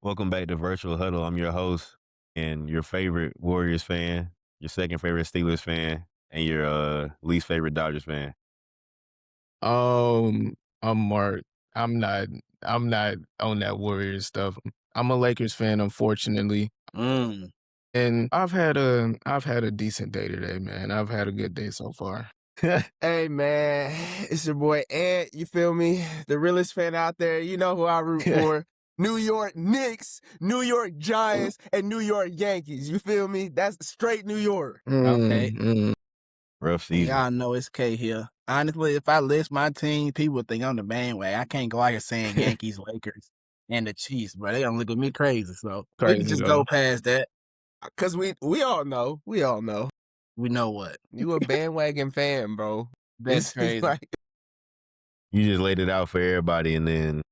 Welcome back to Virtual Huddle. I'm your host and your favorite Warriors fan, your second favorite Steelers fan, and your least favorite Dodgers fan. I'm Mark. I'm not on that Warriors stuff. I'm a Lakers fan, unfortunately. And I've had a decent day today, man. I've had a good day so far. Hey, man, it's your boy Ant, you feel me? The realest fan out there. You know who I root for. New York Knicks, New York Giants, and New York Yankees. You feel me? That's straight New York. Okay. Rough season. Y'all know it's K here. Honestly, if I list my team, people would think I'm the bandwagon. I can't go out here saying Yankees, Lakers, and the Chiefs, bro. They gonna look at me crazy. So we can just go past that. Because we all know. We all know. We know what. You a bandwagon fan, bro. That's crazy. You just laid it out for everybody, and then,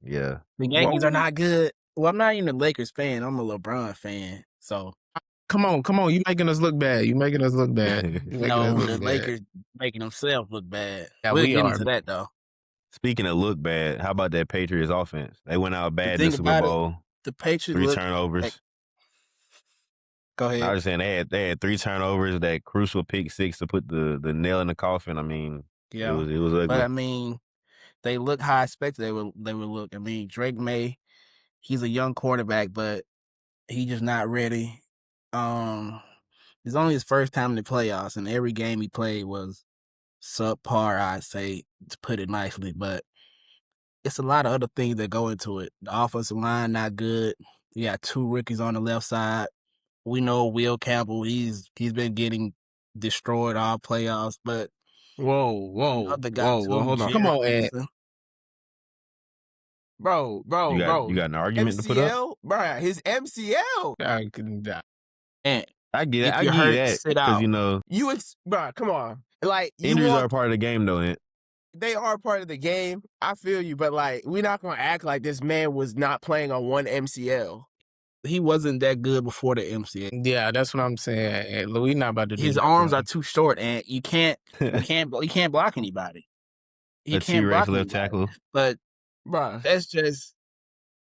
yeah. The Yankees are not good. Well, I'm not even a Lakers fan. I'm a LeBron fan. So come on. You making us look bad. You making us look bad. the Lakers making themselves look bad. Yeah, we'll we get are. into that, though. Speaking of look bad, how about that Patriots offense? They went out bad in the Super Bowl. The Patriots 3 turnovers. Go ahead. I was saying they had 3 turnovers, that crucial pick 6 to put the nail in the coffin. I mean, it was ugly. But I mean, they look how I expected they would look. I mean, Drake May, he's a young quarterback, but he's just not ready. It's only his first time in the playoffs, and every game he played was subpar, I'd say, to put it nicely. But it's a lot of other things that go into it. The offensive line not good. You got 2 rookies on the left side. We know Will Campbell, he's been getting destroyed all playoffs, but Whoa, hold on. Come on, Ed. Bro. You got an argument to put up? Bro, his MCL. And I get it. I get that because, you know. Bro, come on. Like, injuries are part of the game, though, Ant. They are part of the game. I feel you, but, like, we're not going to act like this man was not playing on one MCL. He wasn't that good before the MCL. Yeah, that's what I'm saying. We not about to do his that, arms bro. are too short, and you can't block anybody. He can't block left tackle. But bro, that's just.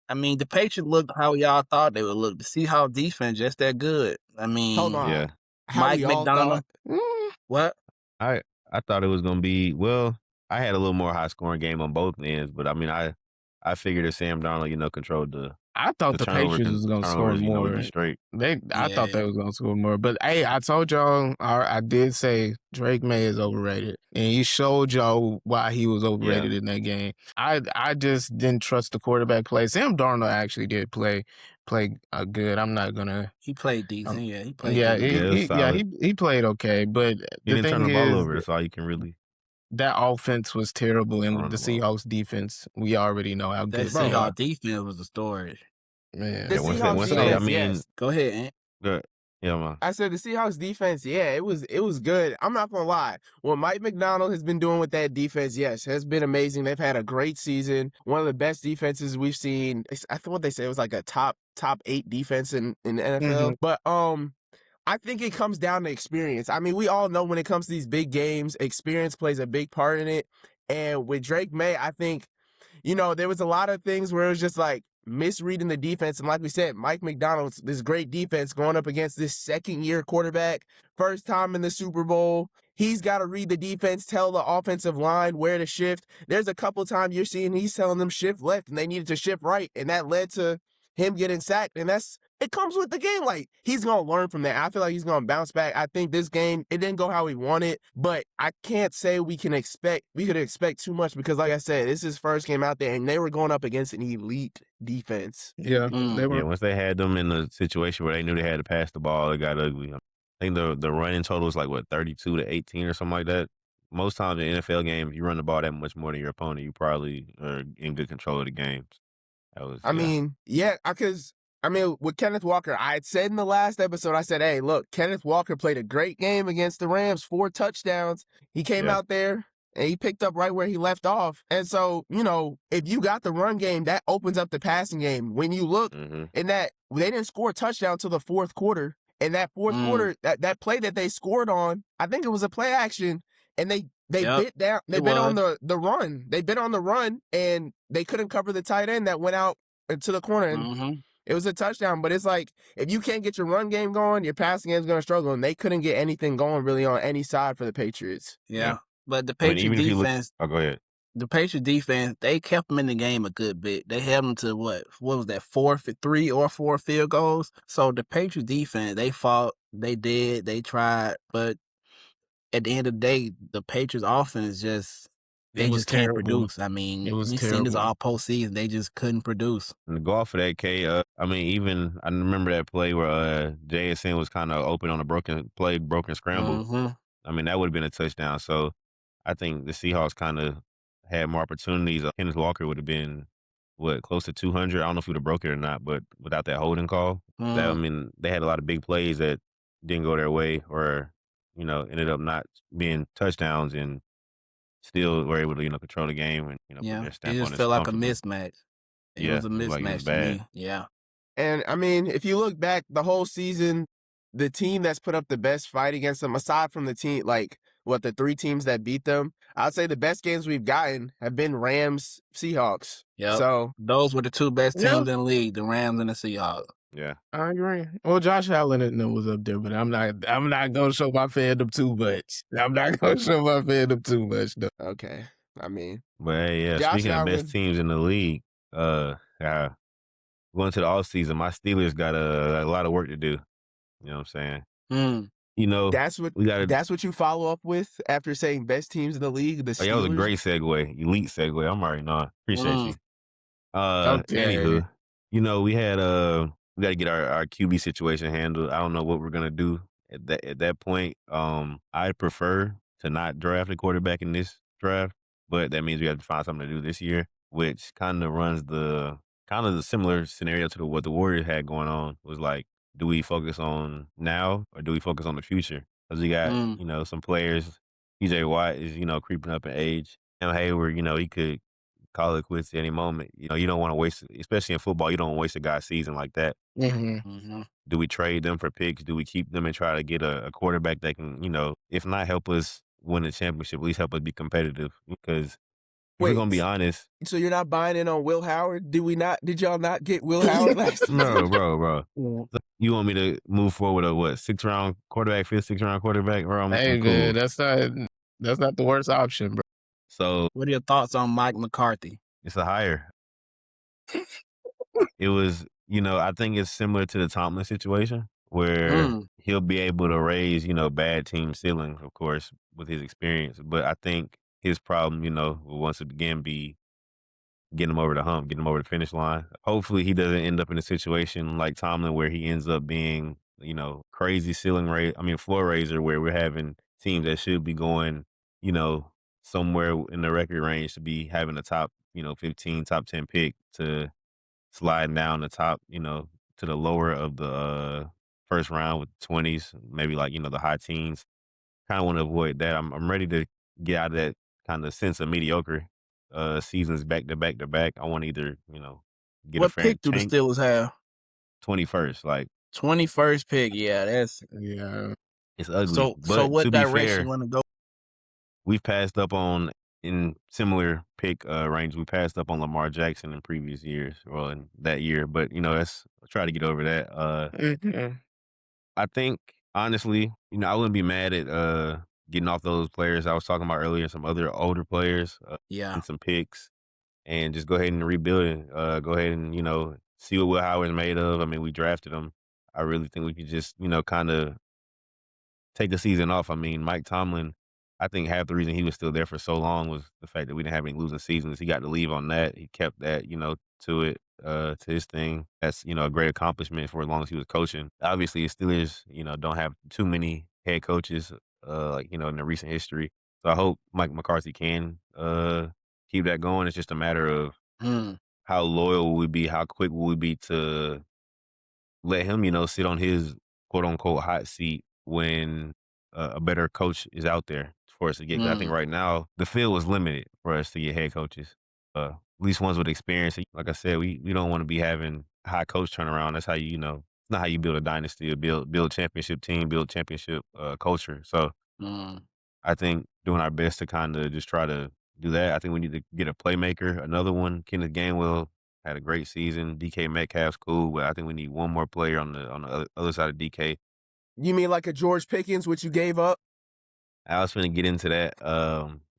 I mean, the Patriots looked how y'all thought they would look. The Seahawks defense just that good. I mean, hold on. Yeah. Mike McDonald. What? I thought it was gonna be, well, I had a little more high scoring game on both ends, but I mean, I figured if Sam Darnold, controlled the. I thought the Patriots was going to score more. I thought they was going to score more. But, hey, I told y'all, I did say Drake May is overrated. And he showed y'all why he was overrated in that game. I just didn't trust the quarterback play. Sam Darnold actually did play good. I'm not going to. He played decent. He played he played okay. But he didn't turn the ball over. That's all you can really. That offense was terrible, and the Seahawks defense, we already know how good. That Seahawks defense was the story. Man, the Seahawks defense, yes. Go ahead, Ant. Good. Yeah, man. I said the Seahawks defense, it was good. I'm not gonna lie. What Mike McDonald has been doing with that defense, yes, has been amazing. They've had a great season. One of the best defenses we've seen. I think what they say it was like a top 8 defense in the NFL. Mm-hmm. But I think it comes down to experience. I mean, we all know when it comes to these big games, experience plays a big part in it. And with Drake May, I think, there was a lot of things where it was just like misreading the defense. And like we said, Mike McDonald's this great defense going up against this second-year quarterback, first time in the Super Bowl. He's got to read the defense, tell the offensive line where to shift. There's a couple times you're seeing he's telling them shift left, and they needed to shift right. And that led to him getting sacked. And it comes with the game. Like, he's going to learn from that. I feel like he's going to bounce back. I think this game, it didn't go how he wanted, but I can't say we could expect too much because, like I said, this is his first game out there, and they were going up against an elite defense. Yeah, they were. Yeah, once they had them in a situation where they knew they had to pass the ball, it got ugly. I think the running total was like, 32 to 18 or something like that. Most times in NFL games, you run the ball that much more than your opponent, you probably are in good control of the games. With Kenneth Walker, I had said in the last episode, I said, hey, look, Kenneth Walker played a great game against the Rams, 4 touchdowns. He came out there and he picked up right where he left off. And so, if you got the run game, that opens up the passing game. When you look in that, they didn't score a touchdown till the fourth quarter. And that fourth quarter, that play that they scored on, I think it was a play action, and they They bit down. They bit on the run. They bit on the run, and they couldn't cover the tight end that went out to the corner. And it was a touchdown. But it's like, if you can't get your run game going, your passing game is going to struggle. And they couldn't get anything going really on any side for the Patriots. Yeah. But the Patriots defense. Go ahead. The Patriots defense, they kept them in the game a good bit. They held them to what was that, 3 or 4 field goals? So the Patriots defense, they fought, they did, they tried, but at the end of the day, the Patriots offense they just can't produce. I mean, we've seen this all postseason. They just couldn't produce. And to go off of that, K, I mean, even I remember that play where JSN was kind of open on a broken scramble. I mean, that would have been a touchdown. So I think the Seahawks kind of had more opportunities. Kenneth Walker would have been, close to 200? I don't know if he would have broke it or not, but without that holding call, I mean, they had a lot of big plays that didn't go their way or, ended up not being touchdowns and still were able to, control the game and, put their stamp on it. It just felt like a mismatch. It was a mismatch to me. Yeah. And, I mean, if you look back the whole season, the team that's put up the best fight against them, aside from the team, the 3 teams that beat them, I'd say the best games we've gotten have been Rams, Seahawks. Yeah. So those were the 2 best teams in the league, the Rams and the Seahawks. Yeah. I agree. Well, Josh Allen was up there, but I'm not gonna show my fandom too much. Though. Okay. I mean. But hey, yeah, Josh speaking Allen, of best teams in the league, going to the offseason, my Steelers got a lot of work to do. You know what I'm saying? That's what you follow up with after saying best teams in the league. The Steelers. That was a great segue, elite segue. I'm already knowing. Appreciate you. Okay. Anywho, we got to get our QB situation handled. I don't know what we're gonna do at that point. I prefer to not draft a quarterback in this draft, but that means we have to find something to do this year, which kind of runs the similar scenario to what the Warriors had going on. Was like, do we focus on now or do we focus on the future? Because we got, some players. TJ Watt is, creeping up in age. And Hayward, he could call it quits at any moment. You don't want to waste, especially in football, you don't waste a guy's season like that. Do we trade them for picks? Do we keep them and try to get a quarterback that can, if not help us win the championship, at least help us be competitive? Because we're going to be honest. So you're not buying in on Will Howard? Did y'all not get Will Howard last season? No, bro. You want me to move forward a 6th round quarterback, 5th, 6th round quarterback? Bro, I'm cool. Man, that's not the worst option, bro. So what are your thoughts on Mike McCarthy? It's a hire. It was, I think it's similar to the Tomlin situation where he'll be able to raise, bad team ceiling, of course, with his experience. But I think his problem, will once again be getting him over the hump, getting him over the finish line. Hopefully he doesn't end up in a situation like Tomlin where he ends up being, crazy floor raiser where we're having teams that should be going, somewhere in the record range to be having a top, 15, top 10 pick to sliding down the top, to the lower of the first round with the 20s, maybe the high teens. Kind of want to avoid that. I'm ready to get out of that kind of sense of mediocre seasons back to back to back. I want to either, get what a fair pick do the Steelers have? 21st, 21st pick. Yeah, it's ugly. So what direction you want to go? We've passed up on, in similar pick range, we passed up on Lamar Jackson in previous years, or in that year. But, let's try to get over that. I think, honestly, I wouldn't be mad at getting off those players I was talking about earlier, some other older players, and some picks, and just go ahead and rebuild it. Go ahead and, see what Will Howard's made of. I mean, we drafted him. I really think we could just, kind of take a season off. I mean, Mike Tomlin, I think half the reason he was still there for so long was the fact that we didn't have any losing seasons. He got to leave on that. He kept that, to it, to his thing. That's, a great accomplishment for as long as he was coaching. Obviously, the Steelers, don't have too many head coaches, in the recent history. So I hope Mike McCarthy can keep that going. It's just a matter of how loyal will we be, how quick will we be to let him, sit on his quote unquote hot seat when a better coach is out there for us to get. I think right now the field was limited for us to get head coaches, at least ones with experience. Like I said, we don't want to be having high coach turnaround. That's how it's not how you build a dynasty, or build championship team, build championship culture. So I think doing our best to kind of just try to do that. I think we need to get a playmaker, another one. Kenneth Gainwell had a great season. DK Metcalf's cool, but I think we need one more player on the other side of DK. You mean like a George Pickens, which you gave up? I was finna get into that.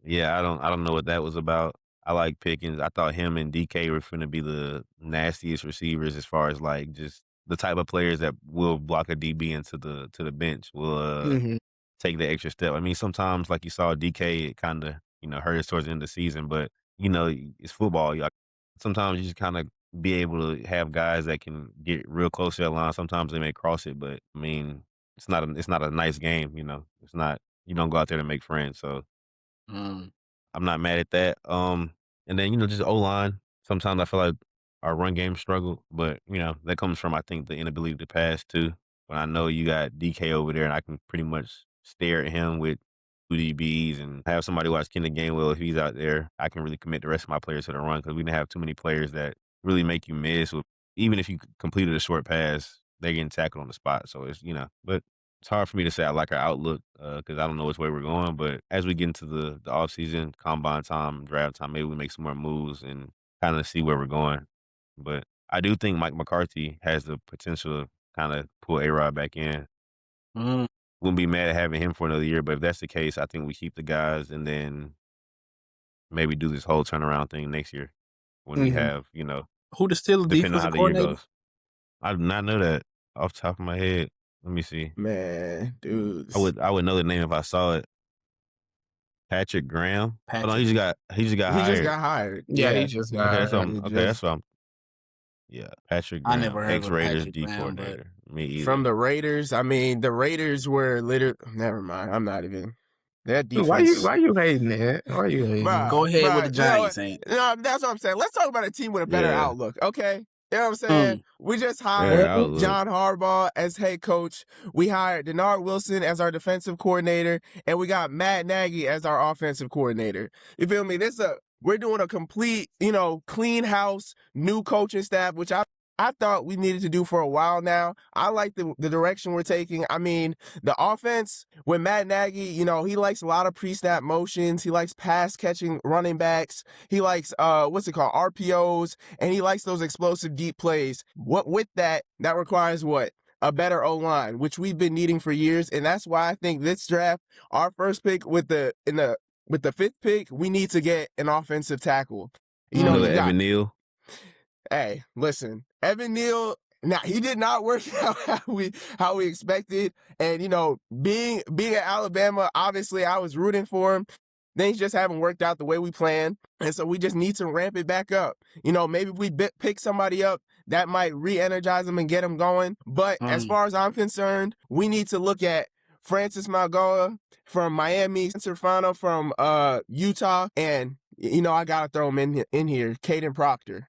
Yeah, I don't know what that was about. I like Pickens. I thought him and DK were finna be the nastiest receivers as far as like just the type of players that will block a DB into the bench. Will take the extra step. I mean, sometimes like you saw DK, it kind of hurt us towards the end of the season, but it's football. Sometimes you just kind of be able to have guys that can get real close to that line. Sometimes they may cross it, but I mean, it's not a nice game. It's not. You don't go out there to make friends. So I'm not mad at that. And then just O-line. Sometimes I feel like our run game struggled, but that comes from I think the inability to pass too. But I know you got DK over there, and I can pretty much stare at him with 2 DBs and have somebody watch Kenneth Gainwell if he's out there. I can really commit the rest of my players to the run because we didn't have too many players that really make you miss. Even if you completed a short pass, they're getting tackled on the spot. So it's but it's hard for me to say I like our outlook because I don't know which way we're going. But as we get into the offseason, combine time, draft time, maybe we make some more moves and kind of see where we're going. But I do think Mike McCarthy has the potential to kind of pull A-Rod back in. Wouldn't be mad at having him for another year, but if that's the case, I think we keep the guys and then maybe do this whole turnaround thing next year when we have, who the Steelers depending on how defensive the year coordinator? goes. I do not know that off the top of my head. Let me see. Man, dude. I would know the name if I saw it. Patrick Graham. Oh, no, he just got hired. He just got hired. Yeah, he just got hired. That's what I'm. Yeah, Patrick Graham. I never heard of Raiders Patrick D Graham, coordinator. Me either. From the Raiders. I mean, the Raiders were literally. Never mind. I'm not even. That defense. Why you hating that? Why you hating? Go ahead with the Giants. No, that's what I'm saying. Let's talk about a team with a better outlook. Okay. You know what I'm saying? We just hired John Harbaugh as head coach. We hired Denard Wilson as our defensive coordinator, and we got Matt Nagy as our offensive coordinator. You feel me? We're doing a complete, clean house, new coaching staff, which I thought we needed to do for a while now. I like the direction we're taking. I mean, the offense with Matt Nagy, he likes a lot of pre-snap motions. He likes pass-catching running backs. He likes, RPOs, and he likes those explosive deep plays. With that requires what? A better O-line, which we've been needing for years. And that's why I think this draft, our first pick with the 5th pick, we need to get an offensive tackle. Evan Neal. Hey, listen, Evan Neal. Now he did not work out how we expected, and being at Alabama, obviously I was rooting for him. Things just haven't worked out the way we planned, and so we just need to ramp it back up. Maybe if we pick somebody up, that might re-energize them and get them going. But as far as I'm concerned, we need to look at Francis Mauigoa from Miami, Serfano from Utah, and I gotta throw him in here, Caden Proctor.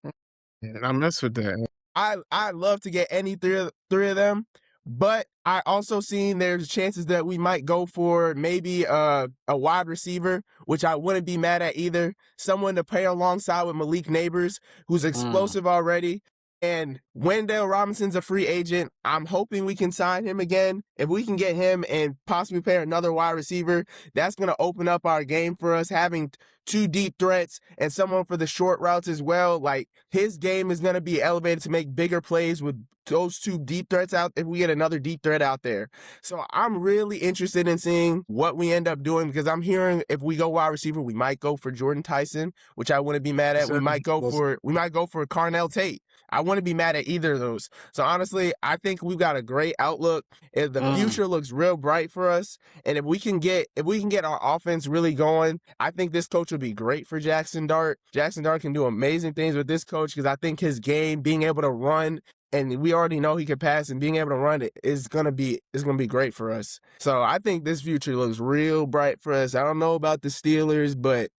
And I mess with that. I'd love to get any three of them, but I also seen there's chances that we might go for maybe a wide receiver, which I wouldn't be mad at either. Someone to pair alongside with Malik Neighbors, who's explosive already. And Wendell Robinson's a free agent. I'm hoping we can sign him again. If we can get him and possibly pair another wide receiver, that's going to open up our game for us, having 2 deep threats and someone for the short routes as well. Like, his game is going to be elevated to make bigger plays with those 2 deep threats out if we get another deep threat out there. So I'm really interested in seeing what we end up doing, because I'm hearing if we go wide receiver, we might go for Jordan Tyson, which I wouldn't be mad at. We might go for Carnell Tate. I wouldn't be mad at either of those. So honestly, I think we've got a great outlook. If the future looks real bright for us, and if we can get our offense really going, I think this coach will be great for Jackson Dart. Jackson Dart can do amazing things with this coach, because I think his game, being able to run, and we already know he can pass, and being able to run it is gonna be great for us. So I think this future looks real bright for us. I don't know about the Steelers, but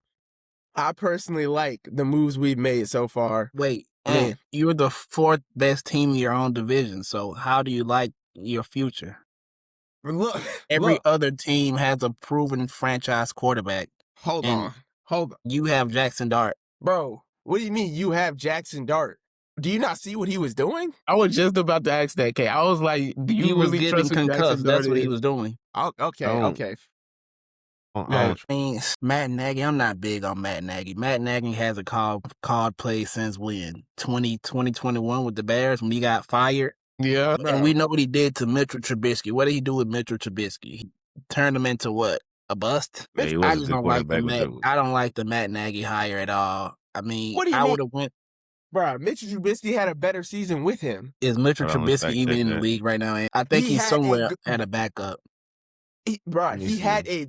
I personally like the moves we've made so far. Wait. And you're the 4th best team in your own division, so how do you like your future? Every other team has a proven franchise quarterback. Hold on. You have Jackson Dart. Bro, what do you mean you have Jackson Dart? Do you not see what he was doing? I was just about to ask that, K. I was like, do you he was really giving trust concussed. Jackson Dart? That's what he was doing. Okay. I mean, Matt Nagy, I'm not big on Matt Nagy. Matt Nagy has a called play since when? 2021 with the Bears when he got fired. Yeah. And we know what he did to Mitchell Trubisky. What did he do with Mitchell Trubisky? He turned him into what? A bust? Yeah, he was I a just good don't like quarterback. I don't like the Matt Nagy hire at all. I mean, what do you I mean? would have went. Bro, Mitchell Trubisky had a better season with him. Is Mitchell Trubisky even in the league right now? I think he's somewhere at a backup. He had a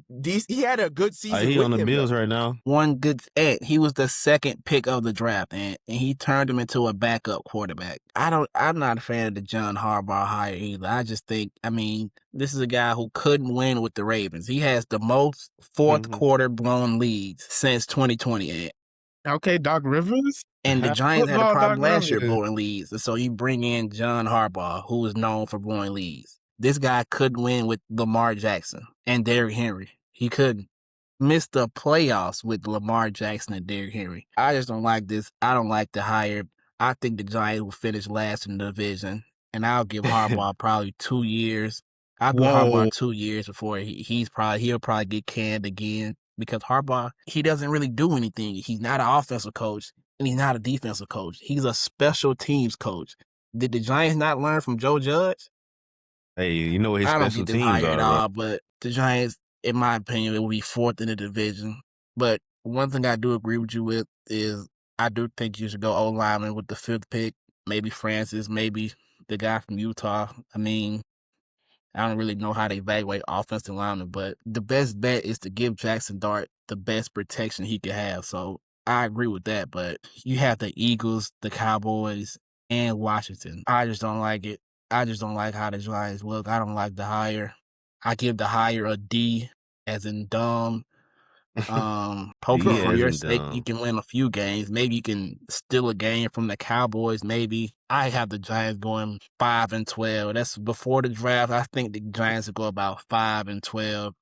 good season. He with on the him, Bills though. right now. One good he was the second pick of the draft, and he turned him into a backup quarterback. I'm not a fan of the John Harbaugh hire either. I just think, I mean, this is a guy who couldn't win with the Ravens. He has the most fourth quarter blown leads since 2020. Okay, Doc Rivers. And the Giants had a problem last year blowing leads. And so you bring in John Harbaugh, who is known for blowing leads. This guy couldn't win with Lamar Jackson and Derrick Henry. He couldn't. Missed the playoffs with Lamar Jackson and Derrick Henry. I just don't like this. I don't like the hire. I think the Giants will finish last in the division. And I'll give Harbaugh probably 2 years. I'll give Harbaugh 2 years before he'll probably get canned again. Because Harbaugh, he doesn't really do anything. He's not an offensive coach, and he's not a defensive coach. He's a special teams coach. Did the Giants not learn from Joe Judge? Hey, you know what his special teams are, at all, but the Giants, in my opinion, will be fourth in the division. But one thing I do agree with you with is I do think you should go O-lineman with the 5th pick. Maybe Francis, maybe the guy from Utah. I mean, I don't really know how to evaluate offensive linemen, but the best bet is to give Jackson Dart the best protection he could have. So I agree with that, but you have the Eagles, the Cowboys, and Washington. I just don't like it. I just don't like how the Giants look. I don't like the hire. I give the hire a D, as in dumb. Hopefully for your sake, you can win a few games. Maybe you can steal a game from the Cowboys. Maybe I have the Giants going 5-12. That's before the draft. I think the Giants will go about 5-12.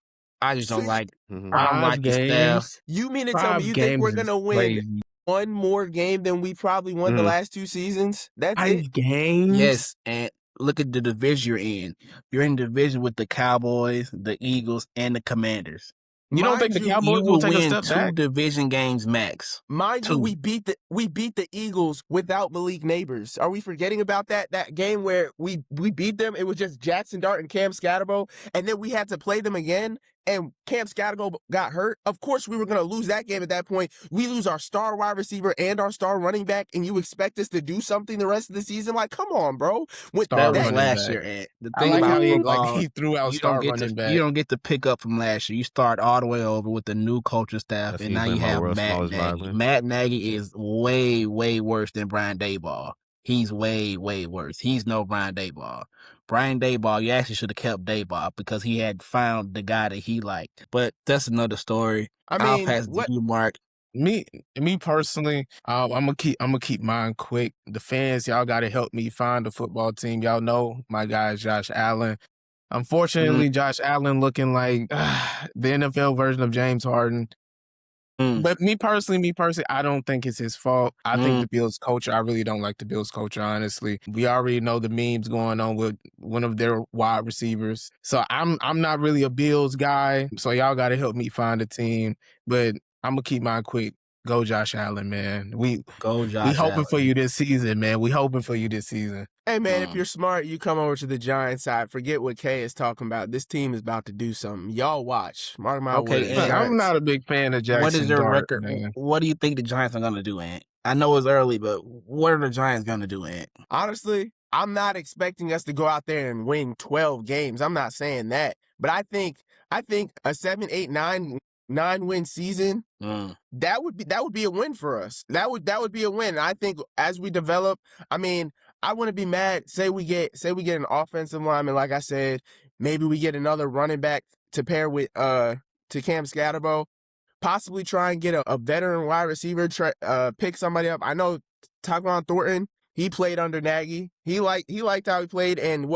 I just don't like. I don't like the staff. You mean to tell me you think we're gonna win one more game than we probably won the last 2 seasons? That's 5 games. Yes, and look at the division you're in. You're in division with the Cowboys, the Eagles, and the Commanders. You don't think the Cowboys will take a step back? 2 division games max. Mind you, we beat the Eagles without Malik Neighbors. Are we forgetting about that game where we beat them? It was just Jackson Dart and Cam Scatterbo, and then we had to play them again, and Cam Scatterbo got hurt. Of course, we were going to lose that game at that point. We lose our star wide receiver and our star running back, and you expect us to do something the rest of the season? Like, come on, bro. That was last year, Ed. The thing about football, he threw out star running back. You don't get to pick up from last year. You start all the way over with the new coaching staff, and now you have Matt Nagy. Matt Nagy is way, way worse than Brian Daboll. He's way, way worse. He's no Brian Daboll. Brian Daboll, you actually should have kept Daboll because he had found the guy that he liked. But that's another story. I'll pass to you, Mark. Me personally, I'm gonna keep mine quick. The fans, y'all gotta help me find a football team. Y'all know my guy is Josh Allen. Unfortunately, Josh Allen looking like the NFL version of James Harden. But me personally, I don't think it's his fault. I think the Bills culture, I really don't like the Bills culture, honestly. We already know the memes going on with one of their wide receivers. So I'm not really a Bills guy. So y'all got to help me find a team. But I'm going to keep mine quick. Go Josh Allen, man. We hoping for you this season, man. We hoping for you this season. Hey, man, if you're smart, you come over to the Giants side. Forget what Kay is talking about. This team is about to do something. Y'all watch. Mark my words. I'm not a big fan of Jackson. What is their record? Man. What do you think the Giants are going to do, Ant? I know it's early, but what are the Giants going to do, Ant? Honestly, I'm not expecting us to go out there and win 12 games. I'm not saying that. But I think a 7, 8, 9-win season, that would be a win for us. That would be a win. I think as we develop, I mean, I wouldn't be mad. Say we get an offensive lineman, like I said, maybe we get another running back to pair with to Cam Scatterbo, possibly try and get a veteran wide receiver, pick somebody up. I know Tyquan Thornton, he played under Nagy. He liked how he played, and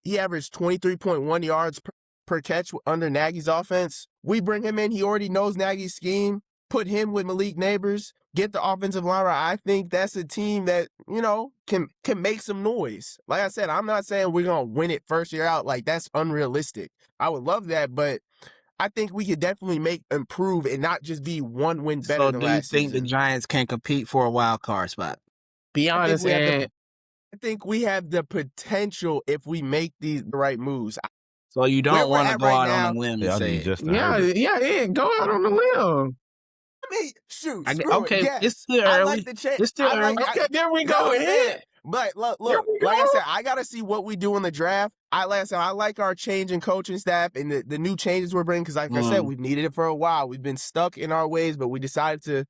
he averaged 23.1 yards per catch under Nagy's offense. We bring him in. He already knows Nagy's scheme. Put him with Malik Neighbors. Get the offensive line right. I think that's a team that, can make some noise. Like I said, I'm not saying we're going to win it first year out. Like, that's unrealistic. I would love that, but I think we could definitely improve and not just be one win better than last season. So do you think the Giants can compete for a wild card spot? Be honest, I think we have the potential if we make the right moves. So you don't want to go out on a limb and say it. Yeah, go out on a limb. I mean, shoot, okay, it. Yeah, it's still early. I like the change. It's still early. Okay, there we go. But look, like I said, I got to see what we do in the draft. I like our change in coaching staff and the new changes we're bringing because, like I said, we've needed it for a while. We've been stuck in our ways, but we decided to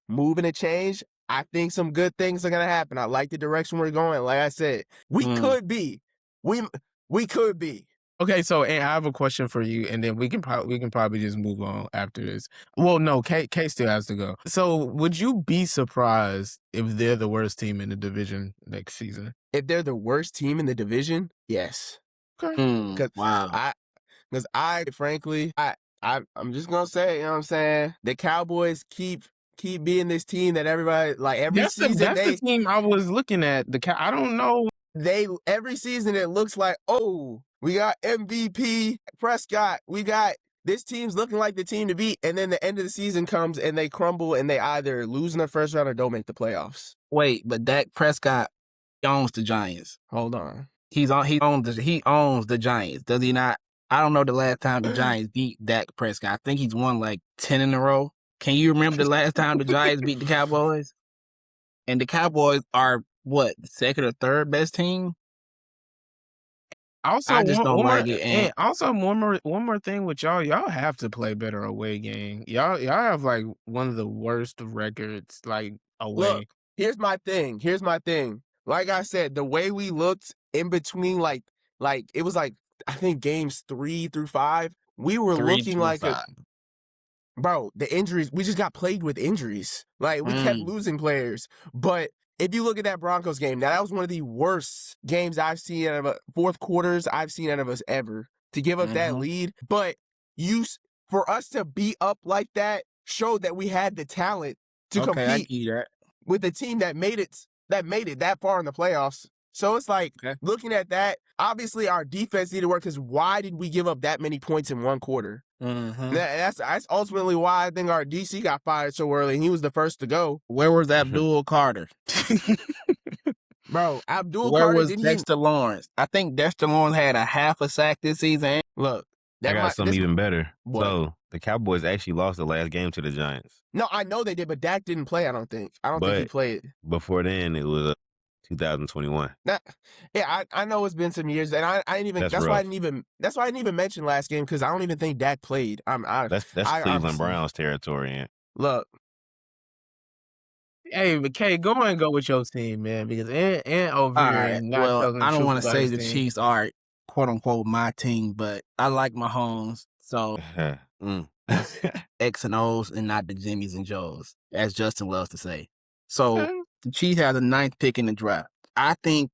move and change. I think some good things are going to happen. I like the direction we're going. Like I said, we could be. We could be. Okay, so I have a question for you, and then we can probably just move on after this. Well, no, K still has to go. So, would you be surprised if they're the worst team in the division next season? If they're the worst team in the division, yes. Okay. Wow. Because frankly, I'm just gonna say, you know what I'm saying? The Cowboys keep being this team that everybody every season. That's the team I was looking at. I don't know. Every season it looks like, oh, we got MVP Prescott. We got this team's looking like the team to beat, and then the end of the season comes and they crumble and they either lose in the first round or don't make the playoffs. Wait, but Dak Prescott owns the Giants. Hold on, he owns the Giants. Does he not? I don't know the last time the Giants beat Dak Prescott. I think he's won 10 in a row. Can you remember the last time the Giants beat the Cowboys? And the Cowboys are what, the second or third best team? Also, I just don't like it. And also, one more thing with y'all. Y'all have to play better away game. Y'all have one of the worst records away. Look, here's my thing. Like I said, the way we looked in between, it was I think games 3 through 5, we were looking like bro, the injuries, we just got plagued with injuries. We kept losing players. But if you look at that Broncos game, that was one of the worst games I've seen out of fourth quarters I've seen out of us ever. To give up that lead. But for us to be up like that showed that we had the talent to compete with the team that made it that far in the playoffs. So it's looking at that, obviously our defense needed work because why did we give up that many points in one quarter? That's ultimately why I think our DC got fired so early and he was the first to go. Where was Abdul Carter? Bro, Abdul Where Carter was Dexter Lawrence? I think Dexter Lawrence had a half a sack this season. Look, I got something even better. What? So the Cowboys actually lost the last game to the Giants. No, I know they did, but Dak didn't play, I don't think. I don't think he played. Before then, it was 2021. I know it's been some years, and I didn't even. That's why I didn't even mention last game because I don't even think Dak played. That's Cleveland Browns territory. And look, hey, McKay, go with your team, man, because and over here. Right. Well, I don't want to say the Chiefs are quote unquote my team, but I like Mahomes, so X and O's and not the Jimmys and Joes, as Justin loves to say. So the Chiefs have the 9th pick in the draft. I think,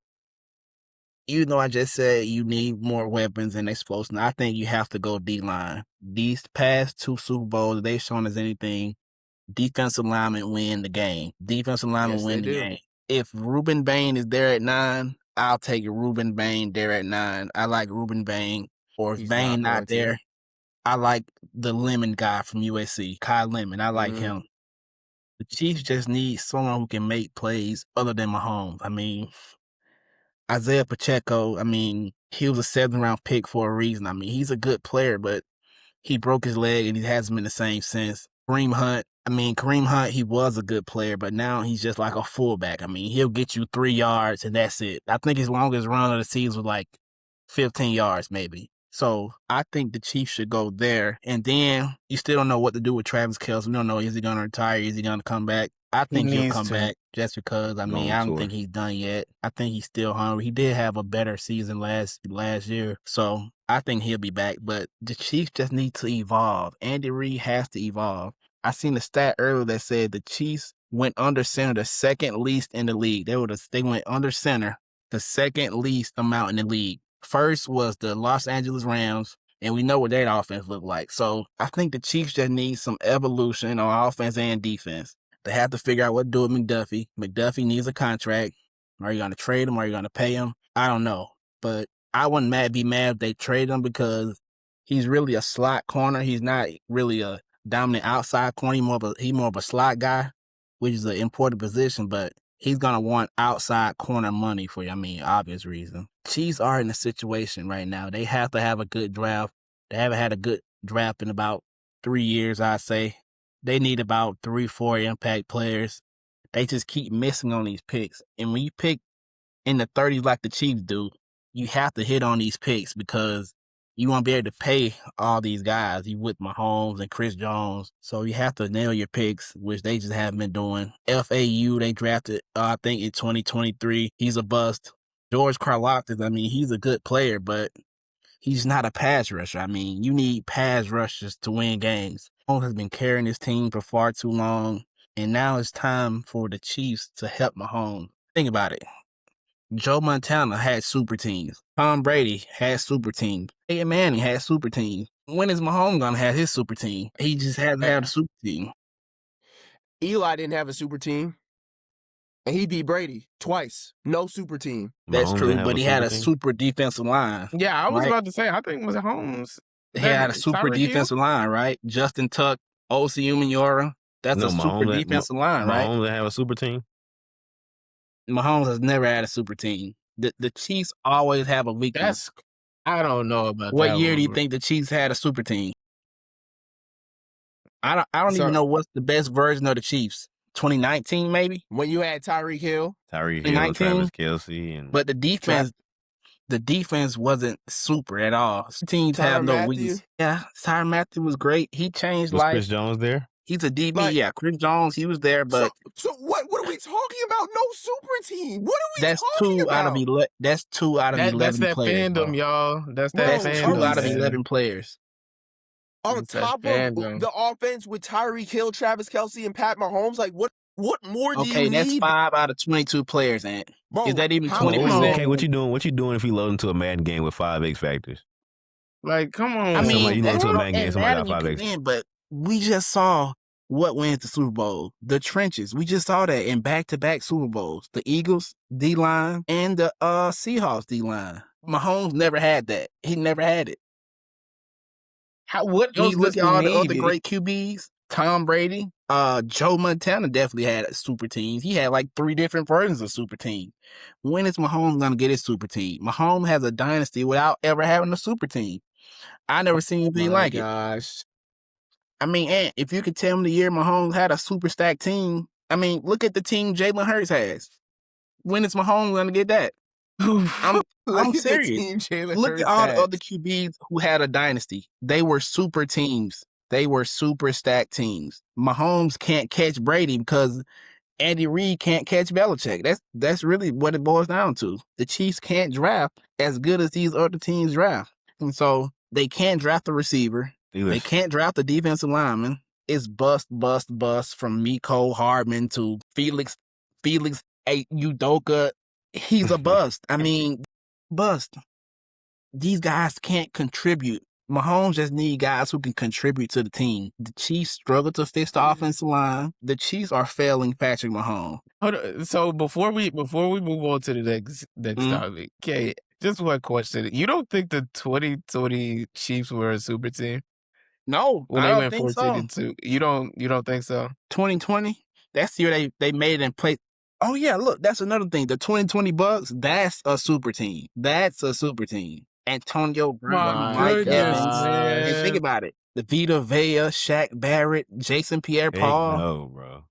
I just said you need more weapons and explosives. I think you have to go D-line. These past 2 Super Bowls, they've shown us anything. Defensive linemen win the game. Defensive linemen win the game. If Ruben Bain is there at 9, I'll take Ruben Bain there at 9. I like Ruben Bain. Or if Bain not there, I like the Lemon guy from USC, Kyle Lemon. I like him. The Chiefs just need someone who can make plays other than Mahomes. I mean, Isaiah Pacheco, he was a 7th-round pick for a reason. He's a good player, but he broke his leg and he hasn't been the same since. Kareem Hunt, he was a good player, but now he's just like a fullback. He'll get you 3 yards and that's it. I think his longest run of the season was 15 yards maybe. So I think the Chiefs should go there. And then you still don't know what to do with Travis Kelce. We don't know, is he going to retire? Is he going to come back? I think he'll come back just because, I don't think he's done yet. I think he's still hungry. He did have a better season last year. So I think he'll be back. But the Chiefs just need to evolve. Andy Reid has to evolve. I seen a stat earlier that said the Chiefs went under center the second least in the league. They went under center the second least amount in the league. First was the Los Angeles Rams, and we know what their offense looked like. So I think the Chiefs just need some evolution on offense and defense. They have to figure out what to do with McDuffie. McDuffie needs a contract. Are you going to trade him? Are you going to pay him? I don't know. But I wouldn't be mad if they trade him because He's really a slot corner. He's not really a dominant outside corner. He's more of a slot guy, which is an important position, but he's going to want outside corner money for you. I mean, obvious reason. Chiefs are in a situation right now. They have to have a good draft. They haven't had a good draft in about 3 years, I'd say. They need about 3-4 impact players. They just keep missing on these picks. And when you pick in the 30s like the Chiefs do, you have to hit on these picks because you won't be able to pay all these guys. You with Mahomes and Chris Jones. So you have to nail your picks, which they just haven't been doing. FAU, they drafted, I think, in 2023. He's a bust. George Karlaftis, I mean, he's a good player, but he's not a pass rusher. I mean, you need pass rushers to win games. Mahomes has been carrying his team for far too long, and now it's time for the Chiefs to help Mahomes. Think about it. Joe Montana had super teams. Tom Brady had super teams. Peyton Manning had super teams. When is Mahomes going to have his super team? He just hasn't had a super team. Eli didn't have a super team. And he beat Brady twice. No super team. That's true, but he had a super defensive line. Yeah, I was about to say, I think it was Mahomes. He had a super defensive line, right? Justin Tuck, O.C. Umenyiora. That's a super defensive line, right? Mahomes didn't have a super team? Mahomes has never had a super team. The Chiefs always have a weakness. I don't know about that. What year do you think the Chiefs had a super team? I don't even know what's the best version of the Chiefs. 2019, maybe? When you had Tyreek Hill, Travis Kelce. But the defense wasn't super at all. Teams have no weakness. Yeah, Tyrann Mathieu was great. He changed life. Was Chris Jones there? He's a DB, Chris Jones, he was there, but... So what are we talking about? No super team. What are we talking about? That's 2 out of 11 players. That's that fandom, y'all. That's 2 out of 11 players. On top of the offense with Tyreek Hill, Travis Kelce, and Pat Mahomes, like what more do you need? Okay, that's 5 out of 22 players, Ant. Is that even 20%? Okay, what you doing? What you doing if you load into a Madden game with 5 X factors? Like, come on. I mean, you load into a Madden game, somebody got 5 X. But we just saw what wins the Super Bowl. The trenches. We just saw that in back-to-back Super Bowls. The Eagles D-line and the Seahawks D-line. Mahomes never had that. He never had it. What else? Look at all the other great QBs. Tom Brady, Joe Montana definitely had super teams. He had like 3 different versions of super team. When is Mahomes gonna get his super team? Mahomes has a dynasty without ever having a super team. I never seen anything like it. I mean, Ant, if you could tell me the year Mahomes had a super stacked team, I mean, look at the team Jalen Hurts has. When is Mahomes gonna get that? I'm serious. Look at all the other QBs who had a dynasty. They were super teams. They were super stacked teams. Mahomes can't catch Brady because Andy Reid can't catch Belichick. That's really what it boils down to. The Chiefs can't draft as good as these other teams draft. And so they can't draft a receiver. They can't draft a defensive lineman. It's bust from Mecole Hardman to Felix Udoka. He's a bust. I mean, bust. These guys can't contribute. Mahomes just need guys who can contribute to the team. The Chiefs struggle to fix the offensive line. The Chiefs are failing Patrick Mahomes. So before we move on to the next topic, okay, just one question. You don't think the 2020 Chiefs were a super team? No, when they went 14-2. You don't think so? 2020? That's the year they made it and played. Oh yeah, look, that's another thing. The 2020 Bucks, that's a super team. Antonio Brown, Mike Evans. And think about it. The Vita Vea, Shaq Barrett, Jason Pierre-Paul. No, bro.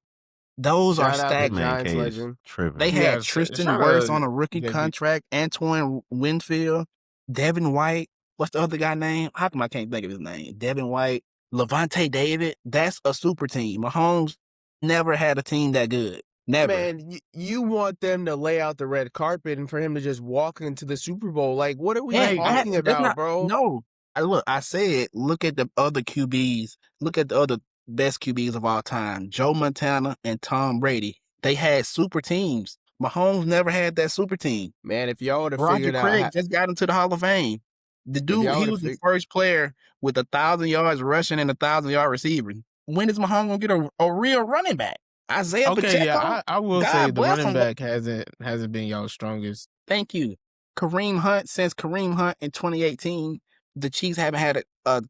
Those are stacked. They had Tristan Wirfs on a rookie contract, Antoine Winfield, Devin White. What's the other guy name? How come I can't think of his name? Devin White, Levante David. That's a super team. Mahomes never had a team that good. Never. Man, you want them to lay out the red carpet and for him to just walk into the Super Bowl. Like, what are we talking about, bro? No. I said, look at the other QBs. Look at the other best QBs of all time. Joe Montana and Tom Brady. They had super teams. Mahomes never had that super team. Man, if y'all would have figured out... Roger Craig just got into the Hall of Fame. The dude, he was the first player with 1,000 yards rushing and 1,000-yard receiving. When is Mahomes going to get a real running back? Isaiah Pacheco? Yeah, I will say the running back hasn't been y'all's strongest. Thank you. Kareem Hunt, since Kareem Hunt in 2018, the Chiefs haven't had a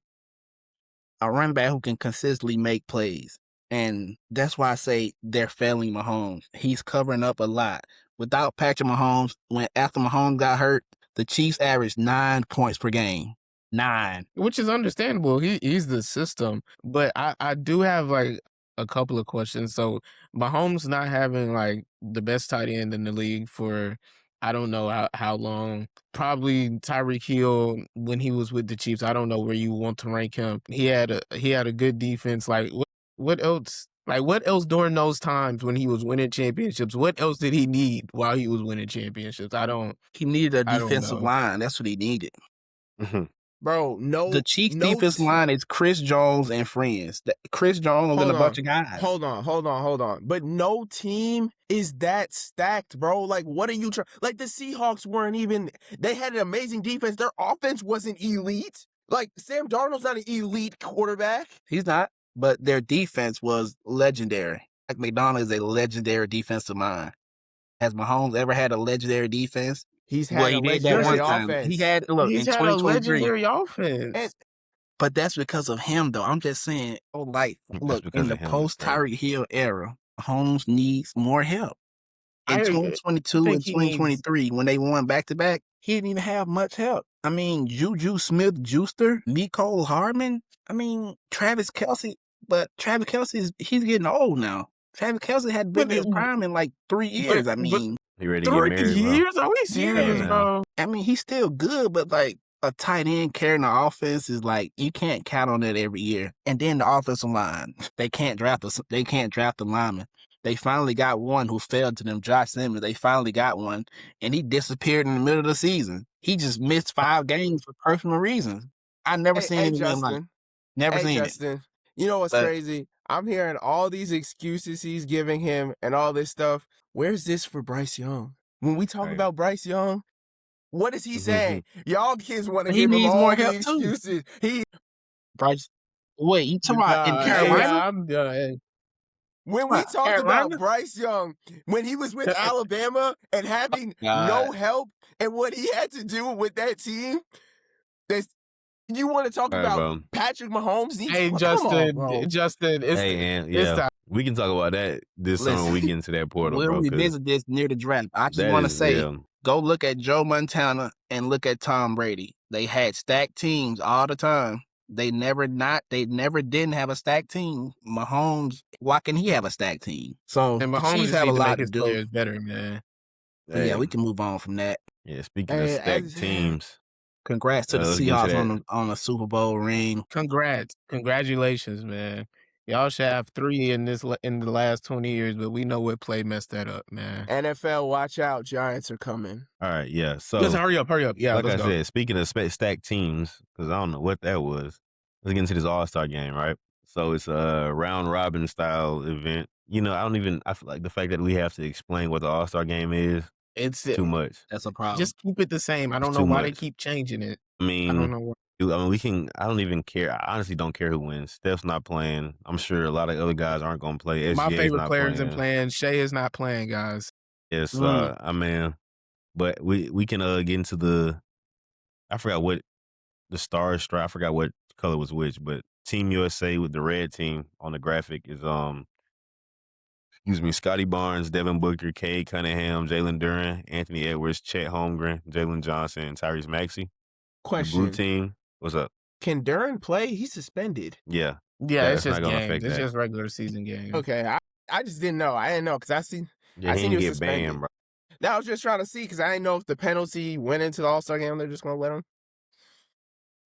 running back who can consistently make plays. And that's why I say they're failing Mahomes. He's covering up a lot. Without Patrick Mahomes, after Mahomes got hurt, the Chiefs averaged 9 points per game. 9. Which is understandable. He's the system. But I do have like a couple of questions. So Mahomes not having like the best tight end in the league for I don't know how long. Probably Tyreek Hill when he was with the Chiefs. I don't know where you want to rank him. He had a good defense. Like what else? Like what else during those times when he was winning championships? What else did he need while he was winning championships? He needed a defensive line. That's what he needed. Bro, the Chiefs defense line is Chris Jones and friends. Chris Jones and a bunch of guys. Hold on. But no team is that stacked, bro. Like, what are you trying? Like, the Seahawks weren't even, they had an amazing defense. Their offense wasn't elite. Like, Sam Darnold's not an elite quarterback. He's not, but their defense was legendary. Like, McDonald is a legendary defensive mind. Has Mahomes ever had a legendary defense? He's had a legendary offense. He had a legendary offense. But that's because of him, though. I'm just saying, look, in the post-Tyreek Hill era, Mahomes needs more help. In 2022 and 2023, when they won back-to-back, he didn't even have much help. I mean, Juju Smith-Schuster, Mecole Hardman, Travis Kelce. But Travis Kelce, he's getting old now. Travis Kelce had been in his prime in like 3 years. He ready to get married, 3 years? Are we serious, bro? He's still good, but like a tight end carrying the offense is like you can't count on it every year. And then the offensive line, they can't draft the lineman. They finally got one who fell to them, Josh Simmons. They finally got one, and he disappeared in the middle of the season. He just missed 5 games for personal reasons. I never seen anything like. Never seen Justin, you know what's crazy? I'm hearing all these excuses he's giving him and all this stuff. Where's this for Bryce Young? When we talk about Bryce Young, what is he saying? Y'all kids want to give him all more the excuses. Bryce, wait, you talking about in Carolina? I'm done. When we talked about Bryce Young, when he was with Alabama and having no help and what he had to do with that team, you want to talk about Patrick Mahomes? Justin, it's time. We can talk about that this summer when we get into that portal. We'll revisit this near the draft. I just want to say, go look at Joe Montana and look at Tom Brady. They had stacked teams all the time. They never didn't have a stacked team. Mahomes, why can he have a stacked team? So and Mahomes have a lot to do. Players better, man. Yeah, we can move on from that. Yeah, speaking of stacked teams. Congrats to the Seahawks on a Super Bowl ring. Congratulations, man. Y'all should have 3 in the last 20 years, but we know what play messed that up, man. NFL, watch out. Giants are coming. All right, yeah. So just hurry up. Yeah, like I said, speaking of stacked teams, because I don't know what that was. Let's get into this All-Star game, right? So it's a round-robin style event. I feel like the fact that we have to explain what the All-Star game is, it's too much. That's a problem. Just keep it the same. I don't know why they keep changing it. I don't know why. I don't even care. I honestly don't care who wins. Steph's not playing. I'm sure a lot of other guys aren't going to play. SGA's my favorite player isn't playing. Shea is not playing, guys. Yes, but we can get into I forgot what the stars stripe. I forgot what color was which, but Team USA with the red team on the graphic is Scotty Barnes, Devin Booker, Cade Cunningham, Jalen Duren, Anthony Edwards, Chet Holmgren, Jalen Johnson, and Tyrese Maxey. Question. The blue team, what's up? Can Duren play? He's suspended. Yeah. It's just games. It's just regular season games. Okay, I just didn't know. I didn't know because I seen he was suspended. Banned, bro. I was just trying to see because I didn't know if the penalty went into the All-Star game. They're just going to let him.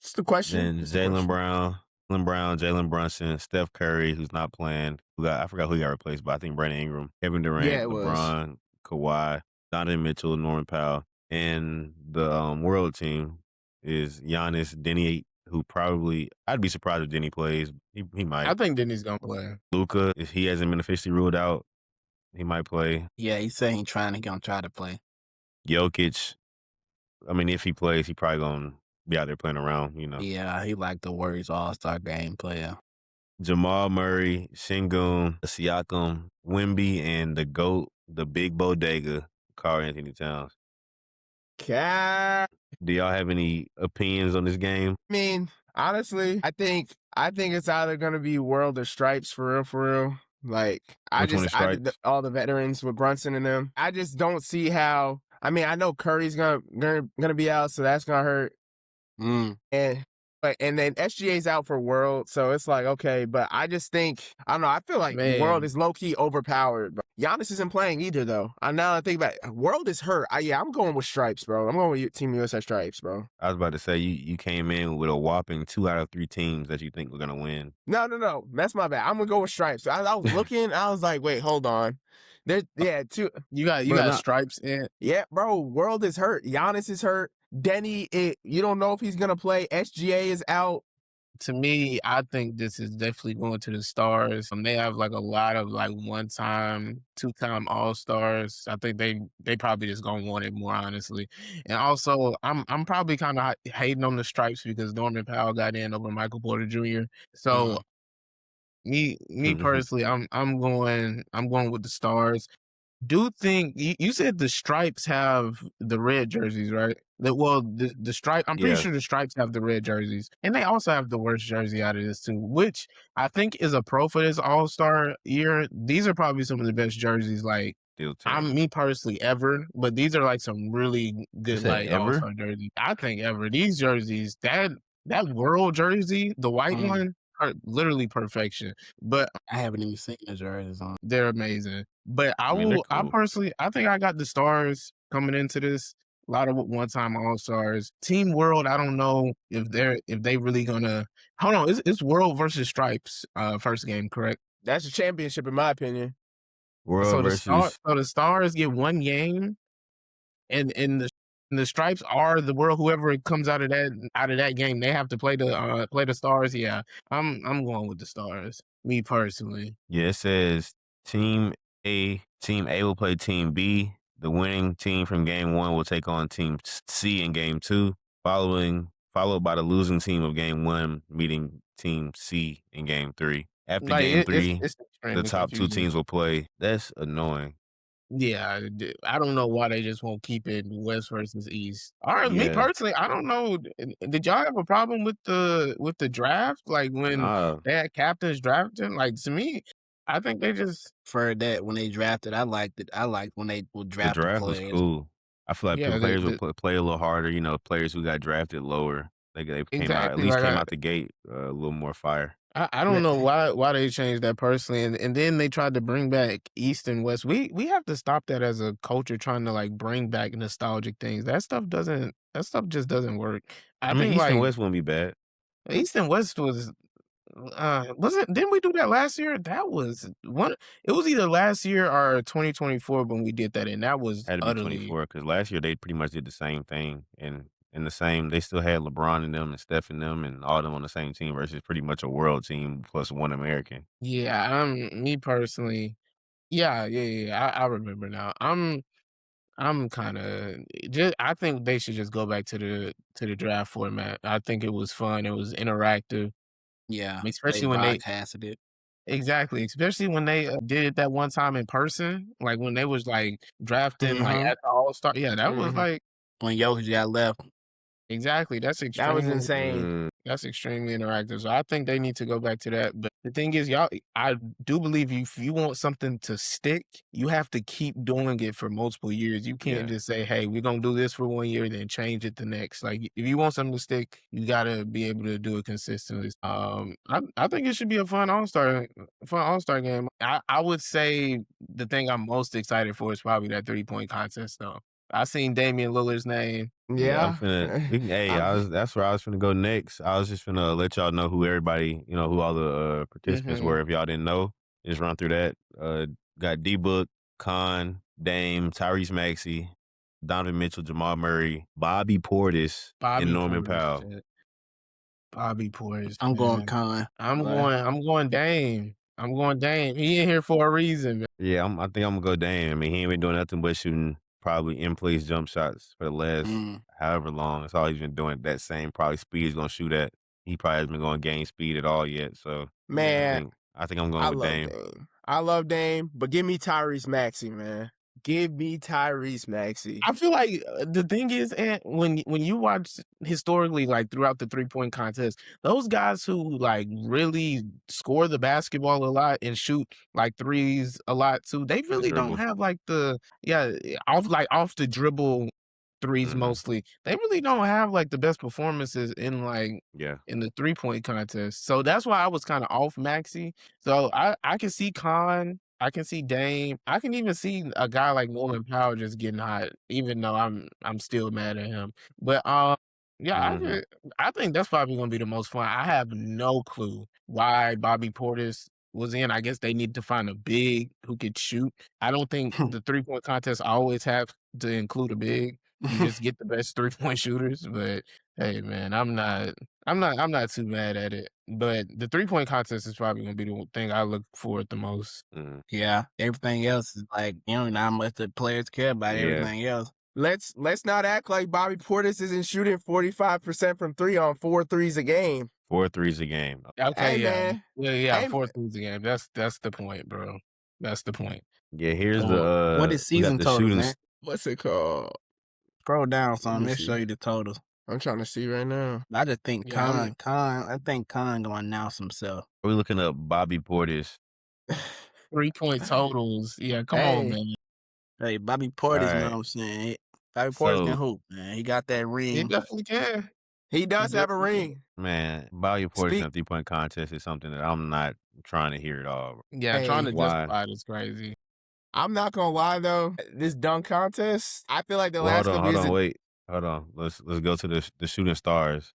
It's the question. Then Jaylen Brown, Jalen Brunson, Steph Curry, who's not playing. I forgot who he got replaced by. I think Brandon Ingram, Kevin Durant, LeBron, Kawhi, Donovan Mitchell, Norman Powell. And the world team is Giannis, Denny, who probably, I'd be surprised if Denny plays. He might. I think Denny's going to play. Luka, if he hasn't been officially ruled out, he might play. Yeah, he's saying he's going to try to play. Jokic, if he plays, he probably going to be out there playing around, Yeah, he like the Warriors All-Star game player. Jamal Murray, Şengün, Siakam, Wemby, and the GOAT, the big bodega, Karl Anthony Towns. Do y'all have any opinions on this game? I mean, honestly, I think it's either gonna be World or Stripes for real. Like Which one is Stripes? all the veterans with Brunson and them. I just don't see how. I mean, I know Curry's gonna be out, so that's gonna hurt. And then SGA's out for World, so it's like, okay, but I just think, I don't know, I feel like World is low-key overpowered. But Giannis isn't playing either, though. Now I think about it, World is hurt. I'm going with Stripes, bro. I'm going with Team USA Stripes, bro. I was about to say, you came in with a whopping 2 out of 3 teams that you think were going to win. No. That's my bad. I'm going to go with Stripes. I was looking, I was like, wait, hold on. Two. You got Stripes in? Yeah, bro. World is hurt. Giannis is hurt. Denny, you don't know if he's gonna play. SGA is out. To me, I think this is definitely going to the Stars. They have like a lot of like 1-time, 2-time All-Stars. I think they probably just gonna want it more, honestly. And also, I'm probably kind of hating on the Stripes because Norman Powell got in over Michael Porter Jr. So me personally, I'm going with the Stars. Do think you said the Stripes have the red jerseys, right? The stripe. I'm pretty sure the Stripes have the red jerseys, and they also have the worst jersey out of this too, which I think is a pro for this All-Star year. These are probably some of the best jerseys, like me personally ever. But these are like some really good like All-Star jerseys. I think ever. These jerseys, that World jersey, the white one. Are literally perfection, but I haven't even seen the jerseys on. They're amazing. But I think I got the Stars coming into this. A lot of 1-time All-Stars. Team World, I don't know if they really gonna. Hold on, it's World versus Stripes first game, correct? That's a championship in my opinion. So the Stars get 1 game, and the Stripes are the World. Whoever comes out of that game, they have to play the Stars. Yeah, I'm going with the Stars. Me personally. Yeah, it says Team A will play Team B. The winning team from Game 1 will take on Team C in Game 2, followed by the losing team of Game 1 meeting Team C in Game 3. After Game 3, the top 2 teams will play. That's annoying. Yeah, I don't know why they just won't keep it West versus East. All right, me personally, I don't know. Did y'all have a problem with the draft? Like when they had captains drafting? Like to me, I think they just for that when they drafted. I liked it. I liked when they would draft. The draft was cool. I feel like players would play a little harder. You know, players who got drafted lower, they came out the gate a little more fire. I don't know why they changed that personally, and then they tried to bring back East and West. We have to stop that as a culture, trying to like bring back nostalgic things. That stuff just doesn't work. I mean, East and West wouldn't be bad. East and West didn't we do that last year? That was one. It was either last year or 2024 when we did that, and that was had to be 24 because last year they pretty much did the same thing and. They still had LeBron and them and Steph and them and all them on the same team versus pretty much a world team plus 1 American. Yeah, me personally, yeah. I remember now. I'm kind of I think they should just go back to the draft format. I think it was fun. It was interactive. Yeah, especially when they casted it. Exactly, especially when they did it that one time in person, like when they was like drafting like at the All-Star. Yeah, that was like when Jokic got left. Exactly. That was insane. That's extremely interactive. So I think they need to go back to that. But the thing is, I do believe if you want something to stick, you have to keep doing it for multiple years. You can't just say, hey, we're going to do this for 1 year, then change it the next. Like, if you want something to stick, you got to be able to do it consistently. I think it should be a fun All-Star game. I would say the thing I'm most excited for is probably that 3-point contest, though. I seen Damian Lillard's name. Yeah. That's where I was finna go next. I was just finna let y'all know who everybody, who all the participants were. If y'all didn't know, just run through that. Got D-Book, Khan, Dame, Tyrese Maxey, Donovan Mitchell, Jamal Murray, Bobby Portis, and Norman Powell. Bobby Portis. I'm going Khan. I'm going Dame. I'm going Dame. He in here for a reason, man. Yeah, I think I'm gonna go Dame. I mean, he ain't been doing nothing but shooting probably in-place jump shots for the last however long. That's all he's been doing. That same probably speed he's going to shoot at. He probably hasn't been going to gain speed at all yet. So, man, I think I'm going with Dame. I love Dame, but give me Tyrese Maxey, man. Give me Tyrese Maxey. I feel like the thing is, and when you watch historically, like throughout the 3-point contest, those guys who like really score the basketball a lot and shoot like threes a lot too, they really don't have like the off the dribble threes mostly. They really don't have like the best performances in in the 3-point contest. So that's why I was kind of off Maxey. So I can see Khan. I can see Dame. I can even see a guy like Norman Powell just getting hot, even though I'm still mad at him. But I think that's probably gonna be the most fun. I have no clue why Bobby Portis was in. I guess they need to find a big who could shoot. I don't think the 3-point contest always have to include a big. You just get the best 3-point shooters. But hey, man, I'm not too mad at it. But the 3-point contest is probably gonna be the thing I look forward the most. Yeah, everything else is like not much the players care about everything else. Let's not act like Bobby Portis isn't shooting 45% from 3 on 4 threes a game. 4 threes a game. Okay, hey, man. Yeah, 4 threes a game. That's the point, bro. That's the point. Yeah, here's the what is season total, man? What's it called? Scroll down some. Let's show you the totals. I'm trying to see right now. I just think Khan gonna announce himself. Are we looking up Bobby Portis? 3-point totals. Yeah, come on, man. Hey, Bobby Portis, you know what I'm saying? Bobby Portis can hoop, man. He got that ring. He definitely can. He does have a ring. Man, Bobby Portis in a 3-point contest is something that I'm not trying to hear at all. Yeah, trying to justify it is crazy. I'm not gonna lie though, this dunk contest, I feel like the last couple years. Hold on. Let's go to the shooting stars.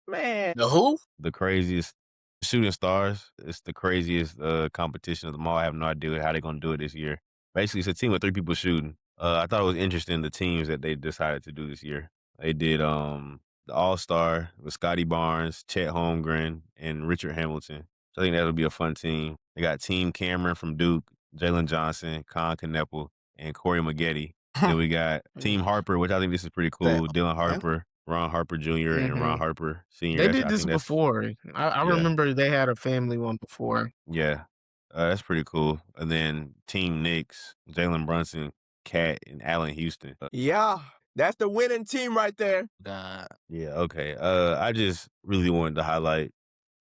Man, the who? The craziest shooting stars. It's the craziest competition of them all. I have no idea how they're gonna do it this year. Basically, it's a team with 3 people shooting. I thought it was interesting the teams that they decided to do this year. They did the All-Star with Scotty Barnes, Chet Holmgren, and Richard Hamilton. So I think that'll be a fun team. They got Team Cameron from Duke, Jalen Johnson, Con Kneppel, and Corey Maggette. Then we got Team Harper, which I think this is pretty cool. Dylan Harper, Ron Harper Jr., and Ron Harper Sr. They did this before. I remember they had a family one before. Yeah. That's pretty cool. And then Team Knicks, Jalen Brunson, Cat, and Allen Houston. Yeah, that's the winning team right there. Yeah, okay. I just really wanted to highlight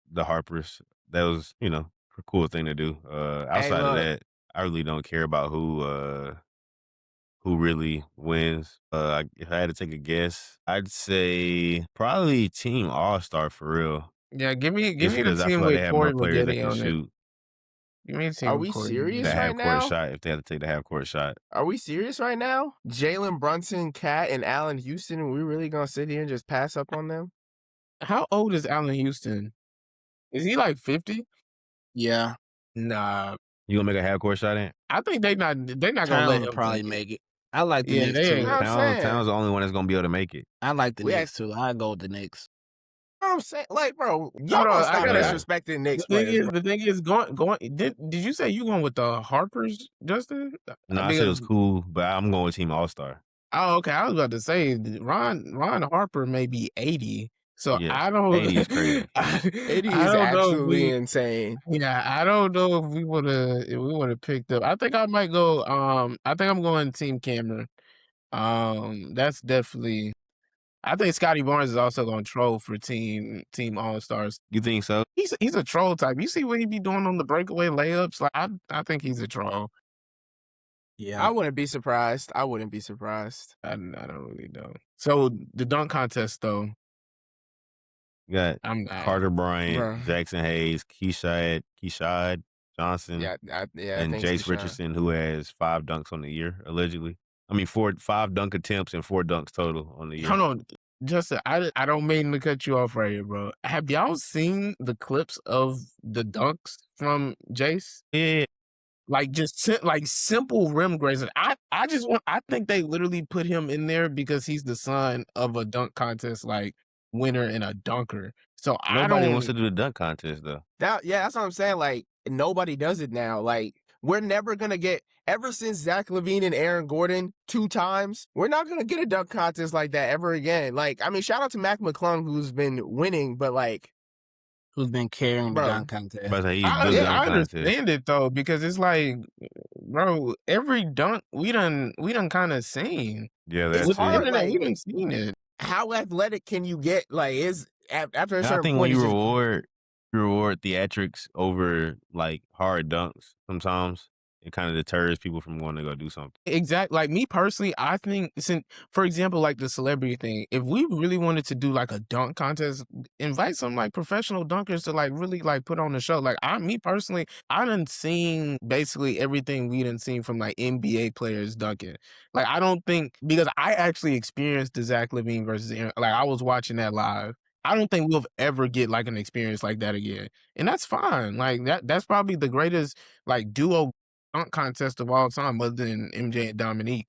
the Harpers. That was, a cool thing to do. Outside of that, I really don't care about who really wins. If I had to take a guess, I'd say probably Team All-Star for real. Yeah, give me the team with Corey Maggette on it. Are we serious right now? Half-court shot, if they had to take the half-court shot. Are we serious right now? Jalen Brunson, Cat, and Allen Houston, are we really going to sit here and just pass up on them? How old is Allen Houston? Is he like 50? Yeah. Nah. You gonna make a half-court shot in? I think they're not gonna let him probably make it. I like the Knicks too. Towns the only one that's gonna be able to make it. I like the Knicks too. I go with the Knicks. You know what I'm saying? Like, bro, y'all don't stop disrespecting Knicks players. The thing is, going. Did you say you going with the Harpers, Justin? No, I said it was cool, but I'm going with Team All-Star. Oh, okay. I was about to say Ron Harper may be 80. So yeah, I don't. 80 is crazy. 80 is absolutely insane. Yeah, I don't know if we would have picked up. I think I might go. I think I'm going Team Cameron. That's definitely. I think Scotty Barnes is also going to troll for Team All-Stars. You think so? He's a troll type. You see what he be doing on the breakaway layups? Like I think he's a troll. Yeah, I wouldn't be surprised. I don't really know. So the dunk contest though. You got Carter Bryant, Jackson Hayes, Keishad Johnson, and Jace Richardson, who has 5 dunks on the year, allegedly. I mean, 5 dunk attempts and 4 dunks total on the year. Hold on, Justin, I don't mean to cut you off right here, bro. Have y'all seen the clips of the dunks from Jace? Yeah. Like just like simple rim grazing. I think they literally put him in there because he's the son of a dunk contest like winner and a dunker. So nobody wants to do the dunk contest though. That's what I'm saying. Like nobody does it now. Like we're never gonna get, ever since Zach LaVine and Aaron Gordon 2 times, we're not gonna get a dunk contest like that ever again. Like I mean, shout out to Mac McClung who's been winning, but like who's been carrying the dunk contest. I understand it though because it's like bro, every dunk we done kind of seen. Yeah, It's with the hard. internet, Like, we done seen it. how athletic can you get? Like, after a certain I think point, when it's you just reward theatrics over like hard dunks, sometimes it kind of deters people from wanting to go do something. Exactly. Like me personally, I think since, for example, like the celebrity thing, if we really wanted to do like a dunk contest, invite some like professional dunkers to like really like put on the show. Like me personally, I done seen basically everything we done seen from like NBA players dunking. Like I don't think, because I actually experienced the Zach LaVine versus Aaron, like I was watching that live. I don't think we'll ever get like an experience like that again. And that's fine. Like that's probably the greatest like duo dunk contest of all time, other than MJ and Dominique.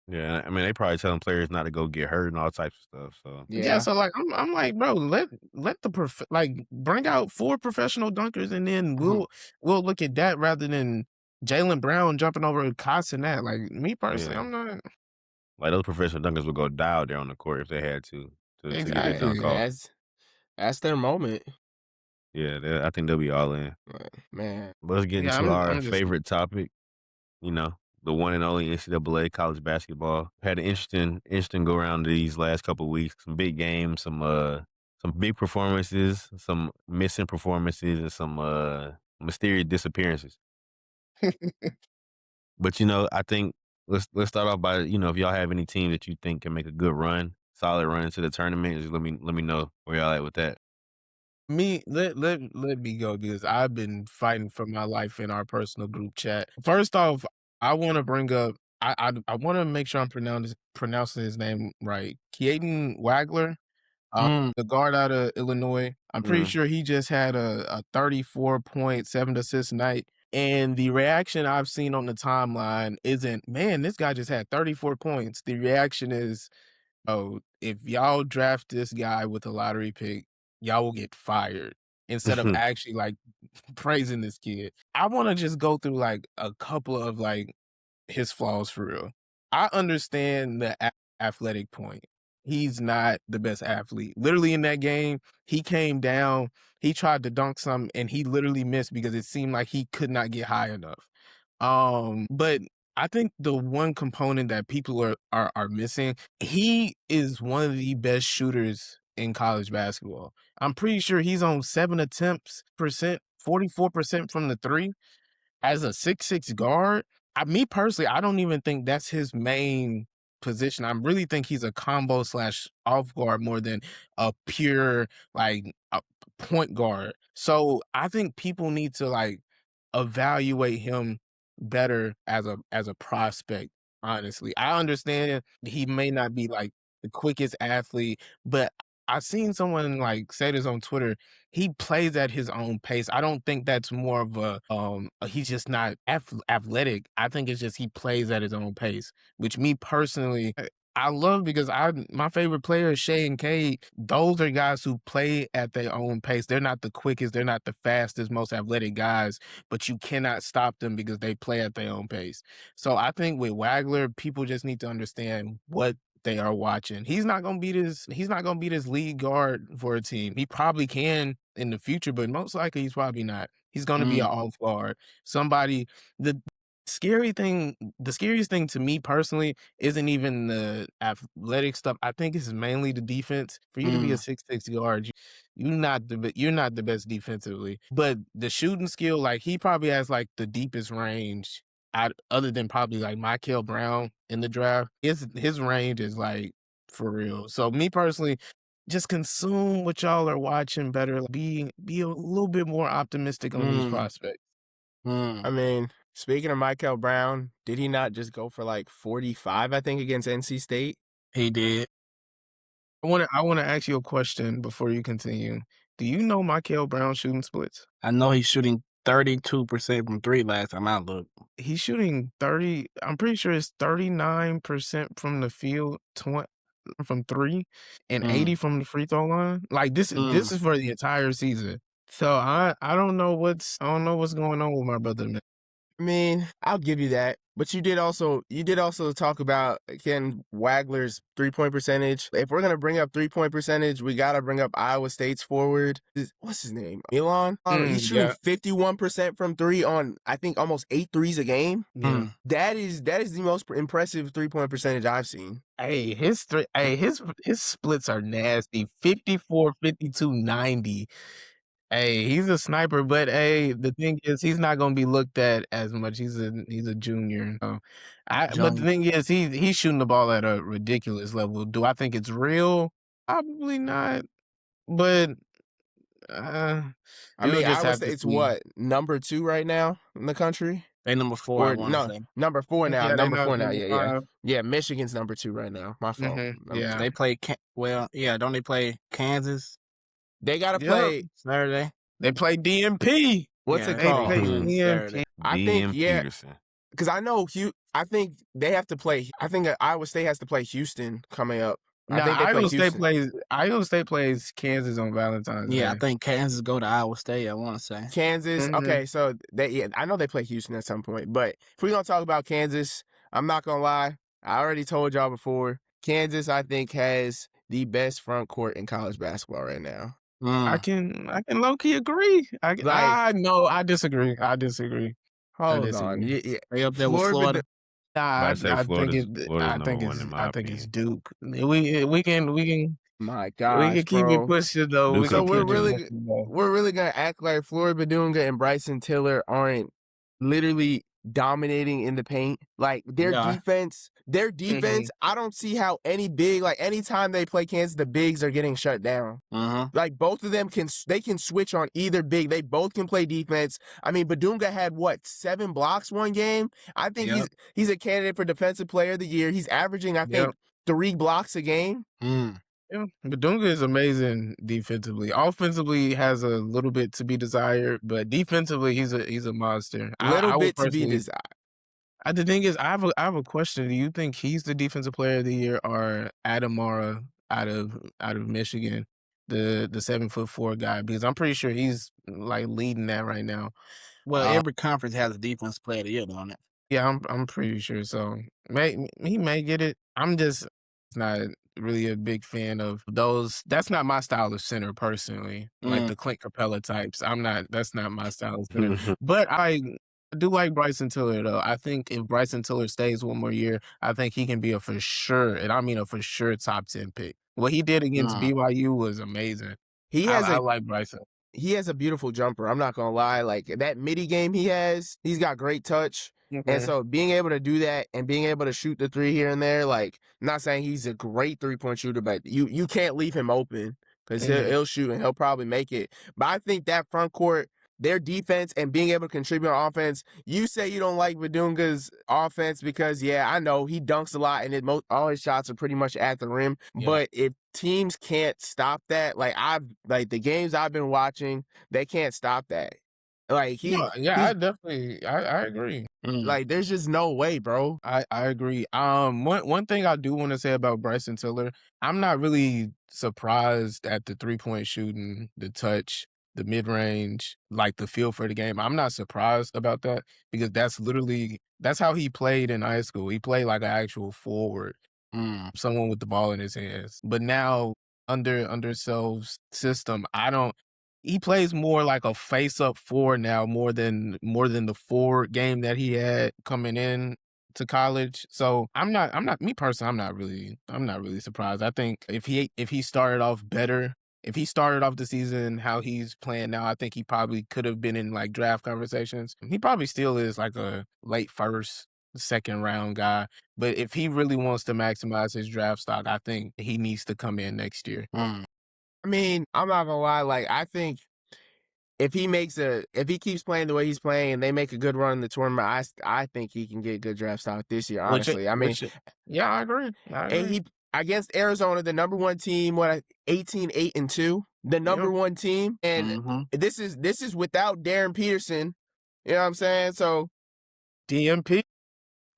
Yeah, I mean they probably telling players not to go get hurt and all types of stuff. So Yeah, so like I'm like, bro, let the like bring out 4 professional dunkers, and then we'll look at that rather than Jaylen Brown jumping over and costing that. Like me personally, I'm not. Like those professional dunkers would go die out there on the court if they had to get their dunk Exactly. off. That's their moment. Yeah, I think they'll be all in. Man. But let's get Yeah, into our I'm just favorite topic. You know, the one and only NCAA college basketball. Had an interesting go around these last couple of weeks. Some big games, some big performances, some missing performances, and some mysterious disappearances. But I think let's start off by if y'all have any team that you think can make a good run, solid run into the tournament, just let me know where y'all at with that. Let me go, because I've been fighting for my life in our personal group chat. First off, I want to bring up. I want to make sure I'm pronouncing his name right. Keaton Wagler, the guard out of Illinois. I'm pretty sure he just had a 34.7 assist night. And the reaction I've seen on the timeline isn't, man, this guy just had 34 points. The reaction is, oh, if y'all draft this guy with a lottery pick, y'all will get fired, instead of actually like praising this kid. I want to just go through like a couple of like his flaws for real. I understand the athletic point. He's not the best athlete. Literally in that game, he came down, he tried to dunk some, and he literally missed because it seemed like he could not get high enough. But I think the one component that people are missing, he is one of the best shooters in college basketball. I'm pretty sure he's on 7 attempts percent, 44% from the 3 as a 6'6" guard. Me personally, I don't even think that's his main position. I really think he's a combo / off guard more than a pure like a point guard. So I think people need to like evaluate him better as a prospect. Honestly, I understand he may not be like the quickest athlete, but I've seen someone like say this on Twitter. He plays at his own pace. I don't think that's more of he's just not athletic. I think it's just he plays at his own pace, which me personally, I love, because my favorite players, Shea and Cade, those are guys who play at their own pace. They're not the quickest, they're not the fastest, most athletic guys, but you cannot stop them because they play at their own pace. So I think with Wagler, people just need to understand what they are watching. He's not gonna be this lead guard for a team. He probably can in the future, but most likely he's probably not. He's gonna be an off guard. Somebody the scariest thing to me personally isn't even the athletic stuff. I think it's mainly the defense. For you to be a 6'6" guard, you're not the best defensively. But the shooting skill, like he probably has like the deepest range other than probably like Michael Brown in the draft. His range is like for real. So me personally, just consume what y'all are watching better. Be a little bit more optimistic on these prospects. I mean, speaking of Michael Brown, did he not just go for like 45, I think, against NC State? He did. I want to ask you a question before you continue. Do you know Michael Brown shooting splits? I know he's shooting 32% from 3 last time I looked. He's shooting 30. I'm pretty sure it's 39% from the field, 20 from 3, and 80 from the free throw line. Like this is for the entire season. So I don't know what's going on with my brother, man. I mean, I'll give you that. But you did also talk about Ken Wagler's 3-point percentage. If we're gonna bring up 3-point percentage, we gotta bring up Iowa State's forward. What's his name? Elon. He's shooting 51% from three on I think almost 8 threes a game. Yeah. That is the most impressive 3-point percentage I've seen. Hey, his splits are nasty. 54, 52, 90. Hey, he's a sniper, but hey, the thing is, he's not gonna be looked at as much. He's a junior. But the thing is, he's shooting the ball at a ridiculous level. Do I think it's real? Probably not. But I mean, Iowa State's what, number 2 right now in the country? They number 4. Number 4 now. Yeah, number 4 now. Yeah. Yeah, Michigan's number 2 right now. My fault. Yeah, they play. Don't they play Kansas? They gotta play Saturday. They play DMP. What's it called? DMP. I think because I know I think they have to play. I think Iowa State has to play Houston coming up. Iowa State plays Kansas on Valentine's Day. Yeah, I think Kansas go to Iowa State. I want to say Kansas. Okay, so I know they play Houston at some point. But if we're gonna talk about Kansas, I'm not gonna lie. I already told y'all before. Kansas, I think, has the best front court in college basketball right now. I can low key agree. I disagree. Hold on. They up there with Florida. I think it's Duke. We can. My God, we can keep it pushing though. So we're really gonna act like Floyd Badunga and Bryson Tiller aren't literally dominating in the paint. Like their defense. I don't see how anytime they play Kansas, the bigs are getting shut down. Like both of them can switch on either big. They both can play defense. I mean, Badunga had 7 blocks one game. I think he's a candidate for Defensive Player of the Year. He's averaging, I think, 3 blocks a game. Yeah, Badunga is amazing defensively. Offensively, has a little bit to be desired, but defensively, he's a monster. To be desired. The thing is, I have a question. Do you think he's the Defensive Player of the Year or Adamara out of Michigan, the 7'4" guy? Because I'm pretty sure he's like leading that right now. Well, every conference has a Defensive Player of the Year on it. Yeah, I'm pretty sure. So he may get it. I'm just not really a big fan of those. That's not my style of center personally. Like the Clint Capella types. That's not my style of center. But I do like Bryson Tiller though. I think if Bryson Tiller stays one more year, I think he can be a for sure, and I mean a for sure top 10 pick. What he did against BYU was amazing. I like Bryson. He has a beautiful jumper. I'm not gonna lie. Like that midi game he's got great touch. And so being able to do that and being able to shoot the 3 here and there, like I'm not saying he's a great 3-point shooter, but you can't leave him open because he'll shoot and he'll probably make it. But I think that front court, their defense and being able to contribute on offense. You say you don't like Badunga's offense because, I know he dunks a lot and all his shots are pretty much at the rim. Yeah. But if teams can't stop that, like the games I've been watching, they can't stop that. Like I definitely I agree. Like there's just no way, bro. I agree. One thing I do want to say about Bryson Tiller, I'm not really surprised at the 3-point shooting, the touch, the mid-range, like the feel for the game. I'm not surprised about that because that's how he played in high school. He played like an actual forward, someone with the ball in his hands. But now under Selv's system, he plays more like a face-up forward now, more than the forward game that he had coming in to college. So I'm not really surprised. I think if he started off better, if he started off the season how he's playing now, I think he probably could have been in like draft conversations. He probably still is like a late first, second round guy. But if he really wants to maximize his draft stock, I think he needs to come in next year. I mean, I'm not gonna lie. Like, I think if he keeps playing the way he's playing and they make a good run in the tournament, I think he can get good draft stock this year. Honestly, I agree. And he against Arizona, the number 1 team, 18-8-2, the number 1 team, and this is without Darren Peterson. You know what I'm saying? So DMP.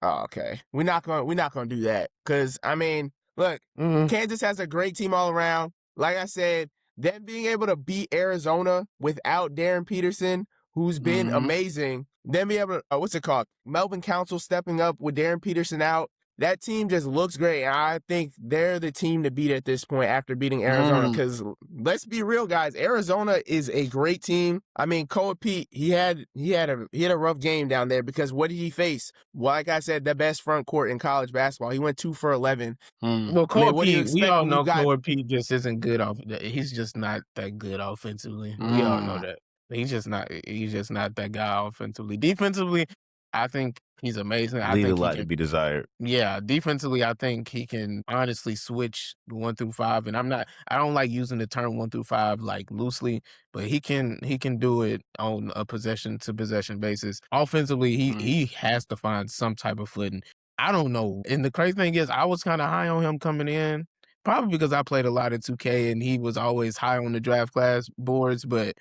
Oh, okay. We're not gonna do that because I mean, look, Kansas has a great team all around. Like I said, them being able to beat Arizona without Darren Peterson, who's been amazing, then be able to, what's it called? Melvin Council stepping up with Darren Peterson out. That team just looks great. And I think they're the team to beat at this point after beating Arizona. Because let's be real, guys, Arizona is a great team. I mean, Koa Pete, he had a rough game down there because what did he face? Well, like I said, the best front court in college basketball. He went 2 for 11. Well, Koa Pete, we all know Koa Pete just isn't good off. He's just not that good offensively. We all know that. He's just not that guy offensively. Defensively, I think he's amazing. I think a lot to be desired. Yeah, defensively, I think he can honestly switch 1 through 5. And I don't like using the term 1 through 5 like loosely, but he can do it on a possession to possession basis. Offensively, he has to find some type of footing. I don't know. And the crazy thing is, I was kind of high on him coming in. Probably because I played a lot of 2K and he was always high on the draft class boards. But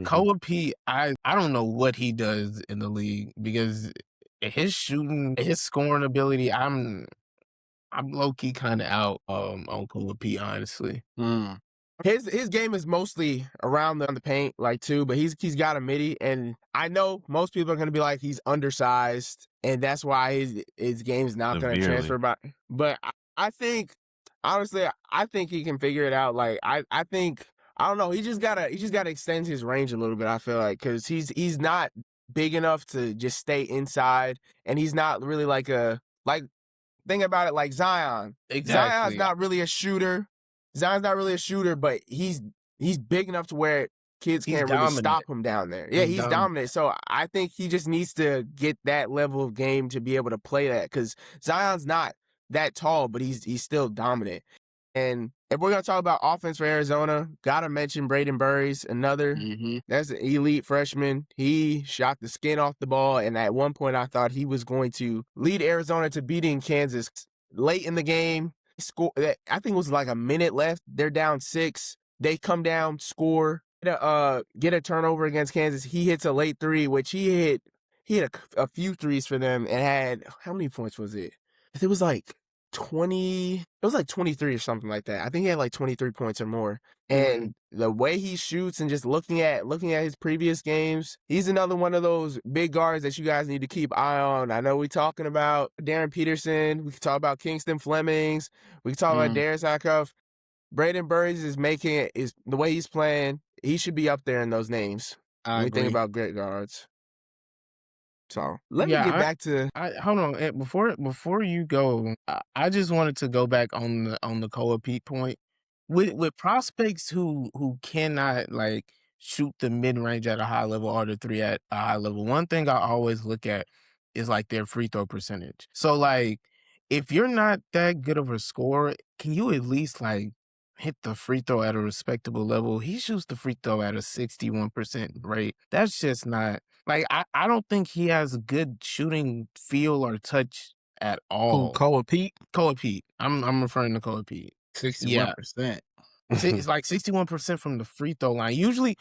Koa Pete, I don't know what he does in the league because his shooting, his scoring ability, I'm low-key kind of out on Koa Pete, honestly. His game is mostly around the paint, like too, but he's got a midi, and I know most people are gonna be like he's undersized, and that's why his game's not gonna transfer. But I think honestly, I think he can figure it out. Like I think I don't know. He just gotta extend his range a little bit. I feel like because he's not big enough to just stay inside, and he's not really think about it like Zion. Exactly. Zion's not really a shooter. But he's big enough to where kids can't really stop him down there. Yeah, he's dominant. So I think he just needs to get that level of game to be able to play that because Zion's not that tall, but he's still dominant. And if we're going to talk about offense for Arizona, got to mention Braden Burries, that's an elite freshman. He shot the skin off the ball, and at one point I thought he was going to lead Arizona to beating Kansas late in the game. I think it was like a minute left. They're down 6. They come down, score, get a turnover against Kansas. He hits a late 3, which he hit a few threes for them and had, how many points was it? It was like 20, it was like 23 or something like that. I think he had like 23 points or more. And the way he shoots and just looking at his previous games, he's another one of those big guards that you guys need to keep eye on. I know we're talking about Darren Peterson. We can talk about Kingston Flemings. We can talk about Darius Acuff. Braden Burries is the way he's playing, he should be up there in those names. When we think about great guards. So let me get back to. Hold on, before you go, I just wanted to go back on the Koa Pete point with prospects who cannot like shoot the mid range at a high level or the 3 at a high level. One thing I always look at is like their free throw percentage. So like, if you're not that good of a scorer, can you at least like hit the free throw at a respectable level? He shoots the free throw at a 61% rate. That's just not. Like, I don't think he has a good shooting feel or touch at all. Koa Pete? Koa Pete. I'm referring to Koa Pete. 61%. It's like 61% from the free throw line. Usually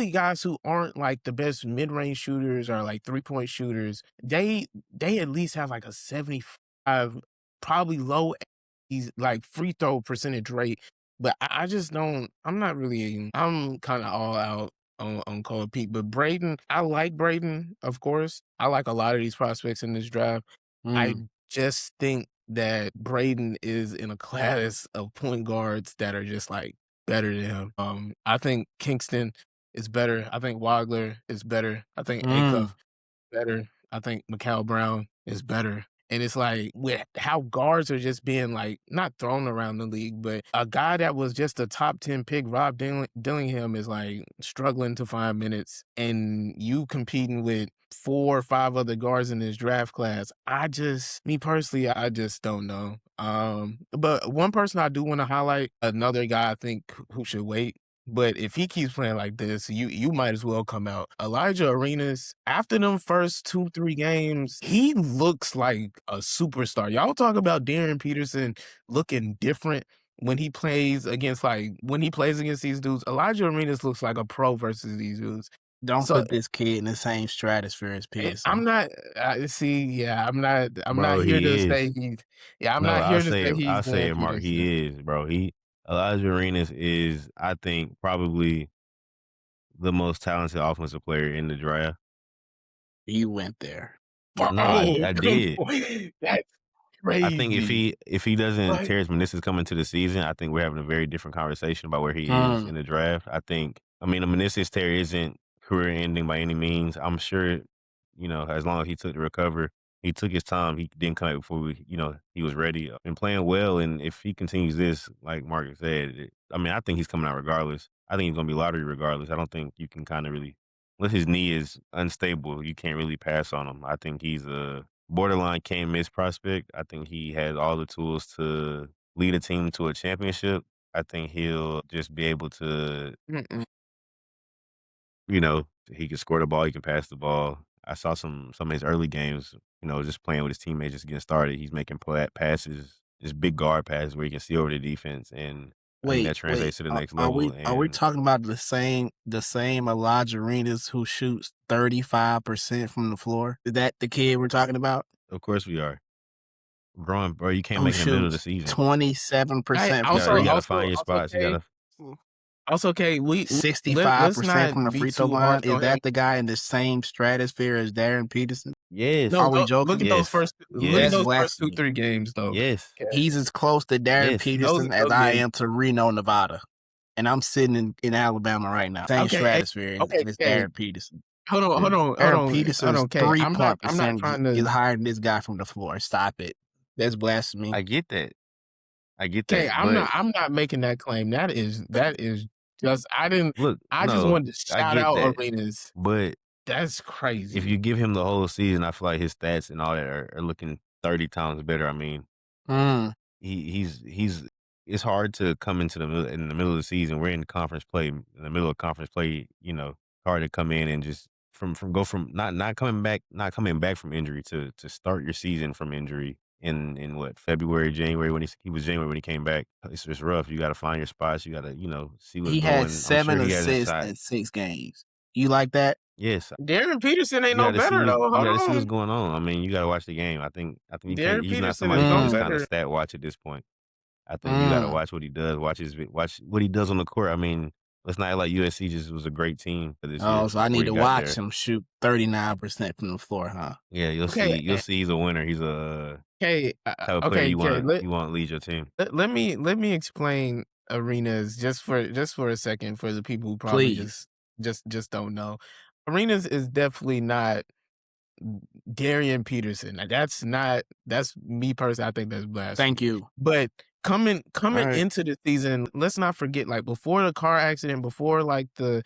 guys who aren't like the best mid-range shooters or like 3-point shooters, they at least have like a 75, probably low like free throw percentage rate. But I just don't. I'm kind of all out on Koa Pete. But Braden, I like Braden, of course. I like a lot of these prospects in this draft. I just think that Braden is in a class of point guards that are just like better than him. I think Kingston is better. I think Wagler is better. I think Acuff better. I think Mikal Brown is better. And it's like, with how guards are just being like, not thrown around the league, but a guy that was just a top 10 pick, Rob Dillingham, is like struggling to find minutes. And you competing with 4 or 5 other guards in this draft class. Me personally, I just don't know. But one person I do want to highlight, another guy I think who should wait. But if he keeps playing like this, you might as well come out. Elijah Arenas, after them first 2-3 games, he looks like a superstar. Y'all talk about Darren Peterson looking different when he plays against these dudes. Elijah Arenas looks like a pro versus these dudes. Don't put this kid in the same stratosphere as Peterson. I'm not. I'm not here to say he's. Yeah, I'm not here to say he's. I'll say it, Mark. He is, bro. Elijah Arenas is, I think, probably the most talented offensive player in the draft. You went there. No, I did. That's crazy. I think if he doesn't tear his meniscus coming to the season, I think we're having a very different conversation about where he is in the draft. I mean, a meniscus tear isn't career ending by any means. I'm sure, as long as he took to recover, he took his time. He didn't come out before he was ready and playing well. And if he continues this, like Marcus said, I think he's coming out regardless. I think he's going to be lottery regardless. I don't think you can kind of really, unless his knee is unstable, you can't really pass on him. I think he's a borderline can't miss prospect. I think he has all the tools to lead a team to a championship. I think he'll just be able to, he can score the ball, he can pass the ball. I saw some of his early games, just playing with his teammates, just getting started. He's making passes, just big guard passes where he can see over the defense, and I think that translates to the next level. Are we talking about the same Elijah Arenas who shoots 35% from the floor? Is that the kid we're talking about? Of course we are. Growing, bro, you can't make it in the middle of the season. 27%. You gotta find your spots. Also, okay, 65% from the free throw line. Is that the guy in the same stratosphere as Darren Peterson? Yes. No, are we joking? Look at those first 2-3 games, though. Yes. He's as close to Darren Peterson as I am to Reno, Nevada. And I'm sitting in Alabama right now. Same stratosphere as Darren Peterson. Hold on. Peterson's 3-point percentage is higher than this guy from the floor. Stop it. That's blasphemy. I get that. Okay, I'm not making that claim. That is just I just wanted to shout out Arenas. But that's crazy. If you give him the whole season, I feel like his stats and all that are looking 30 times better. I mean, he's it's hard to come into in the middle of the season. We're in conference play, in the middle of conference play. Hard to come in and just go from not coming back from injury to start your season from injury in what, February, January, when he was January when he came back. It's just rough. You got to find your spots. You got to see what's going. He had 7 assists in 6 games. You like that? Yes. Darren Peterson ain't no better though. You got to see what's going on. I mean, you got to watch the game. I think he's not somebody who just kind of stat watch at this point. I think you got to watch what he does. Watch what he does on the court. I mean, let's not act like USC just was a great team for this year. Oh, so I need to watch him shoot 39% from the floor, huh? Yeah, you'll see. You'll see he's a winner. He's a type of player you want to lead your team. Let me explain Arenas just for a second for the people who probably just don't know. Arenas is definitely not Darren Peterson. That's me personally. I think that's blasphemy. Thank you. But coming into the season, let's not forget, like, before the car accident, before like the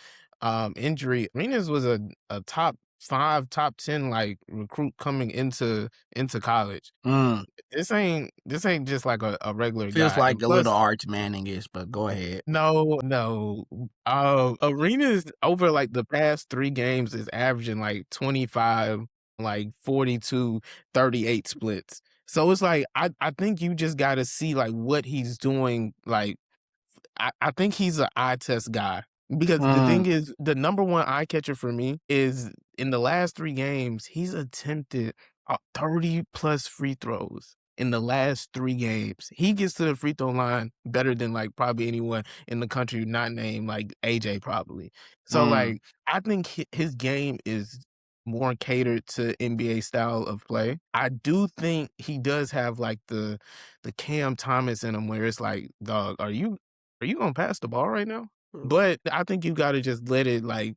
injury, Arenas was a top 5, top 10 like recruit coming into college. This ain't just like a regular Feels guy. like a little Arch Manning-ish, but go ahead. No. Arenas over like the past 3 games is averaging like 25, like 42, 38 splits. So it's like I think you just got to see like what he's doing. Like I think he's an eye test guy. Because the thing is, the number one eye catcher for me is in the last 3 games, he's attempted 30 plus free throws in the last 3 games. He gets to the free throw line better than like probably anyone in the country not named like AJ probably. So like I think his game is more catered to NBA style of play. I do think he does have like the Cam Thomas in him where it's like, dog, are you gonna pass the ball right now? But I think you got to just let it like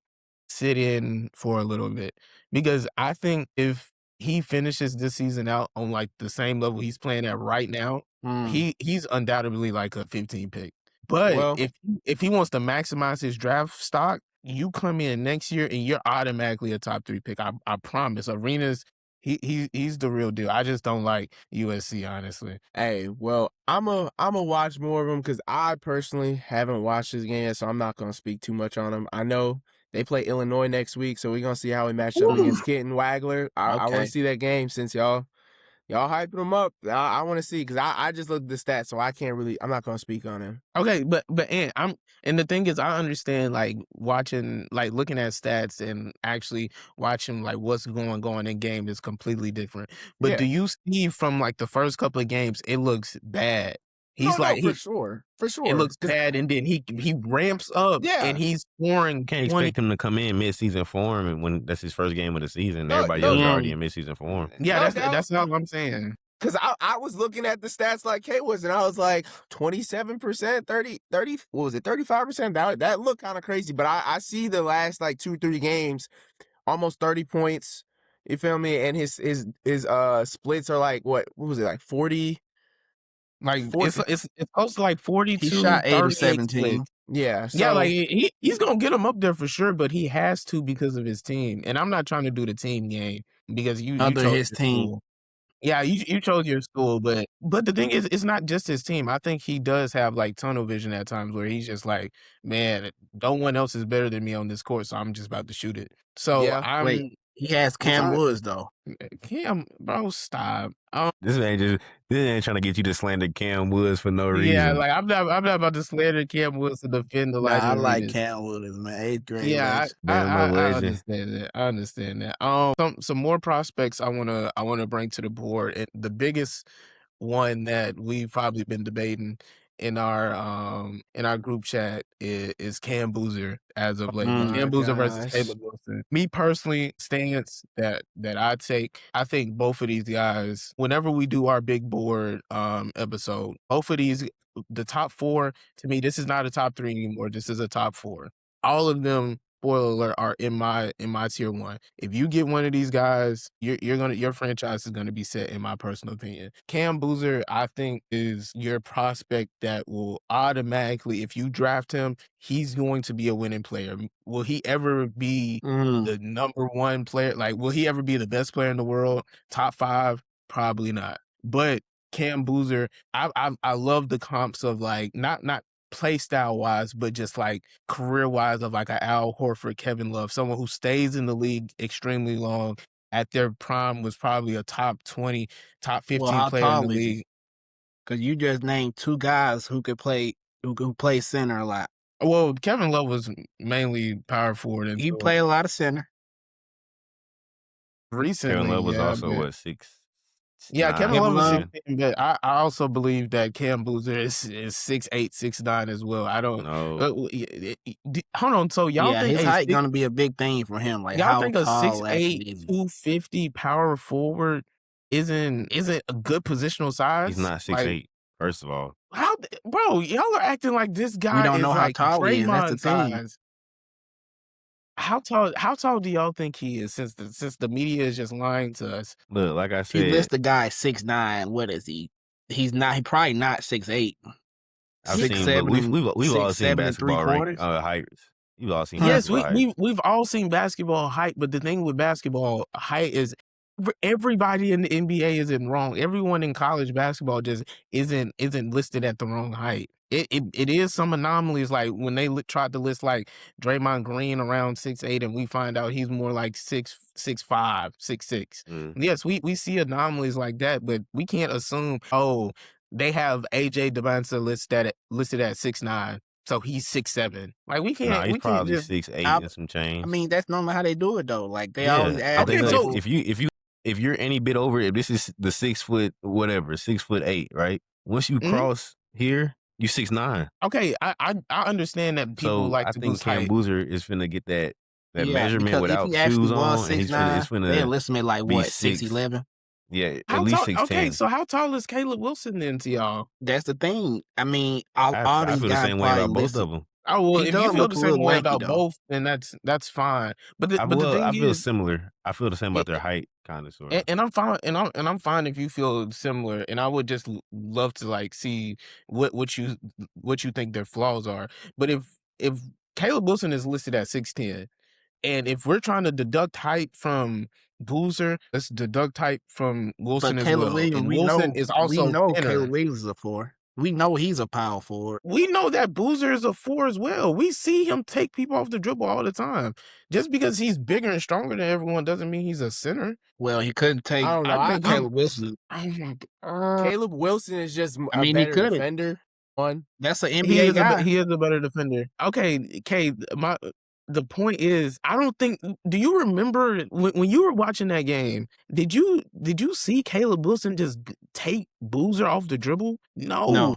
sit in for a little bit, because I think if he finishes this season out on like the same level he's playing at right now, he's undoubtedly like a 15 pick. But if he wants to maximize his draft stock, you come in next year and you're automatically a top 3 pick. I promise. Arenas, he's the real deal. I just don't like USC, honestly. Hey, well, I'm a watch more of him because I personally haven't watched this game yet, so I'm not gonna speak too much on him. I know they play Illinois next week, so we're gonna see how he matches up against Kenton Wagler. I want to see that game since y'all hyping him up. I want to see, because I just looked at the stats, so I'm not gonna speak on him. Okay, but and the thing is, I understand like watching, like looking at stats and actually watching like what's going on in game is completely different. But do you see from like the first couple of games, it looks bad. He's for sure. It looks bad, and then he ramps up, and he's scoring. Can't expect him to come in mid-season form, and when that's his first game of the season, everybody else is already in mid-season form. Yeah, that's all I'm saying. Because I was looking at the stats like Kay was, and I was like 27%, 30, what was it, 35%? That looked kind of crazy, but I see the last like 2-3 games, almost 30 points. You feel me? And his splits are like what was it, like 40? Like 40, it's close to like 42. He shot 8 of 17. Yeah, so, yeah, like he's gonna get him up there for sure, but he has to because of his team. And I'm not trying to do the team game because you chose his team. School. Yeah, you chose your school, but the thing is, it's not just his team. I think he does have like tunnel vision at times where he's just like, man, no one else is better than me on this court, so I'm just about to shoot it. So he has Cam Woods though. Cam, bro, stop. This ain't trying to get you to slander Cam Woods for no reason. Yeah, like I'm not about to slander Cam Woods to defend the I like Cam Woods, man. 8th grade. Yeah, I understand that. I understand that. Some more prospects I wanna bring to the board. And the biggest one that we've probably been debating in our group chat is Cam Boozer as of late. Cam Boozer versus Caleb Wilson. Me personally, stance that I take, I think both of these guys, whenever we do our big board episode, both of these, the top 4, to me, this is not a top 3 anymore. This is a top 4. All of them, spoiler alert, are in my tier 1. If you get one of these guys, your franchise is gonna be set, in my personal opinion. Cam Boozer, I think, is your prospect that will automatically, if you draft him, he's going to be a winning player. Will he ever be the number 1 player? Like, will he ever be the best player in the world? Top 5? Probably not. But Cam Boozer, I love the comps of like not play style wise, but just like career wise of like an Al Horford, Kevin Love, someone who stays in the league extremely long. At their prime was probably a top 20, top 15 player in the league. Because you just named 2 guys who could play center a lot. Well, Kevin Love was mainly power forward. He played a lot of center. Recently, Kevin Love was also what, 6? Yeah, Kevin Love was 16, but I also believe that Cam Boozer is 6'8", 6'9" as well. I don't know. Hold on, so y'all think his height gonna be a big thing for him? Like, y'all think a 6'8", 250 power forward isn't a good positional size? He's not 6'8", first of all. How, bro? Y'all are acting like this guy. We don't know like how tall he is. That's the thing. Size. How tall do y'all think he is? Since the media is just lying to us. Look, like I said, he lists the guy 6'9". What is he? He's not. He probably not 6'8". I've seen. We've all seen basketball heights. You've all seen. Yes, we've all seen basketball height. But the thing with basketball height is everybody in the NBA isn't wrong. Everyone in college basketball just isn't listed at the wrong height. It is some anomalies, like when they tried to list like Draymond Green around 6'8", and we find out he's more like 6'5", 6'6". Yes, we see anomalies like that, but we can't assume, they have AJ DeBansta listed at 6'9", so he's 6'7". Like we can't. He's we probably can't just, 6'8" and some change. I mean, that's normally how they do it though. Like they always add. Okay, so if you're any bit over, if this is the 6 foot whatever, 6'8", right? Once you cross here, you 6'9". Okay, I understand that people like to boost height. I think Cam Boozer is finna get that measurement without shoes on, and he's finna. They'll list me like what, 6'11". Yeah, at least 6'10". Okay, so how tall is Caleb Wilson then to y'all? That's the thing. I mean, I these feel guys the same way about both of them. Oh well, if you feel the same way about both, then that's fine. But the thing I feel similar. I feel the same about their height, kind of, sort of. And I'm fine. And I'm fine if you feel similar. And I would just love to like see what you think their flaws are. But if Caleb Wilson is listed at 6'10", and if we're trying to deduct height from Boozer, let's deduct height from Wilson as well. And Wilson is also we know Caleb Williams is a 4. We know he's a power forward. We know that Boozer is a 4 as well. We see him take people off the dribble all the time. Just because he's bigger and stronger than everyone doesn't mean he's a center. Well, he couldn't take. I don't know. I think Caleb Wilson. Caleb Wilson is just a better defender. That's an NBA guy. He is a better defender. Okay, Kay, the point is, I don't think. Do you remember when you were watching that game? Did you see Caleb Wilson just take Boozer off the dribble? No.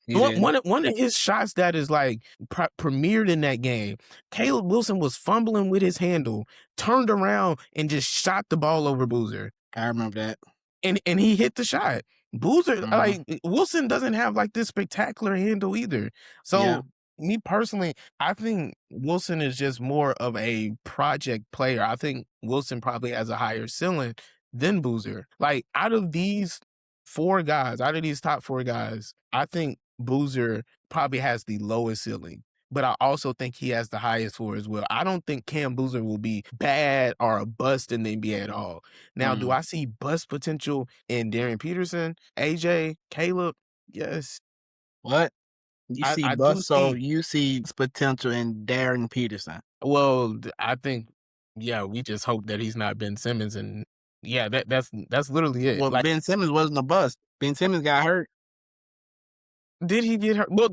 One of his shots that is like premiered in that game, Caleb Wilson was fumbling with his handle, turned around and just shot the ball over Boozer. I remember that. And he hit the shot. Boozer, like Wilson doesn't have like this spectacular handle either. So me personally, I think Wilson is just more of a project player. I think Wilson probably has a higher ceiling than Boozer. Like out of these top 4 guys, I think Boozer probably has the lowest ceiling. But I also think he has the highest floor as well. I don't think Cam Boozer will be bad or a bust in the NBA at all. Now, do I see bust potential in Darren Peterson, AJ, Caleb? Yes. What? You see bust, so you see potential in Darren Peterson. Well, I think, we just hope that he's not Ben Simmons, and that's literally it. Well, like, Ben Simmons wasn't a bust. Ben Simmons got hurt. Did he get hurt? Well,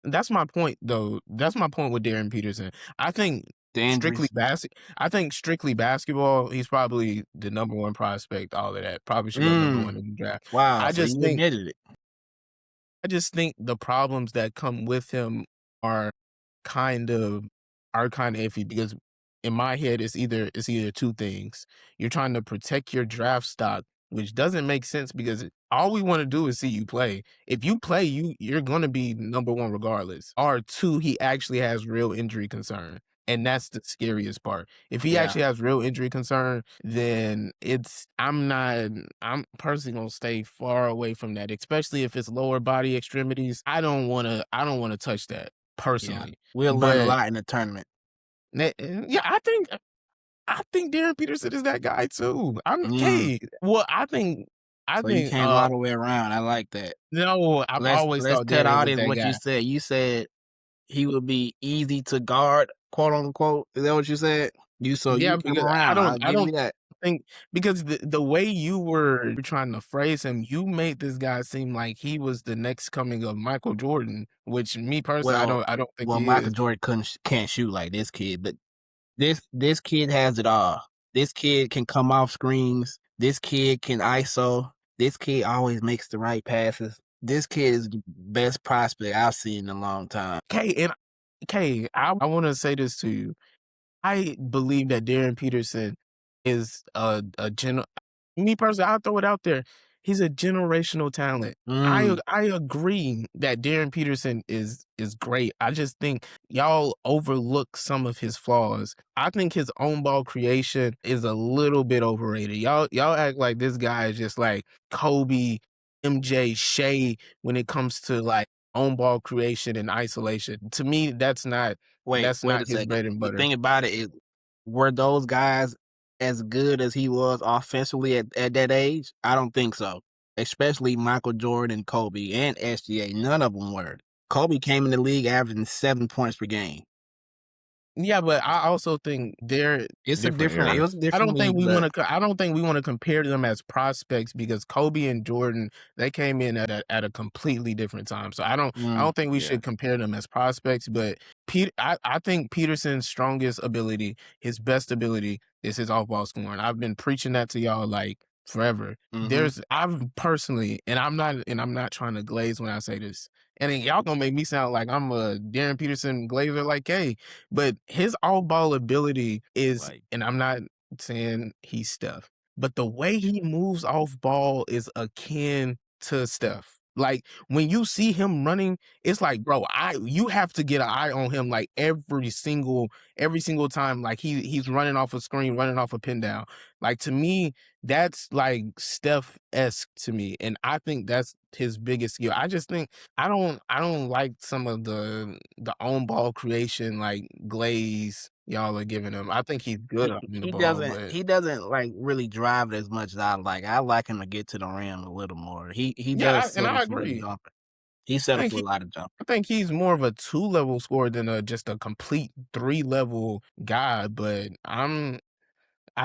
that's my point, though. That's my point with Darren Peterson. I think strictly basketball, he's probably the number 1 prospect. All of that probably should go number 1 in the draft. Wow, I just think admitted it. I just think the problems that come with him are kind of iffy because in my head it's either 2 things. You're trying to protect your draft stock, which doesn't make sense because all we want to do is see you play. If you play, you're going to be number 1 regardless. Or 2, he actually has real injury concern. And that's the scariest part. If he actually has real injury concern, then I'm personally gonna stay far away from that, especially if it's lower body extremities. I don't wanna touch that personally. We'll learn a lot in the tournament. I think Darren Peterson is that guy too. I think you came all the way around. I like that. No, always thought tell the Darren audience what guy. you said. You said he would be easy to guard, quote unquote. Is that what you said? You came around. I don't think because the way you were trying to phrase him, you made this guy seem like he was the next coming of Michael Jordan, which me personally, I don't think. Well, Michael Jordan can't shoot like this kid, but this kid has it all. This kid can come off screens. This kid can ISO. This kid always makes the right passes. This kid is the best prospect I've seen in a long time. I want to say this to you. I believe that Darren Peterson is a me personally, I'll throw it out there. He's a generational talent. I agree that Darren Peterson is great. I just think y'all overlook some of his flaws. I think his own ball creation is a little bit overrated. Y'all act like this guy is just like Kobe, MJ, Shea when it comes to like own ball creation and isolation. To me, that's not his bread and butter. The thing about it is, were those guys as good as he was offensively at that age? I don't think so. Especially Michael Jordan, Kobe, and SGA. None of them were. Kobe came in the league averaging 7 points per game. Yeah, but I also think it's a different. It was different. I don't think we want to compare them as prospects because Kobe and Jordan, they came in at a completely different time. So I don't think we should compare them as prospects. But I think Peterson's strongest ability, his best ability, is his off-ball scoring. I've been preaching that to y'all like forever. I've personally, and I'm not trying to glaze when I say this. And then y'all gonna make me sound like I'm a Darren Peterson glazer like K, but his all-ball ability is, and I'm not saying he's Steph, but the way he moves off ball is akin to Steph. Like when you see him running, it's like, bro, you have to get an eye on him like every single time. Like he's running off a screen, running off a pin down. Like to me, that's like Steph-esque to me, and I think that's his biggest skill. I just think I don't like some of the on ball creation like glaze y'all are giving him. I think he's good on the ball. He doesn't like really drive it as much as I like. I like him to get to the rim a little more. He does, and I agree. He set up for a lot of jump. I think he's more of a 2-level scorer than just a complete 3-level guy. But I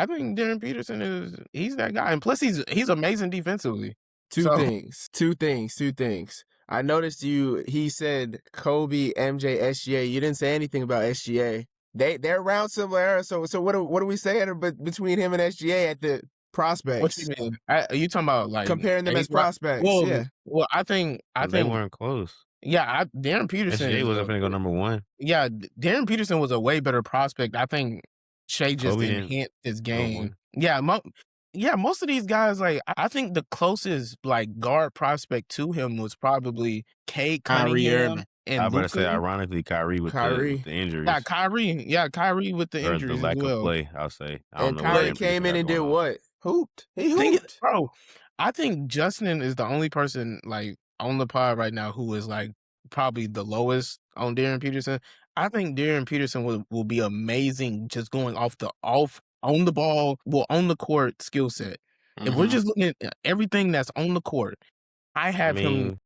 think Darren Peterson he's that guy, and plus he's amazing defensively. Two things. I noticed he said Kobe, MJ, SGA. You didn't say anything about SGA. They're around similar era. So what are we saying between him and SGA at the prospects? What you mean? Are you talking about like comparing them as prospects? Well, I think they weren't close. Yeah, Darren Peterson SGA wasn't finna go number 1. Yeah, Darren Peterson was a way better prospect. I think Shea just Kobe didn't enhanced his go game. 1. Yeah, most of these guys, like, I think the closest, like, guard prospect to him was probably Cade Cunningham and I was about to say, Luka. ironically, Kyrie with the Yeah, injuries. Kyrie with the Or the injuries as lack of well. play, I'll say. I don't And know what Kyrie Darren Peterson came in got and did going on. what? Hooped. He Thing is, hooped. bro, I think Justin is the only person, like, on the pod right now who is, like, probably the lowest on Darren Peterson. I think Darren Peterson will be amazing just going on the ball, on the court skill set. If we're just looking at everything that's on the court, I have him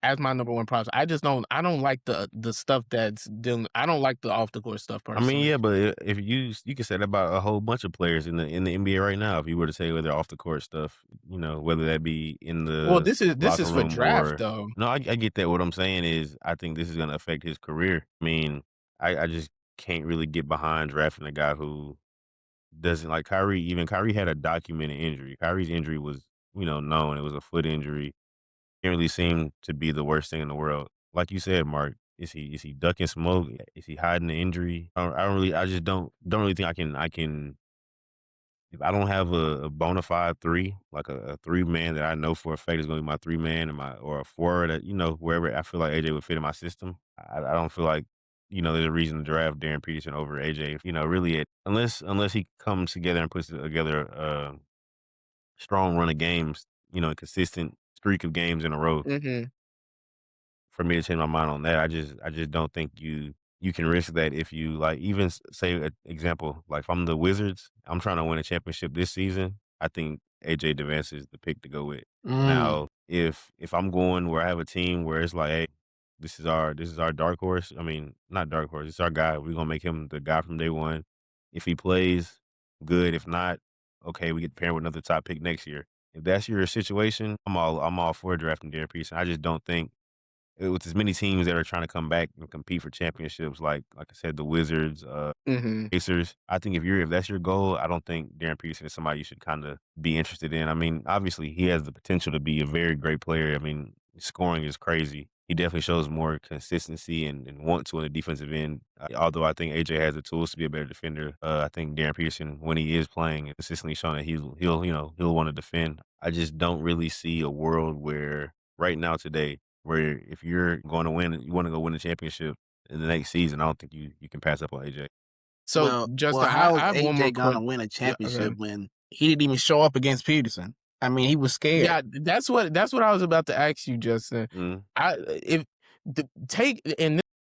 as my number 1 prospect. I don't like the stuff that's doing. I don't like the off the court stuff I personally. mean, yeah, but if you can say that about a whole bunch of players in the NBA right now. If you were to say whether off the court stuff, whether that be in Well, the this is locker for room draft or though. no, I get that. What I'm saying is, I think this is going to affect his career. I mean, I just can't really get behind drafting a guy who doesn't like Kyrie. Even Kyrie had a documented injury. Kyrie's injury was, known. It was a foot injury. Didn't really seem to be the worst thing in the world. Like you said, Mark, is he ducking smoke? Is he hiding the injury? I just don't really think I can if I don't have a bona fide 3, like a 3-man that I know for a fact is gonna be my 3-man or a 4 that, wherever I feel like AJ would fit in my system. I don't feel like, there's a reason to draft Darren Peterson over AJ, really unless he comes together and puts together a strong run of games, a consistent streak of games in a row. For me to change my mind on that, I just don't think you can risk that if you like even say an example, like if I'm the Wizards, I'm trying to win a championship this season. I think AJ DeBansta is the pick to go with. Now, if I'm going where I have a team where it's like, hey, this is our dark horse. I mean, not dark horse, it's our guy. We're gonna make him the guy from day one. If he plays, good. If not, okay, we get paired with another top pick next year. If that's your situation, I'm all for drafting Darren Peterson. I just don't think with as many teams that are trying to come back and compete for championships, like I said, the Wizards, Pacers. I think if that's your goal, I don't think Darren Peterson is somebody you should kind of be interested in. I mean, obviously he has the potential to be a very great player. I mean, scoring is crazy. He definitely shows more consistency and want to on the defensive end. Although I think AJ has the tools to be a better defender. I think Darren Peterson, when he is playing, consistently showing that he'll want to defend. I just don't really see a world where right now today, where if you're going to win, you want to go win a championship in the next season, I don't think you can pass up on AJ. So, Justin, how is I have one more AJ gonna question. win a Yeah, championship when he didn't even show up against Peterson? I mean, he was scared. Yeah, that's what I was about to ask you, Justin.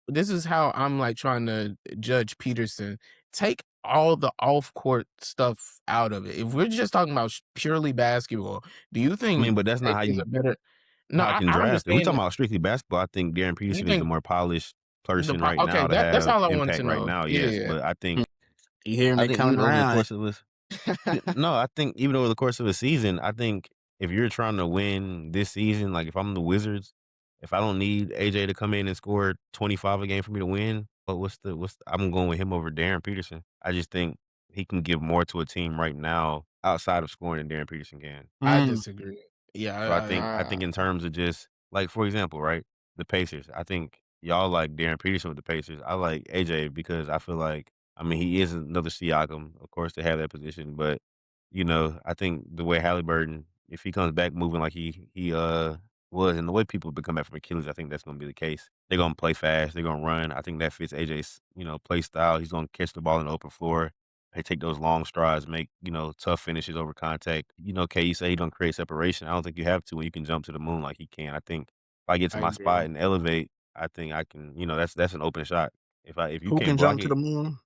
This is how I'm like trying to judge Peterson. Take all the off court stuff out of it. If we're just talking about purely basketball, do you think? I mean, but that's not how is you a better. No, how I can I draft. If we understand talking that. about strictly basketball, I think Darren You Peterson is the think more polished person right okay? now to That's have all I wanted to impact right know. now. Yeah, Yes, but I think You hear him? They coming even over the around. course of this, no, I think even over the course of a season, I think if you're trying to win this season, like if I'm the Wizards, if I don't need AJ to come in and score 25 a game for me to win, but I'm going with him over Darren Peterson. I just think he can give more to a team right now outside of scoring than Darren Peterson can. I disagree. Yeah, So I think in terms of just like for example, right, the Pacers. I think y'all like Darren Peterson with the Pacers. I like AJ because I feel like I mean he is another Siakam, of course, to have that position, but I think the way Halliburton, if he comes back moving like he was, and the way people become back from Achilles, I think that's going to be the case. They're going to play fast. They're going to run. I think that fits AJ's play style. He's going to catch the ball in the open floor. They take those long strides, make tough finishes over contact. Kay, you say he don't create separation. I don't think you have to when you can jump to the moon like he can. I think if I get to I my agree. spot and elevate, I think I can. That's an open shot. If you Who can't can block jump to it, the moon?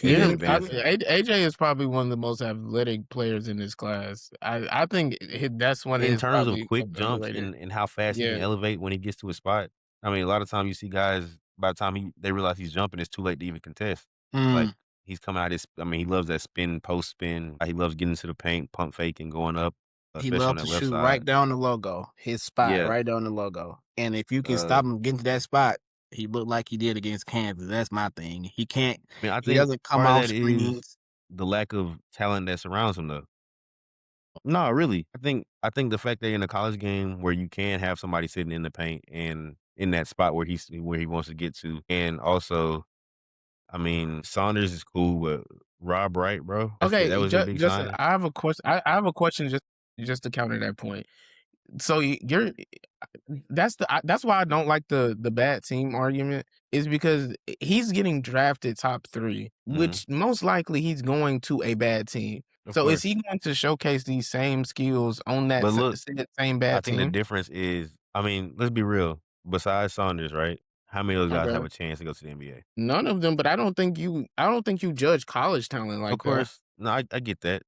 AJ DeBansta. AJ is probably one of the most athletic players in this class. I think that's one of In his terms of probably quick jumps underrated. and how fast he Yeah, can elevate when he gets to his spot, I mean, a lot of times you see guys, by the time they realize he's jumping, it's too late to even contest. Like, he's coming out he loves that spin, post spin. He loves getting to the paint, pump fake, and going up, He especially on loves that to left shoot side. right down the logo, his spot Yeah. right down the logo. And if you can stop him getting to that spot, he looked like he did against Kansas. That's my thing. He can't. I mean, I He think doesn't come part of off that is screens. the lack of talent that surrounds him, though. No, really. I think the fact that you're in a college game where you can have somebody sitting in the paint and in that spot where he wants to get to. And also, I mean, Saunders is cool, but Rob Wright, bro, that was your big Justin, sign. I have a question. I have a question just to counter that point. So you're that's why I don't like the bad team argument, is because he's getting drafted top 3, which most likely he's going to a bad team. So is he going to showcase these same skills on that same bad team? I think the difference is, I mean, let's be real. Besides Saunders, right? How many of those guys have a chance to go to the NBA? None of them, but I don't think you judge college talent like that. Of course, no, I get that.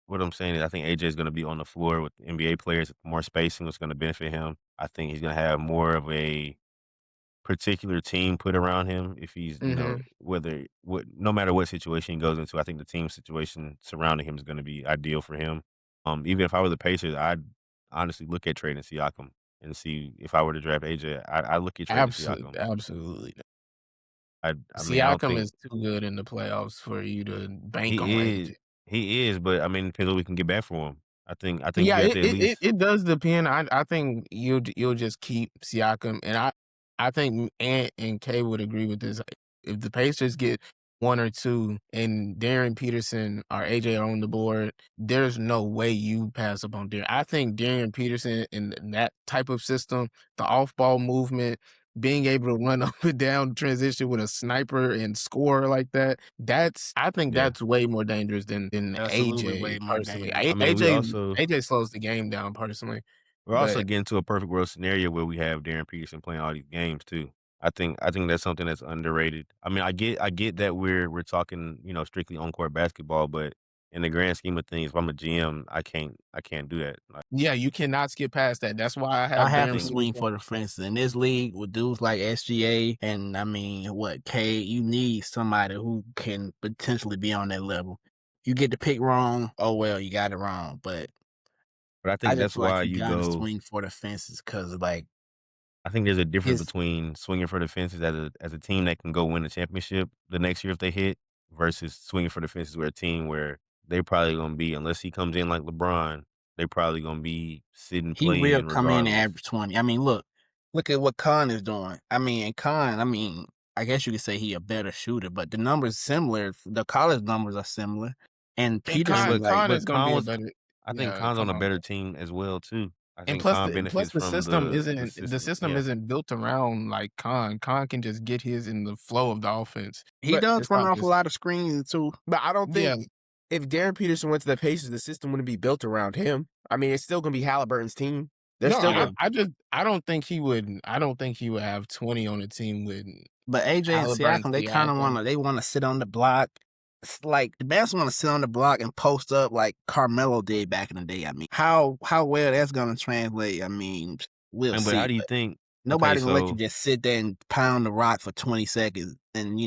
What I'm saying is I think AJ is going to be on the floor with the NBA players. More spacing is going to benefit him. I think he's going to have more of a particular team put around him if he's, no matter what situation he goes into. I think the team situation surrounding him is going to be ideal for him. Even if I were the Pacers, I'd honestly look at trading Siakam and see if I were to draft AJ. I look at trading Siakam. Absolutely. I mean, Siakam is too good in the playoffs for you to bank on AJ. He is, but I mean, it depends what we can get back for him. I think yeah, you have to at least. It does depend. I think you'll just keep Siakam, and I think Ant and Kay would agree with this. If the Pacers get 1 or 2 and Darren Peterson or AJ are on the board, there's no way you pass up on Darren. I think Darren Peterson in that type of system, the off-ball movement, being able to run up and down transition with a sniper and score like that, that's way more dangerous than Absolutely AJ way more personally. dangerous. I mean, AJ slows the game down personally. We're also getting to a perfect world scenario where we have Darren Peterson playing all these games too. I think that's something that's underrated. I mean, I get that we're talking, strictly on court basketball, but in the grand scheme of things, if I'm a GM, I can't do that. Yeah, you cannot skip past that. That's why I have to swing for the fences in this league with dudes like SGA and K. You need somebody who can potentially be on that level. You get the pick wrong, oh well, you got it wrong. But I think that's why you gotta go swing for the fences because I think there's a difference between swinging for the fences as a team that can go win a championship the next year if they hit, versus swinging for the fences where a team where they probably gonna be, unless he comes in like LeBron, they probably gonna be sitting he playing. will Regardless. come in and average 20. I mean, look at what Khan is doing. I guess you could say he a better shooter, but the numbers similar. The college numbers are similar, and Peterson, Khan is gonna be a better. I think Khan's on a better team as well too. I think plus, Khan benefits the from system system. Isn't built around like Khan. Khan can just get his in the flow of the offense. He does run off a lot of screens too. But I don't think if Darren Peterson went to the Pacers, the system wouldn't be built around him. I mean, it's still going to be Halliburton's team. I don't think he would. I don't think he would have 20 on the team with. But AJ and Siakam, they kind of want to sit on the block. It's like the best want to sit on the block and post up like Carmelo did back in the day. I mean, how well that's going to translate? I mean, we'll see. But how do you think? Nobody's gonna let you just sit there and pound the rock for 20 seconds and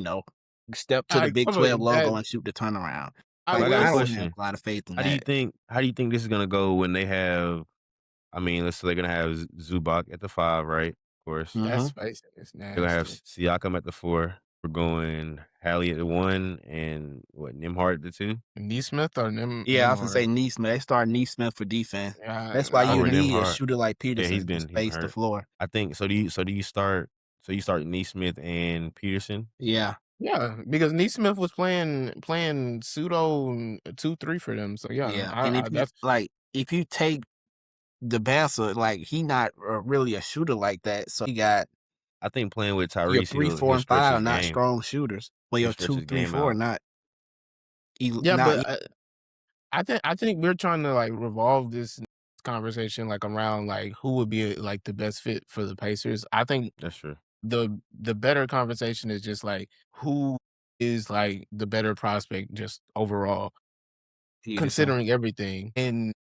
step to the Big 12 logo and shoot the turnaround. I got a question. Have a lot of faith in that. How do you think this is gonna go when they have? I mean, let's say they're gonna have Zubac at the 5, right? Of course, that's spacing. It's nasty. They're gonna have Siakam at the 4. We're going Hallie at the 1 and Nembhard at the 2. Neesmith or Yeah, I was gonna say Neesmith. They start Neesmith for defense. That's why you need a shooter like Peterson. Yeah, he's been space the floor. I think so. Do you start? So you start Neesmith and Peterson? Yeah, because Neesmith was playing pseudo 2-3 for them. So if you take DeBansta, he not really a shooter like that. So you got. I think playing with Tyrese, your 3, 4, and 5 are not strong shooters. Well, your 2, 3, 4 are not. I think we're trying to revolve this conversation around who would be the best fit for the Pacers. I think that's true. The better conversation is just who is the better prospect just overall, considering everything. And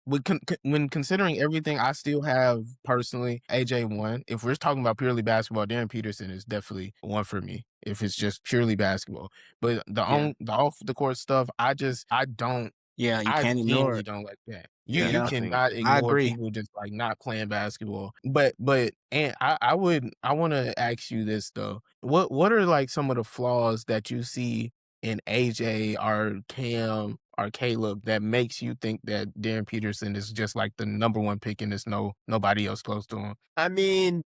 when considering everything, I still have personally AJ 1. If we're talking about purely basketball, Darren Peterson is definitely 1 for me. If it's just purely basketball, but the off the court stuff, I don't. Yeah, you can't ignore it. Don't like that. You cannot ignore people just not playing basketball. But and I want to ask you this though. What are some of the flaws that you see in AJ or Cam or Caleb that makes you think that Darren Peterson is just the number 1 pick and there's nobody else close to him? I mean,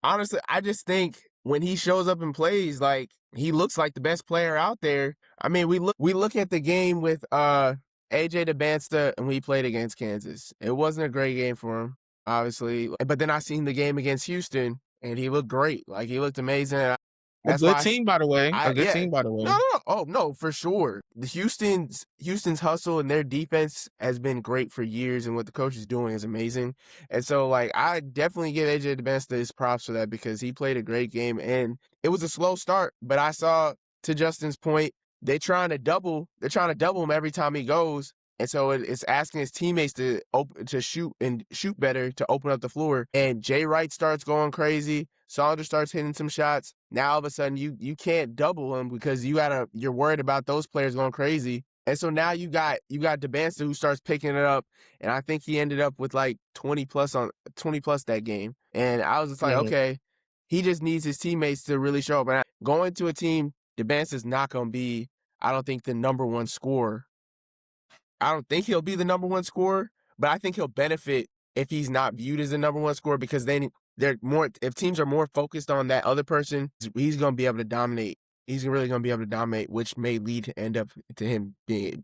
honestly, I just think when he shows up and plays, like he looks like the best player out there. I mean, we look at the game with AJ DeBansta and we played against Kansas. It wasn't a great game for him, obviously. But then I seen the game against Houston and he looked great. Like he looked amazing. That's a good team, by the way. A good team, by the way. No. Oh, no, for sure. The Houston's hustle and their defense has been great for years, and what the coach is doing is amazing. And so, like, I definitely give AJ DeBansta his props for that because he played a great game, and it was a slow start. But I saw, to Justin's point, they're trying to double him every time he goes. And so it's asking his teammates to shoot better to open up the floor. And Jay Wright starts going crazy. Saunders starts hitting some shots. Now all of a sudden you can't double him because you're worried about those players going crazy. And so now you got DeBansta who starts picking it up, and I think he ended up with like 20 plus that game. And I was just like, okay, he just needs his teammates to really show up. And going to a team, DeBansta's not going to be, I don't think, the number one scorer. I don't think he'll be the number one scorer, but I think he'll benefit if he's not viewed as the number one scorer because then if teams are more focused on that other person, he's going to be able to dominate. He's really going to be able to dominate, which may lead to end up to him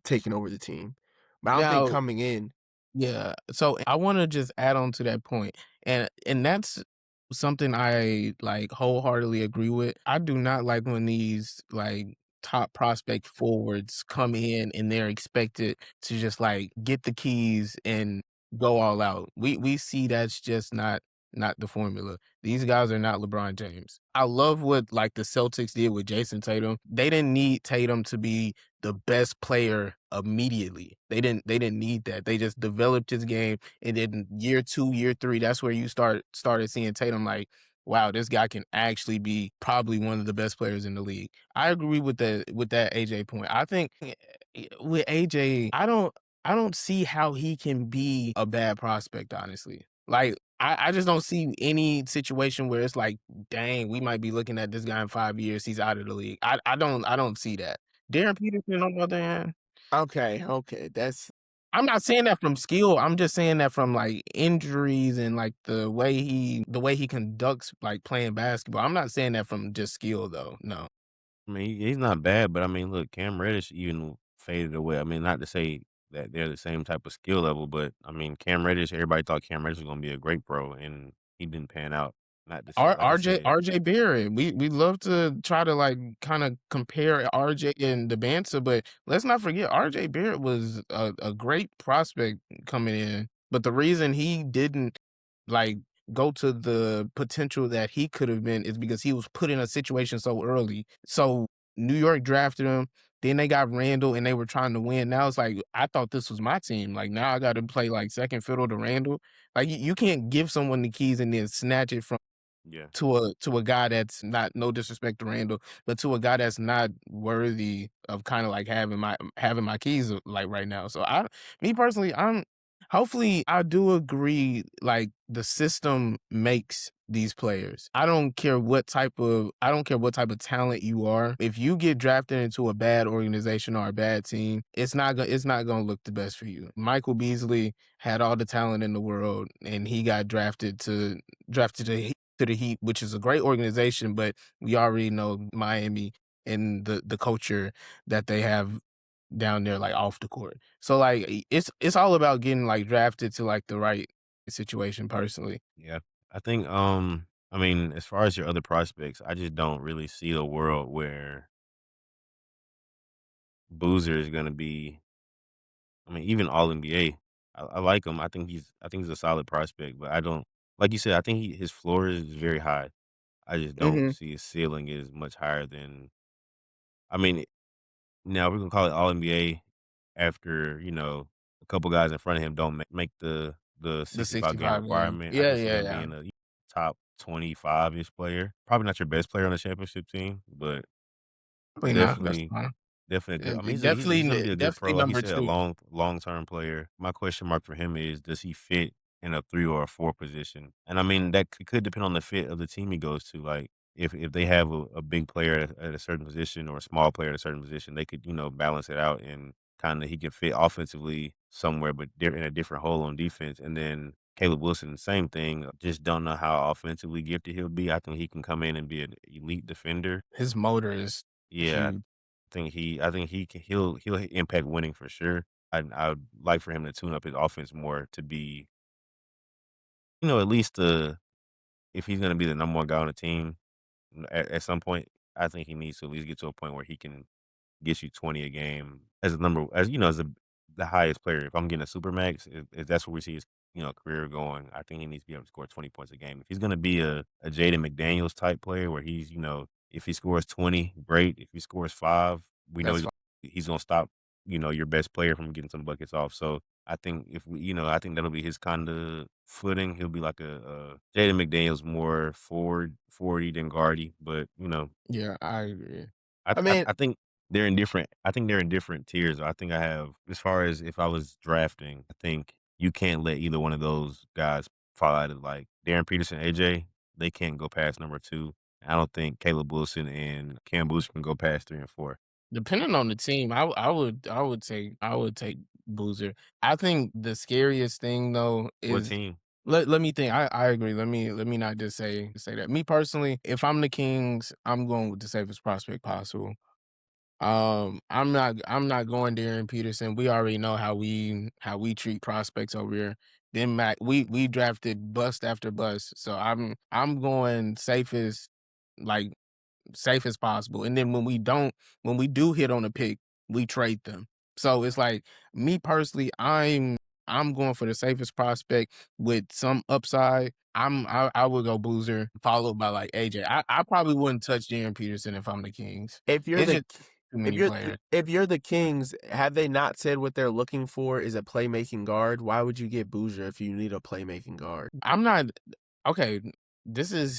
taking over the team. But I don't think coming in. Yeah. So I want to just add on to that point. And that's something I like wholeheartedly agree with. I do not like when these like top prospect forwards come in and they're expected to just like get the keys and go all out. We see that's just not the formula. These guys are not LeBron James. I love what like the Celtics did with Jason Tatum. They didn't need Tatum to be the best player immediately. They didn't need that. They just developed his game, and then year 2, year 3, that's where you started seeing Tatum like, wow, this guy can actually be probably one of the best players in the league. I agree with that AJ point. I think with AJ, I don't see how he can be a bad prospect, honestly. Like I just don't see any situation where it's like, dang, we might be looking at this guy in 5 years, he's out of the league. I don't see that. Darren Peterson, on the other hand. Okay. I'm not saying that from skill. I'm just saying that from like injuries and like the way he conducts like playing basketball. I'm not saying that from just skill though. No. I mean, he's not bad, but I mean, look, Cam Reddish even faded away. I mean, not to say that they're the same type of skill level, but I mean, Cam Reddish, everybody thought Cam Reddish was going to be a great pro, and he didn't pan out. Not to say, like RJ Barrett. We love to try to like kind of compare RJ and DeBansta, but let's not forget RJ Barrett was a great prospect coming in. But the reason he didn't like go to the potential that he could have been is because he was put in a situation so early. So New York drafted him. Then they got Randall and they were trying to win. Now it's like, I thought this was my team. Like now I got to play like second fiddle to Randall. Like you can't give someone the keys and then snatch it from to a guy that's not, no disrespect to Randall, but to a guy that's not worthy of kind of like having my keys like right now. So me personally, hopefully I do agree like the system makes these players. I don't care what type of talent you are. If you get drafted into a bad organization or a bad team, it's not going to look the best for you. Michael Beasley had all the talent in the world and he got drafted to the Heat, which is a great organization, but we already know Miami and the culture that they have down there, like off the court. So like it's all about getting like drafted to like the right situation. Personally, yeah, I think I mean, as far as your other prospects, I just don't really see a world where Boozer is going to be. I mean, even All NBA. I like him. I think he's a solid prospect, but I don't, like you said, I think his floor is very high. I just don't see his ceiling is much higher than. I mean, now we're gonna call it All NBA after a couple guys in front of him don't make the 65 game 65 requirement. I can see him being a top 25-ish player. Probably not your best player on the championship team, but Probably not. That's definitely fine. definitely good. I mean, Definitely, he's gonna be a good pro. Like you number said, a 2. long-term player. My question mark for him is, does he fit in a 3 or a 4 position? And I mean, that could depend on the fit of the team he goes to. Like, if they have a big player at a certain position or a small player at a certain position, they could, balance it out and kinda he can fit offensively somewhere, but in a different hole on defense. And then Caleb Wilson, same thing. Just don't know how offensively gifted he'll be. I think he can come in and be an elite defender. His motor is Yeah, huge. I think he'll impact winning for sure. I'd like for him to tune up his offense more to be, at least if he's gonna be the number one guy on the team at some point. I think he needs to at least get to a point where he can get you 20 a game as a number as the highest player. If I'm getting a super max, if that's where we see his career going, I think he needs to be able to score 20 points a game. If he's gonna be a Jaden McDaniels type player where he's if he scores 20, great. If he scores 5, we know That's he's gonna stop your best player from getting some buckets off. So I think if we I think that'll be his kind of footing. He'll be like a Jaden McDaniels, more forward 40 than guardy, but Yeah, I agree. I think they're in different. I think they're in different tiers. I think I have, as far as if I was drafting, I think you can't let either one of those guys fall out of, like, Darren Peterson, AJ. They can't go past number 2. I don't think Caleb Wilson and Cam Boozer can go past 3 and 4. Depending on the team, I would take Boozer. I think the scariest thing though What is team? let me think. I agree. Let me not just say that. Me personally, if I'm the Kings, I'm going with the safest prospect possible. I'm not going Darren Peterson. We already know how we treat prospects over here. Then Mac, we drafted bust after bust. So I'm going like safe as possible. And then when we do hit on a pick, we trade them. So it's like, me personally, I'm going for the safest prospect with some upside. I would go Boozer, followed by like AJ. I probably wouldn't touch Darren Peterson if I'm the Kings. If you're It's the just too many players. if you're the Kings, have they not said what they're looking for is a playmaking guard? Why would you get Boozer if you need a playmaking guard? I'm not okay.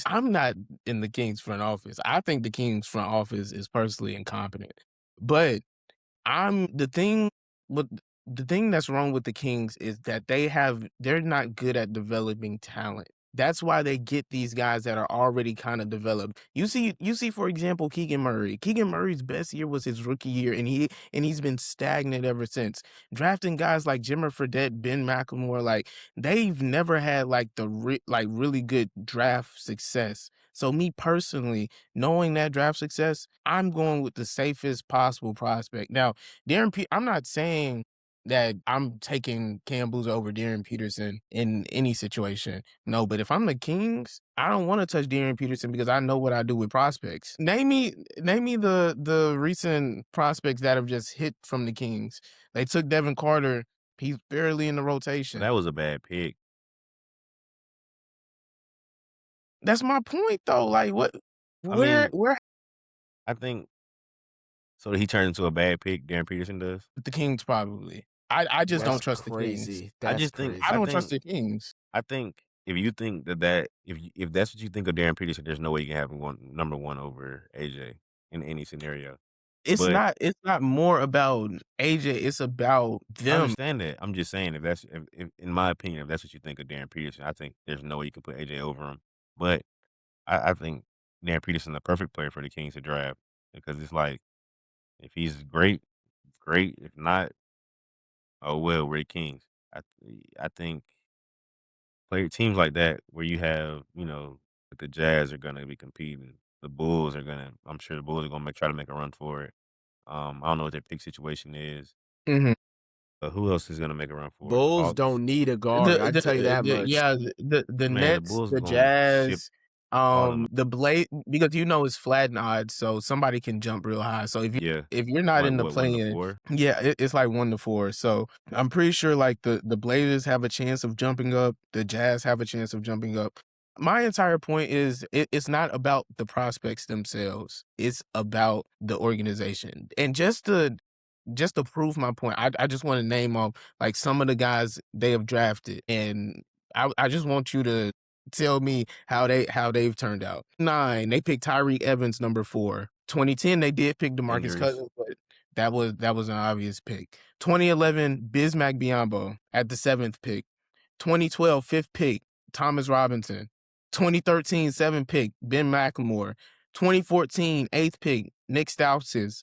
I'm not in the Kings front office. I think the Kings front office is personally incompetent. But I'm the thing that's wrong with the Kings is that they're not good at developing talent. That's why they get these guys that are already kind of developed. You see, for example, Keegan Murray. Keegan Murray's best year was his rookie year, and he's been stagnant ever since. Drafting guys like Jimmer Fredette, Ben McLemore, like, they've never had like really good draft success. So me personally, knowing that draft success, I'm going with the safest possible prospect. Now, I'm not saying that I'm taking Cam Boozer over Darren Peterson in any situation. No, but if I'm the Kings, I don't want to touch Darren Peterson because I know what I do with prospects. Name me the recent prospects that have just hit from the Kings. They took Devin Carter. He's barely in the rotation. That was a bad pick. That's my point, though. Like, what? Where? I think so. He turned into a bad pick. Darren Peterson does. The Kings probably. I just don't trust the Kings. That's I just think I don't trust the Kings. I think if you think that if that's what you think of Darren Peterson, there's no way you can have him number 1 over AJ in any scenario. It's not more about AJ. It's about them. I understand that. I'm just saying, if in my opinion, if that's what you think of Darren Peterson, I think there's no way you can put AJ over him. But I think Darren Peterson's the perfect player for the Kings to draft, because it's like, if he's great, great. If not, oh well, we're the Kings. I think teams like that, where you have, the Jazz are gonna be competing. I'm sure the Bulls are gonna try to make a run for it. I don't know what their pick situation is. Mm-hmm. But who else is gonna make a run for it? Bulls don't need a guard. I tell you that much. Yeah, the Nets, the Jazz, the Blade, because it's flat and odd, so somebody can jump real high. So if you're not like, in the play-in, it's like 1-4. So I'm pretty sure like the Blazers have a chance of jumping up, the Jazz have a chance of jumping up. My entire point is it's not about the prospects themselves; it's about the organization. And just to prove my point, I just want to name off like some of the guys they have drafted, and I just want you to tell me how they've turned out. 9, they picked Tyreek Evans, number 4. 2010, they did pick DeMarcus Cousins, but that was an obvious pick. 2011, Bismack Biyombo at the 7th pick. 2012, 5th pick, Thomas Robinson. 2013, 7th pick, Ben McLemore. 2014, 8th pick, Nick Stauskas.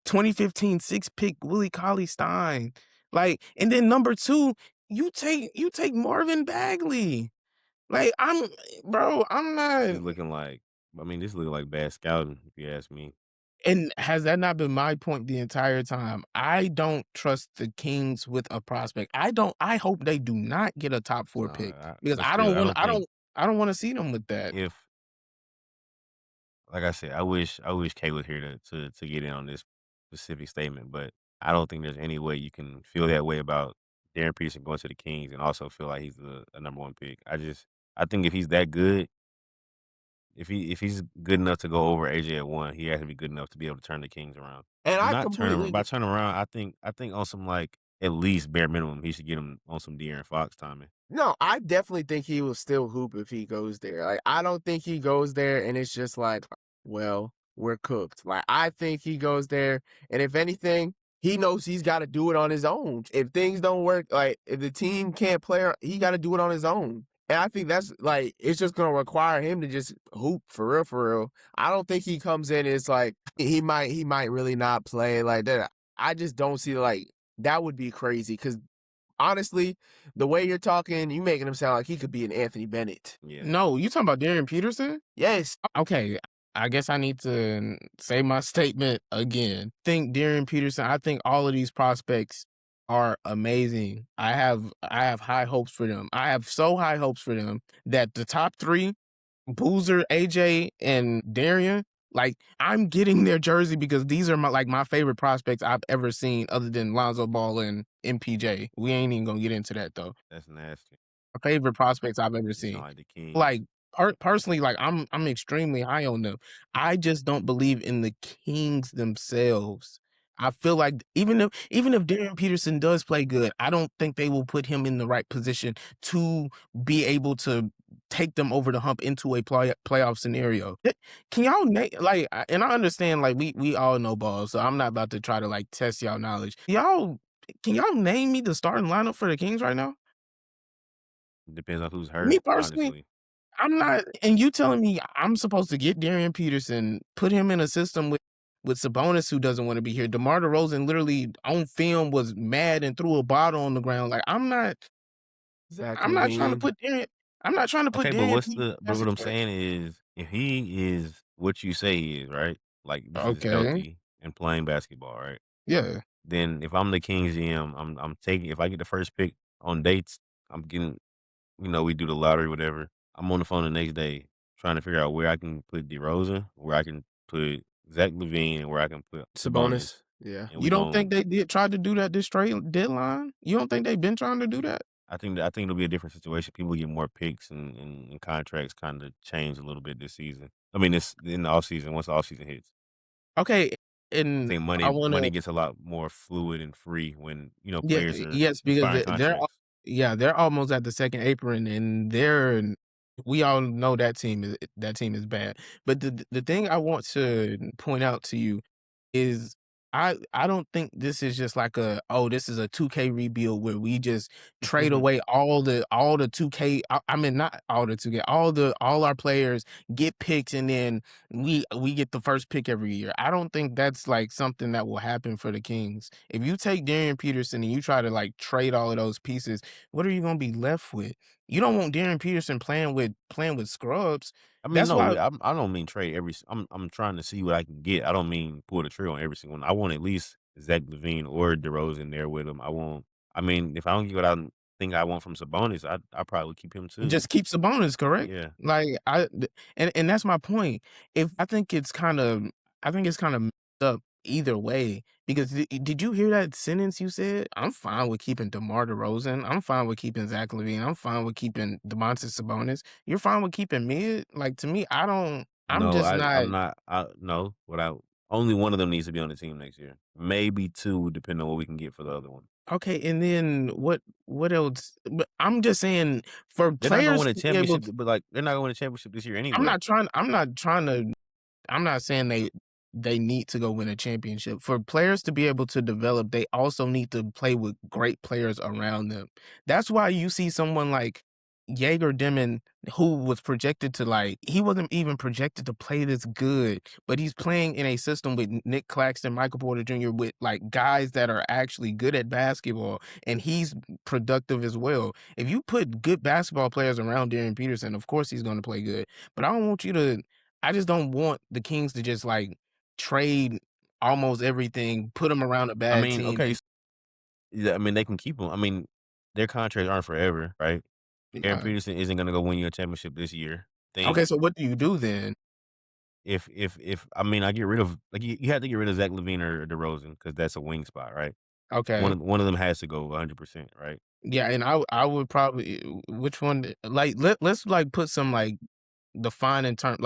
2015, 6th pick, Willie Cauley-Stein. Like, and then number 2, you take Marvin Bagley. Like I'm not. This looking like bad scouting, if you ask me. And has that not been my point the entire time? I don't trust the Kings with a prospect. I hope they do not get a top 4 pick because I don't want to see them with that. If, like I said, I wish Kay was here to get in on this specific statement, but I don't think there's any way you can feel that way about Darren Peterson going to the Kings and also feel like he's a number 1 pick. I think if he's that good, if he's good enough to go over AJ at 1, he has to be good enough to be able to turn the Kings around. And I Not turn completely by turning around, I think on some like at least bare minimum, he should get him on some De'Aaron Fox timing. No, I definitely think he will still hoop if he goes there. Like, I don't think he goes there and it's just like, well, we're cooked. Like, I think he goes there, and if anything, he knows he's got to do it on his own. If things don't work, like, if the team can't play, he got to do it on his own. And I think that's, like, it's just going to require him to just hoop for real, for real. I don't think he comes in and it's like, he might really not play like that. I just don't see, like, that would be crazy because honestly, the way you're talking, you making him sound like he could be an Anthony Bennett. Yeah. No, you talking about Darren Peterson? Yes. Okay, I guess I need to say my statement again. I think all of these prospects are amazing. I have high hopes for them. I have so high hopes for them that the top 3, Boozer, AJ, and Darian, like, I'm getting their jersey because these are my favorite prospects I've ever seen other than Lonzo Ball and MPJ. We ain't even gonna get into that though. That's nasty. My favorite prospects I've ever seen. Like the King. Like personally, like I'm extremely high on them. I just don't believe in the Kings themselves. I feel like even if Darren Peterson does play good, I don't think they will put him in the right position to be able to take them over the hump into a playoff scenario. Can y'all like? And I understand, like we all know ball, so I'm not about to try to like test y'all knowledge. Can y'all name me the starting lineup for the Kings right now? Depends on who's hurt. Me personally, honestly. I'm not, and you telling me I'm supposed to get Darren Peterson, put him in a system with Sabonis, who doesn't want to be here. DeMar DeRozan literally on film was mad and threw a bottle on the ground. Like I'm not trying to put Darren. I'm not trying to put Darren. But what I'm saying is, if he is what you say he is, right? Like this is healthy and playing basketball, right? Yeah. Then if I'm the Kings GM, I'm taking, if I get the first pick on dates, I'm getting, we do the lottery, whatever. I'm on the phone the next day trying to figure out where I can put DeRozan, where I can put Zach LaVine, and where I can put Sabonis. Yeah. You don't think they tried to do that this trade deadline? You don't think they've been trying to do that? I think it'll be a different situation. People get more picks and contracts kind of change a little bit this season. I mean, this in the offseason, once the offseason hits. Okay. I think money gets a lot more fluid and free when, players are because they're almost at the second apron, and we all know that team is bad. But the thing I want to point out to you is I don't think this is just like this is a 2K rebuild where we just trade away all the 2K. I mean, not all the 2K, all our players get picks and then we get the first pick every year. I don't think that's like something that will happen for the Kings. If you take Darren Peterson and you try to like trade all of those pieces, what are you gonna be left with? You don't want Darren Peterson playing with scrubs. I mean, I don't mean trade every. I'm trying to see what I can get. I don't mean pull the trigger on every single one. I want at least Zach LaVine or DeRozan there with him. I mean, if I don't get what I think I want from Sabonis, I probably would keep him too. Just keep Sabonis, correct? Yeah. Like and that's my point. I think it's kind of messed up either way, because did you hear that sentence you said? I'm fine with keeping DeMar DeRozan. I'm fine with keeping Zach LaVine. I'm fine with keeping Domantas Sabonis. You're fine with keeping mid? Like, to me, I'm not. Only one of them needs to be on the team next year. Maybe 2, depending on what we can get for the other one. Okay, and then what else? But I'm just saying, for they're players not going to win a championship, but like they're not going to win a championship this year anyway. I'm not saying they need to go win a championship. For players to be able to develop, they also need to play with great players around them. That's why you see someone like Jaeger Demon, who was projected to he wasn't even projected to play this good, but he's playing in a system with Nick Claxton, Michael Porter Jr., with guys that are actually good at basketball, and he's productive as well. If you put good basketball players around Darren Peterson, of course he's going to play good. But I just don't want the Kings to just trade almost everything, put them around a bad team. Okay. Yeah, they can keep him. Their contracts aren't forever, right? Darren Peterson isn't gonna go win you a championship this year. Okay, so what do you do then? If I get rid of you have to get rid of Zach LaVine or DeRozan because that's a wing spot, right? Okay. One of them has to go 100%, right? Yeah, and I would probably which one let's put some defining term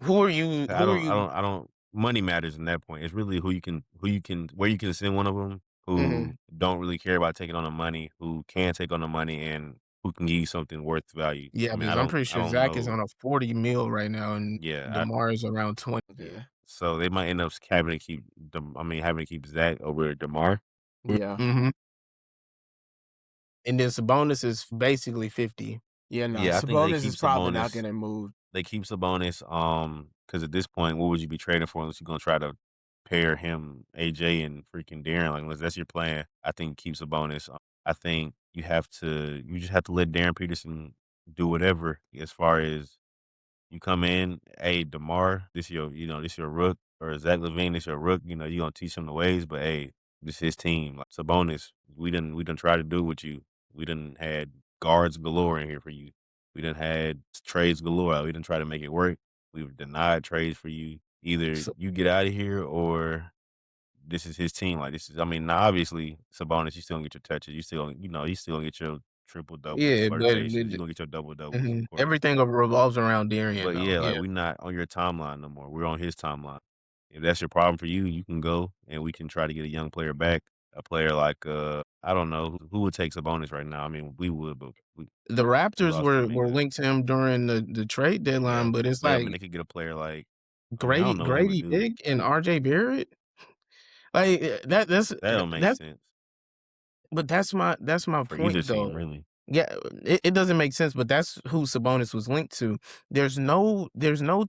who are you I don't money matters in that point. It's really where you can send one of them who don't really care about taking on the money, who can take on the money and who can give you something worth value. Yeah, because I'm pretty sure Zach is on a 40 mil right now, and DeMar is around 20. Yeah. So they might end up having to keep Zach over DeMar. Yeah. And then Sabonis is basically 50. Yeah, no. Sabonis is probably not going to move. They keep Sabonis, because at this point, what would you be trading for unless you're gonna try to pair him, AJ, and freaking Darren? Unless that's your plan, I think keep Sabonis. I think you just have to let Darren Peterson do whatever as far as you come in. Hey, DeMar, this your rook, or Zach LaVine, this your rook. You gonna teach him the ways, but hey, this his team. Like Sabonis, we done try to do with you. We done had guards galore in here for you. We done had trades galore. We done try to make it work. We've denied trades for you. Either you get out of here or this is his team. Like this is, now obviously Sabonis, you still gonna get your touches. You still, you still gonna get your triple doubles, Yeah, flirtations. You gonna get your double doubles. Everything revolves around Darren. But yeah, we're not on your timeline no more. We're on his timeline. If that's your problem for you, you can go and we can try to get a young player back. A player like I don't know who would take Sabonis right now. We would, but the Raptors were linked to him during the trade deadline. But it's they could get a player like Grady Dick and RJ Barrett. That don't make sense. But that's my for point either though. Team, really. Yeah, it doesn't make sense, but that's who Sabonis was linked to. There's no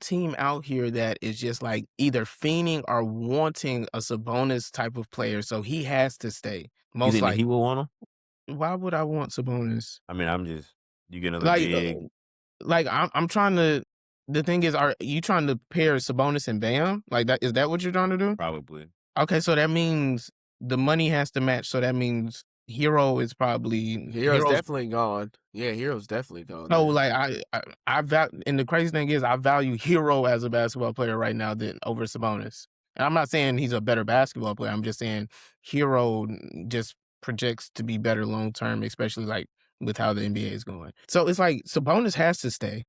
team out here that is just either fiending or wanting a Sabonis type of player, so he has to stay. Most likely, he will want him. Why would I want Sabonis? You get another big. I'm trying to. The thing is, are you trying to pair Sabonis and Bam? Is that what you're trying to do? Probably. Okay, so that means the money has to match. So that means Hero is probably Hero's definitely gone. Yeah, Hero's definitely gone. No, and the crazy thing is I value Hero as a basketball player right now than over Sabonis. And I'm not saying he's a better basketball player. I'm just saying Hero just projects to be better long term, especially with how the NBA is going. So it's Sabonis has to stay.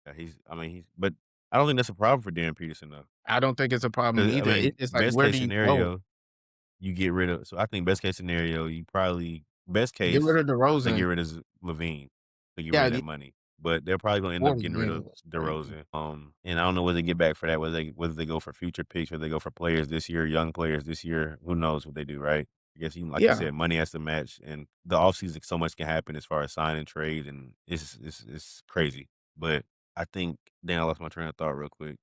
But I don't think that's a problem for Darren Peterson though. I don't think it's a problem either. It's where do you go? You get rid of. So I think best case scenario, you probably get rid of DeRozan. Get rid of LaVine. To get rid of that money. But they're probably gonna end up getting rid of DeRozan. And I don't know what they get back for that. Whether they go for future picks, or they go for players this year, young players this year. Who knows what they do, right? I guess you said, money has to match, and the offseason so much can happen as far as signing trades, and it's crazy. But I think I lost my train of thought real quick.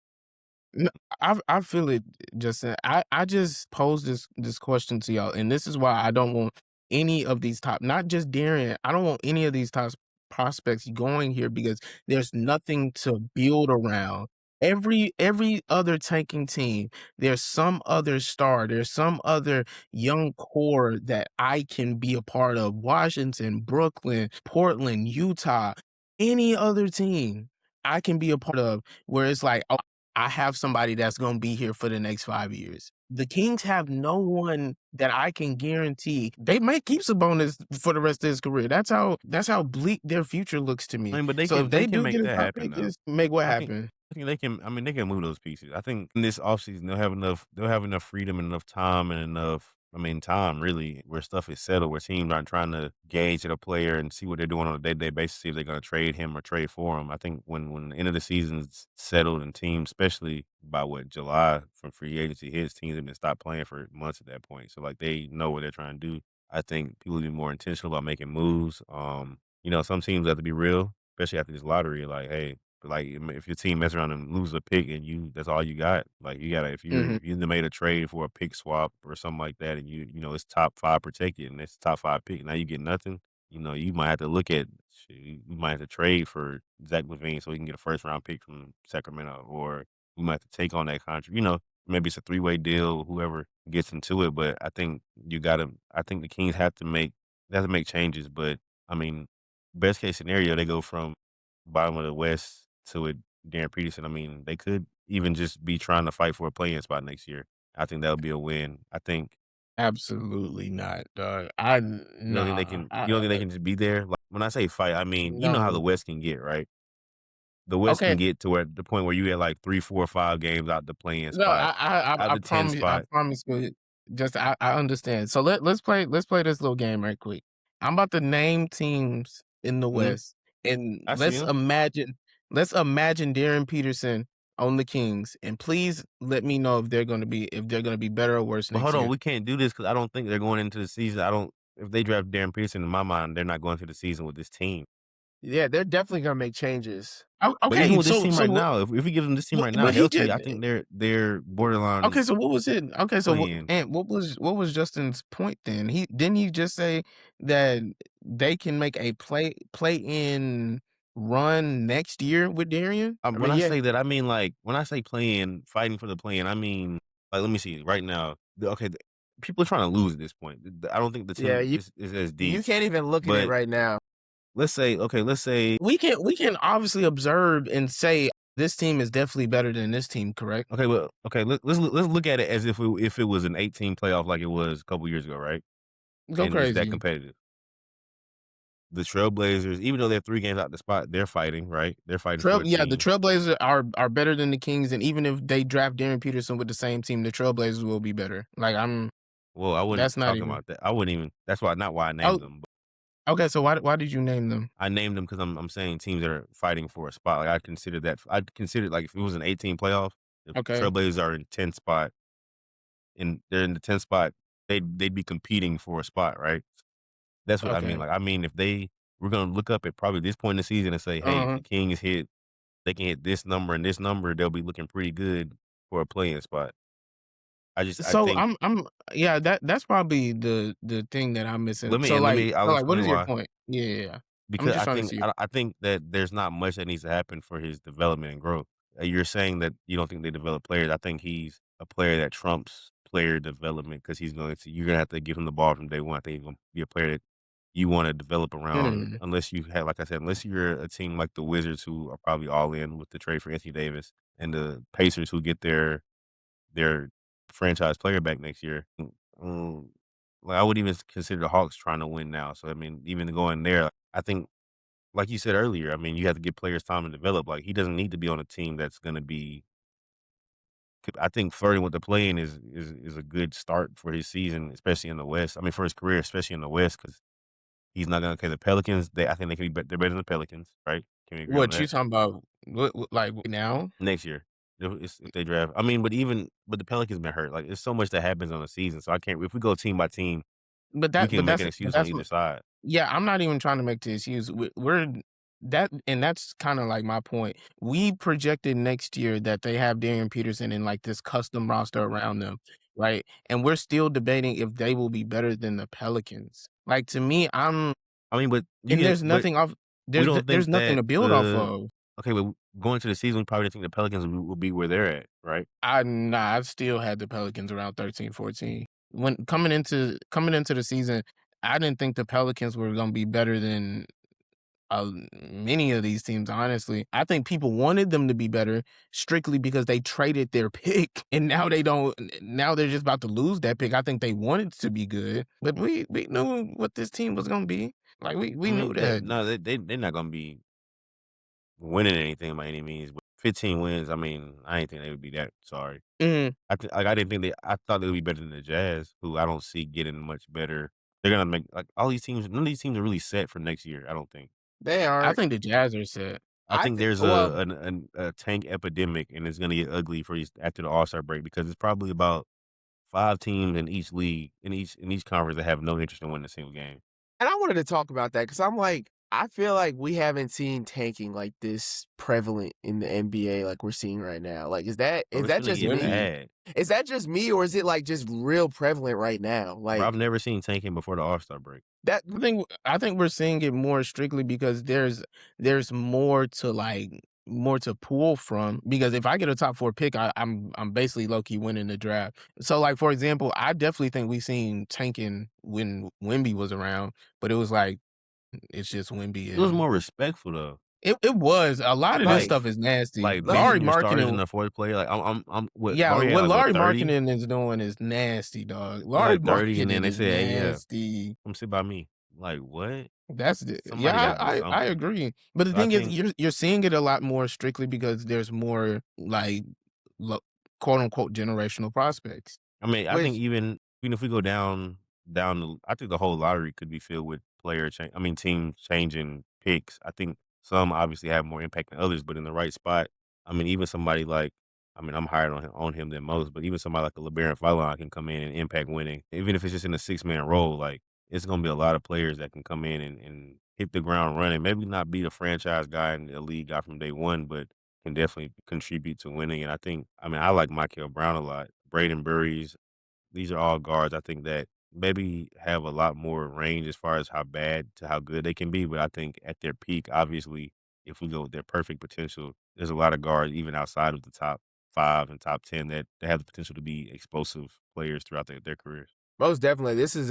No, I feel it, Justin. I just posed this question to y'all, and this is why I don't want any of these not just Darren. I don't want any of these top prospects going here because there's nothing to build around. Every other tanking team, there's some other star, there's some other young core that I can be a part of. Washington, Brooklyn, Portland, Utah, any other team I can be a part of where it's I have somebody that's going to be here for the next 5 years. The Kings have no one that I can guarantee. They might keep Sabonis for the rest of his career. That's how bleak their future looks to me. But they can make that happen. Make what happen? I think they can. They can move those pieces. I think in this offseason they'll have enough freedom and enough time and enough. Time really where stuff is settled, where teams aren't trying to gauge at a player and see what they're doing on a day-to-day basis, see if they're going to trade him or trade for him. I think when the end of the season's settled and teams, especially by July from free agency hits, teams have been stopped playing for months at that point. So they know what they're trying to do. I think people will be more intentional about making moves. some teams have to be real, especially after this lottery. Like, hey, like if your team mess around and lose a pick and that's all you got. Like you gotta if you either made a trade for a pick swap or something like that, and it's top 5 protected and it's top 5 pick. Now you get nothing. You might have to look at shit, you might have to trade for Zach LaVine so he can get a first round pick from Sacramento, or you might have to take on that contract. Maybe it's a 3-way deal, whoever gets into it. But I think I think the Kings have to make changes. But I mean, best case scenario, they go from bottom of the West to a Darren Peterson. I mean, they could even just be trying to fight for a play-in spot next year. I think that would be a win. I think. Absolutely not, dog. You don't think they can? You don't think they can just be there? Like, when I say fight, I mean you know how the No. West can get, right? The West Okay. can get to the point where you get like 3, 4, 5 games out the play-in No, spot, I out the 10 spot. promise you. Just I understand. So let's play this little game right quick. I'm about to name teams in the West, and I see them. let's imagine Darren Peterson on the Kings, and please let me know if they're gonna be better or worse But next hold on, year. we can't do this because I don't think they're going into the season. If they draft Darren Peterson, in my mind, they're not going to the season with this team. Yeah, they're definitely gonna make changes. Oh, But even okay, with this team right what now, if we give them this team right now but he healthy, just I think they're borderline okay, so what was it? Okay, so play-in. what was Justin's point then? He just say that they can make a play in run next year with Darian? I When mean, I yeah, say that, I mean, like, when I say play-in, fighting for the play-in, I mean, like, let me see. Right now, people are trying to lose at this point. I don't think the yeah, team is as you deep. can't even look at it But right now. let's say We can obviously observe and say this team is definitely better than this team, correct? okay, well, okay, let's look at it as if it was an 18 playoff like it was a couple years ago, right? Go And it's that crazy. competitive. The Trailblazers, even though they're 3 games out the spot, they're fighting, right? They're fighting for a The team. Trailblazers are better than the Kings, and even if they draft Darren Peterson with the same team, the Trailblazers will be better. Like Well, I wasn't that's not talking even. about that. I wouldn't even. That's not why I Oh, named them. But okay. So why did you name them? I named them because I'm saying teams that are fighting for a spot. Like I'd consider like if it was an 18 playoff, the Okay. Trailblazers are in 10th spot, and they're in the 10th spot. They'd be competing for a spot, right? That's what I mean. Okay. Like I mean, if we're gonna look up at probably this point in the season and say, hey, if Uh-huh. the Kings they can hit this number and this number, they'll be looking pretty good for a play-in spot. I So think. yeah, that's probably the thing that I'm missing. Let me and let me. I'll What explain is your why. point? Yeah. I'm Because just trying to see. I think that there's not much that needs to happen for his development and growth. You're saying that you don't think they develop players. I think he's a player that trumps player development because you're gonna have to give him the ball from day one. I think he's gonna be a player that you want to develop around, Mm. unless you have, like I said, unless you're a team like the Wizards who are probably all in with the trade for Anthony Davis, and the Pacers who get their franchise player back next year. Mm, like I would even consider the Hawks trying to win now. So I mean, even going there, I think like you said earlier, I mean, you have to give players time to develop. Like he doesn't need to be on a team that's going to be. I think flirting with the play-in is a good start for his season, especially in the West. I mean, for his career, especially in the West, because he's not going to. Okay, the Pelicans, I think they can be. They're better than the Pelicans, right? Can we agree on What you that? talking about? Like now? Next year, if they draft. I mean, but the Pelicans been hurt. Like, there's so much that happens on the season, so I can't. If we go team by team, we can make an But excuse on that's either side. yeah, I'm not even trying to make the excuse. We're that, and that's kind of like my point. We projected next year that they have Darren Peterson and like this custom roster around them, right? And we're still debating if they will be better than the Pelicans. Like to me, I mean, but you and can. there's But nothing off. we don't There's think nothing that to build off the of. okay. But going to the season, we probably didn't think the Pelicans will be where they're at, right? I still had the Pelicans around 13, 14. When coming into the season, I didn't think the Pelicans were going to be better than many of these teams, honestly. I think people wanted them to be better strictly because they traded their pick, and now they don't. Now they're just about to lose that pick. I think they wanted to be good, but we knew what this team was going to be. Like we I knew mean, that. they're not gonna be winning anything by any means. But 15 wins, I mean, I didn't think they would be that sorry. Mhm. I didn't think I thought they would be better than the Jazz, who I don't see getting much better. They're gonna make like all these teams. None of these teams are really set for next year. I don't think. They I aren't. think the Jazz are set. I think there's Well, a tank epidemic, and it's gonna get ugly for these after the All-Star break because it's probably about 5 teams in each league in each conference that have no interest in winning a single game. and I wanted to talk about that because I'm like, I feel like we haven't seen tanking like this prevalent in the NBA like we're seeing right now. Like, is that just me? Bad. Is that just me, or is it like just real prevalent right now? Like, bro, I've never seen tanking before the All-Star break. That I think we're seeing it more strictly because there's more to pull from. Because if I get a top 4 pick, I'm basically low key winning the draft. So like for example, I definitely think we seen tanking when Wemby was around, but it was like it's just Wemby. It was more respectful though. It was a lot of this stuff is nasty. Like Larry your stars in marketing. the 4th player. Like I'm what Yeah, Laurie had, what like, Larry 30? marketing is doing is nasty, dog. Larry Like 30, and marketing then they is said, "Hey, yeah, nasty. come sit by me." Like what? That's the Somebody yeah, got to do something. I agree. But the So I thing is, think you're seeing it a lot more strictly because there's more like quote unquote generational prospects. I mean, I think even if we go down the, I think the whole lottery could be filled with teams changing picks. I think some obviously have more impact than others, but in the right spot. I mean, even somebody like, I'm higher on him than most, but even somebody like a LeBaron Fallon can come in and impact winning, even if it's just in a 6-man role. Like, it's going to be a lot of players that can come in and hit the ground running. Maybe not be the franchise guy and the lead guy from day one, but can definitely contribute to winning. And I like Michael Brown a lot. Braden Burries, these are all guards I think that maybe have a lot more range as far as how bad to how good they can be. But I think at their peak, obviously, if we go with their perfect potential, there's a lot of guards even outside of the top 5 and top 10 that they have the potential to be explosive players throughout their careers. Most definitely, this is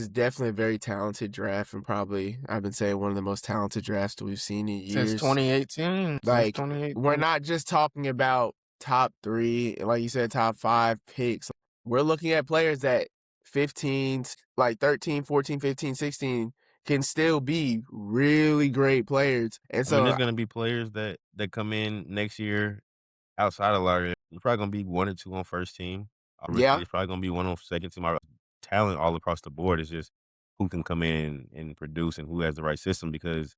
definitely a very talented draft, and probably I've been saying one of the most talented drafts that we've seen in years. Since 2018. Like, we're not just talking about top 3, like you said, top 5 picks. We're looking at players that 15, like 13, 14, 15, 16 can still be really great players. And so there's going to be players that come in next year outside of lottery. There's probably going to be 1 or 2 on first team. Yeah. There's probably going to be 1 on second team. Our talent all across the board is just who can come in and produce and who has the right system. Because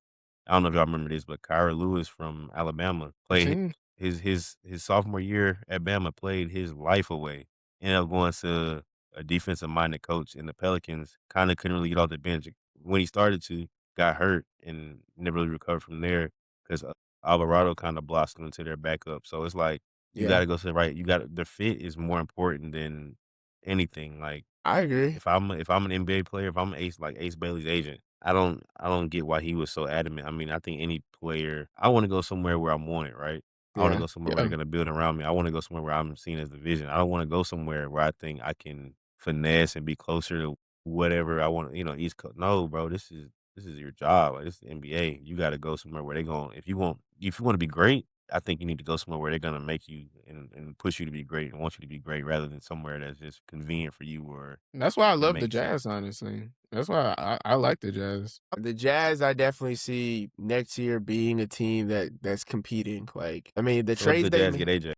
I don't know if y'all remember this, but Kyra Lewis from Alabama played his sophomore year at Bama, played his life away. Ended up going to a defensive-minded coach in the Pelicans. Kind of couldn't really get off the bench. When he started to, got hurt and never really recovered from there because Alvarado kind of blossomed into their backup. So it's like, you got to go to the right. The fit is more important than anything. Like, I agree. If I'm an NBA player, if I'm an Ace, like Ace Bailey's agent, I don't get why he was so adamant. I think any player, I want to go somewhere where I'm wanted, right? I want to go somewhere where they're going to build around me. I want to go somewhere where I'm seen as the vision. I don't want to go somewhere where I think I can finesse and be closer to whatever I want. East Coast. No, bro, this is your job. Like, this is the NBA. You got to go somewhere where they're going. If you want to be great, I think you need to go somewhere where they're gonna make you and push you to be great and want you to be great, rather than somewhere that's just convenient for you. Or that's why I love the Jazz, honestly. That's why I like the Jazz. The Jazz, I definitely see next year being a team that's competing. Like, the trades if the Jazz get AJ.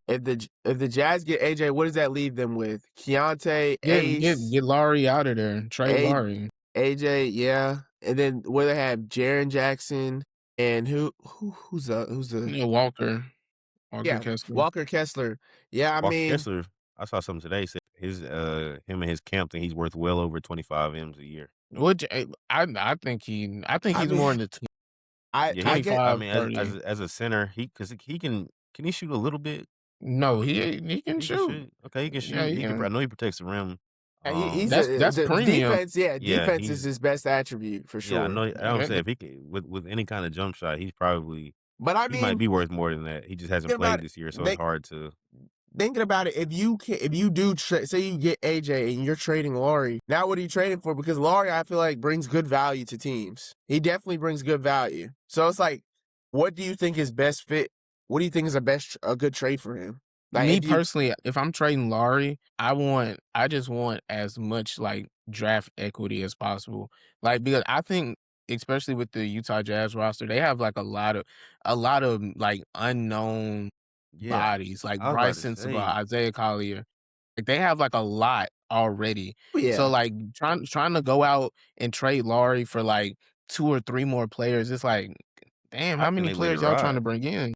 If the Jazz get AJ, what does that leave them with? Keontae, Ace, get Laurie out of there. Trade Laurie. AJ, yeah, and then where they have Jaren Jackson. And who's the Walker Kessler. Walker Kessler. Yeah, Kessler. I saw something today. Said him and his camp thing, he's worth well over 25 M's a year. Which I think he's more in the 25. As a center, because he can he shoot a little bit? No, he can shoot. Okay, he can shoot. Yeah, I know he protects the rim. That's premium. Defense. Yeah, defense is his best attribute for sure. Yeah, I know. I don't say if he can, with any kind of jump shot, he's probably. But he might be worth more than that. He just hasn't played this year, so it's hard to. Thinking about it, if you do say you get AJ and you're trading Laurie, now what are you trading for? Because Laurie, I feel like, brings good value to teams. He definitely brings good value. So it's like, what do you think is best fit? What do you think is a good trade for him? Like, me personally, if I'm trading Laurie, I just want as much like draft equity as possible. Like, because I think, especially with the Utah Jazz roster, they have like a lot of like unknown bodies, like Bryce Sensabaugh, Isaiah Collier. Like, they have like a lot already. Yeah. So like trying to go out and trade Laurie for like 2 or 3 more players, it's like, damn, how many players y'all trying to bring in?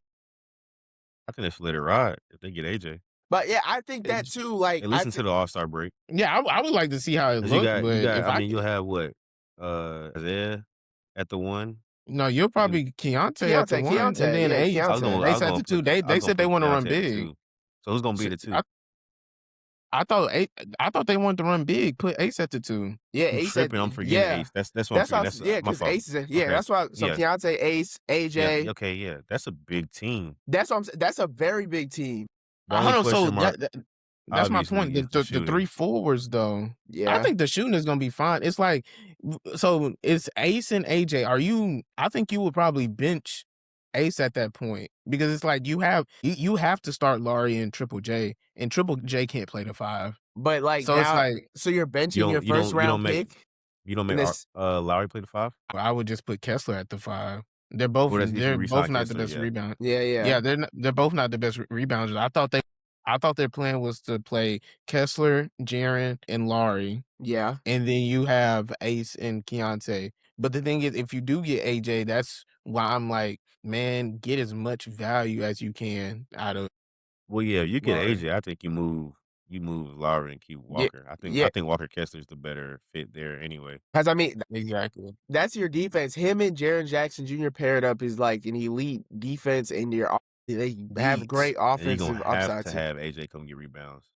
I think they should let it ride if they get AJ. But yeah, I think that too. Like, listen to the All-Star break. Yeah, I would like to see how it looks. You'll have what? Isaiah, at the 1. No, you'll probably Keontae at the 1, and then yeah, Ace. Keontae. Ace at the 2. They said they want to run big. So who's gonna be the 2? I thought they wanted to run big. Put Ace at the 2. Yeah, I'm Ace tripping. I'm forgetting Ace. That's what I'm forgetting. yeah, That's my because fault. Ace is that's why. So Yeah. Keontae, Ace, AJ. Yeah, okay, yeah, that's a big team. That's a very big team. The only question mark, that's my point. The 3 forwards, though. Yeah, I think the shooting is gonna be fine. It's like, so it's Ace and AJ. I think you would probably bench Ace at that point, because it's like you have to start Laurie and Triple J, and Triple J can't play the 5. But like, so now, it's like, so you're benching your first round pick. You don't make Lowry play the 5? I would just put Kessler at the 5. They're both not the best rebounders. Yeah. They're both not the best rebounders. I thought their plan was to play Kessler, Jaren, and Laurie. Yeah, and then you have Ace and Keontae. But the thing is, if you do get AJ, that's why I'm like, man, get as much value as you can out of. Well, yeah, you get AJ. I think you move Lowry and keep Walker. I think Walker Kessler's the better fit there anyway. Because I mean, exactly, that's your defense. Him and Jaren Jackson Jr. paired up is like an elite defense, and they have great offensive upside. To have AJ come get rebounds.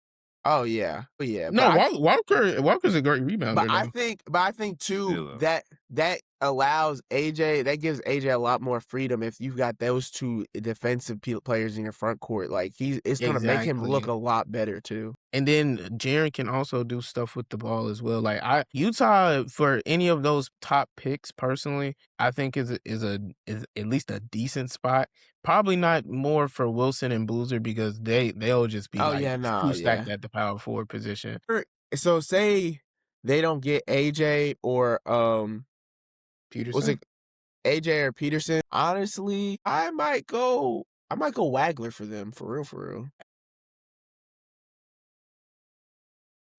Oh yeah. No, Walker's a great rebounder. But I think too that allows AJ, that gives AJ a lot more freedom if you've got those 2 defensive players in your front court. Like it's gonna make him look a lot better too. And then Jaren can also do stuff with the ball as well. Like Utah, for any of those top picks, personally, I think is at least a decent spot. Probably not more for Wilson and Boozer, because they'll just be too stacked at the power forward position. So say they don't get AJ or Peterson. Was it AJ or Peterson? Honestly, I might go Wagler for them, for real.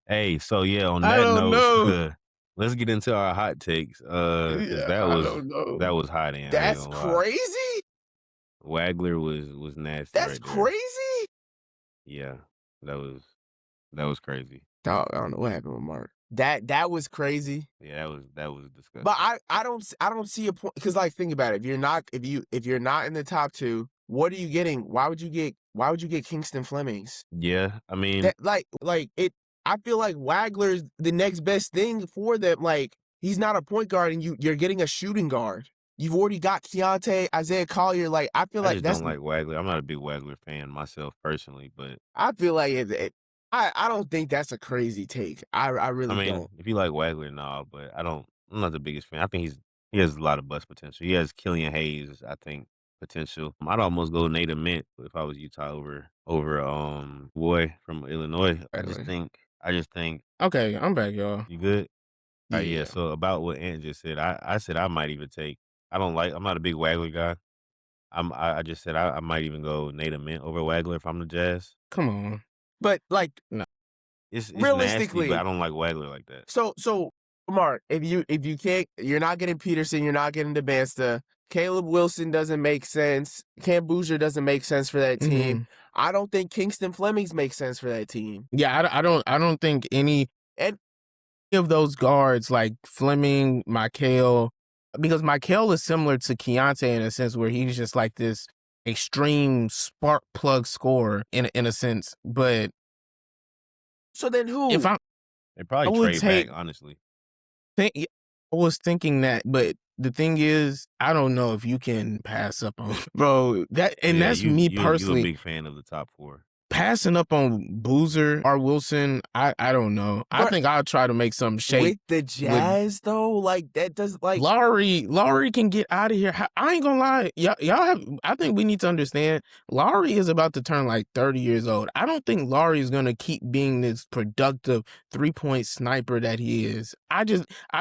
Hey, so yeah, on that note, let's get into our hot takes. That was hot. That's crazy. Wagler was nasty. That's crazy. Yeah, that was crazy. Dog, I don't know what happened with Mark. That was crazy. Yeah, that was disgusting. But I don't see a point, because like, think about it. If you're not in the top 2, what are you getting? Why would you get Kingston Flemings? Yeah, I mean, I feel like Wagler's the next best thing for them. Like, he's not a point guard, and you're getting a shooting guard. You've already got Keontae, Isaiah Collier. Like, I feel like don't like Wagler. I'm not a big Wagler fan myself personally, but I feel like I don't think that's a crazy take. I really don't. If you like Wagler, no, but I'm not the biggest fan. I think he has a lot of bust potential. He has Killian Hayes, I think, potential. I'd almost go Nate Ament if I was Utah over Boy from Illinois. I just think. Okay, I'm back, y'all. You good? Yeah. So about what Ant just said, I said I might even take. I'm not a big Wagler guy. I just said I might even go Nate Ament over Wagler if I'm the Jazz. Come on. But like, no. It's realistically, nasty, but I don't like Wagler like that. So Mark, if you can't, you're not getting Peterson, you're not getting DeBansta. Caleb Wilson doesn't make sense. Cam Boozer doesn't make sense for that team. Mm-hmm. I don't think Kingston Flemings makes sense for that team. Yeah, I don't think any of those guards like Fleming, Michael, because Michael is similar to Keontae in a sense where he's just like this extreme spark plug scorer in a sense. But so then who? They probably trade back, honestly. I was thinking that, but the thing is, I don't know if you can pass up on bro. That's me personally. You're a big fan of the top 4. Passing up on Boozer or Wilson, I don't know. I think I'll try to make some shape with the Jazz though. Like, that does, like, Laurie can get out of here. I ain't gonna lie, y'all have. I think we need to understand Laurie is about to turn like 30 years old. I don't think Laurie is gonna keep being this productive 3-point sniper that he is. I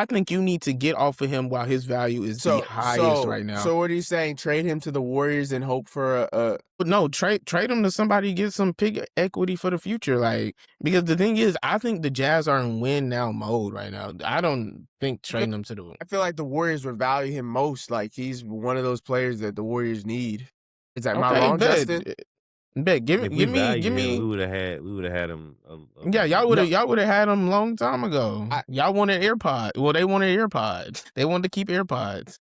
think you need to get off of him while his value is the highest right now. So what are you saying? Trade him to the Warriors and hope for a no, trade him to somebody, get some pick equity for the future. Like, because the thing is, I think the Jazz are in win now mode right now. I don't think trading him to the. I feel like the Warriors would value him most. Like, he's one of those players that the Warriors need. Is that my wrong, Justin? Give me. We would have had him. Y'all would have had him long time ago. Y'all wanted AirPods. Well, they wanted AirPods. They wanted to keep AirPods.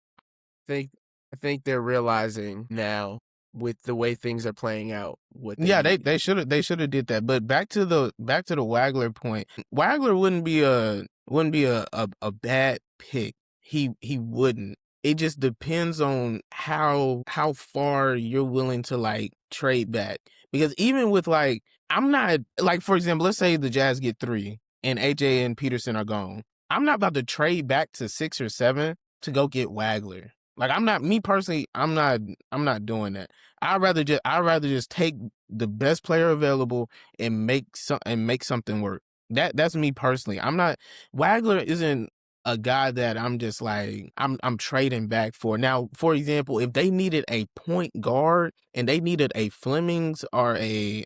I think they're realizing now with the way things are playing out what they Yeah, need. they should have did that. But back to the Wagler point. Wagler wouldn't be a bad pick. He wouldn't. It just depends on how far you're willing to like trade back. Because even with like, I'm not like, for example, let's say the Jazz get 3 and AJ and Peterson are gone. I'm not about to trade back to 6 or 7 to go get Wagler. Like, I'm not, me personally, I'm not doing that. I'd rather just take the best player available and make something work. That's me personally. I'm not, Wagler isn't a guy that I'm just like I'm trading back for. Now, for example, if they needed a point guard and they needed a Flemings or a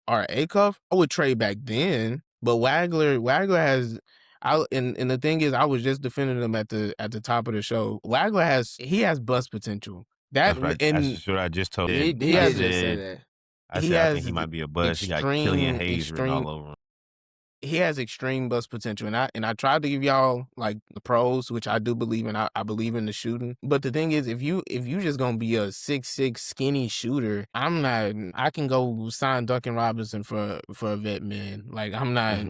Acuff, I would trade back then. But Wagler has, and the thing is, I was just defending him at the top of the show. Wagler has bust potential. That's what I just told you. He did just say that. I think he might be a bust. He got Killian Hayes written all over him. He has extreme bust potential, and I tried to give y'all like the pros, which I do believe in. I believe in the shooting, but the thing is, if you just gonna be a 6'6" skinny shooter, I'm not. I can go sign Duncan Robinson for a vet man. Like, I'm not.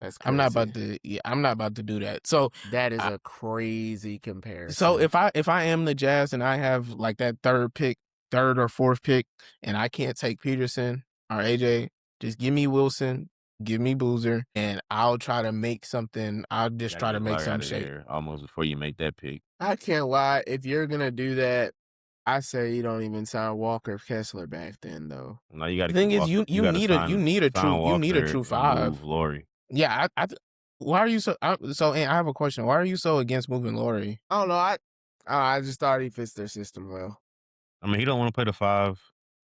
That's crazy. I'm not about to. Yeah, I'm not about to do that. So that is a crazy comparison. So if I am the Jazz and I have like that third or fourth pick, and I can't take Peterson or AJ, just give me Wilson, give me Boozer, and I'll try to make something. I'll just try to make some shape almost before you make that pick. I can't lie. If you're gonna do that, I say you don't even sign Walker Kessler back then, though. No, you got to. The thing is, you need a true 5. Move Laurie. Yeah, why are you so? So, and I have a question. Why are you so against moving Laurie? I don't know. I just thought he fits their system well. I mean, he don't want to play the 5.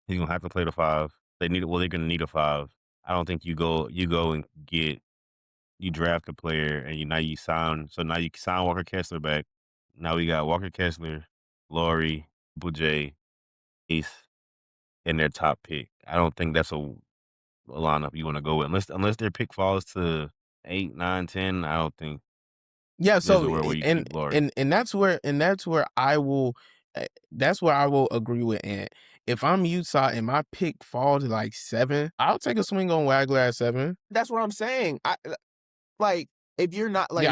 He's gonna have to play the 5. They're gonna need a 5. I don't think you go and you draft a player and you sign. So now you sign Walker Kessler back. Now we got Walker Kessler, Laurie, Triple J, Ace, and their top pick. I don't think that's a lineup you want to go with unless their pick falls to 8, 9, 10. I don't think. Yeah, so and that's where I will agree with Ant. If I'm Utah and my pick falls to like 7, I'll take a swing on Wagler at 7. That's what I'm saying. If you're not like,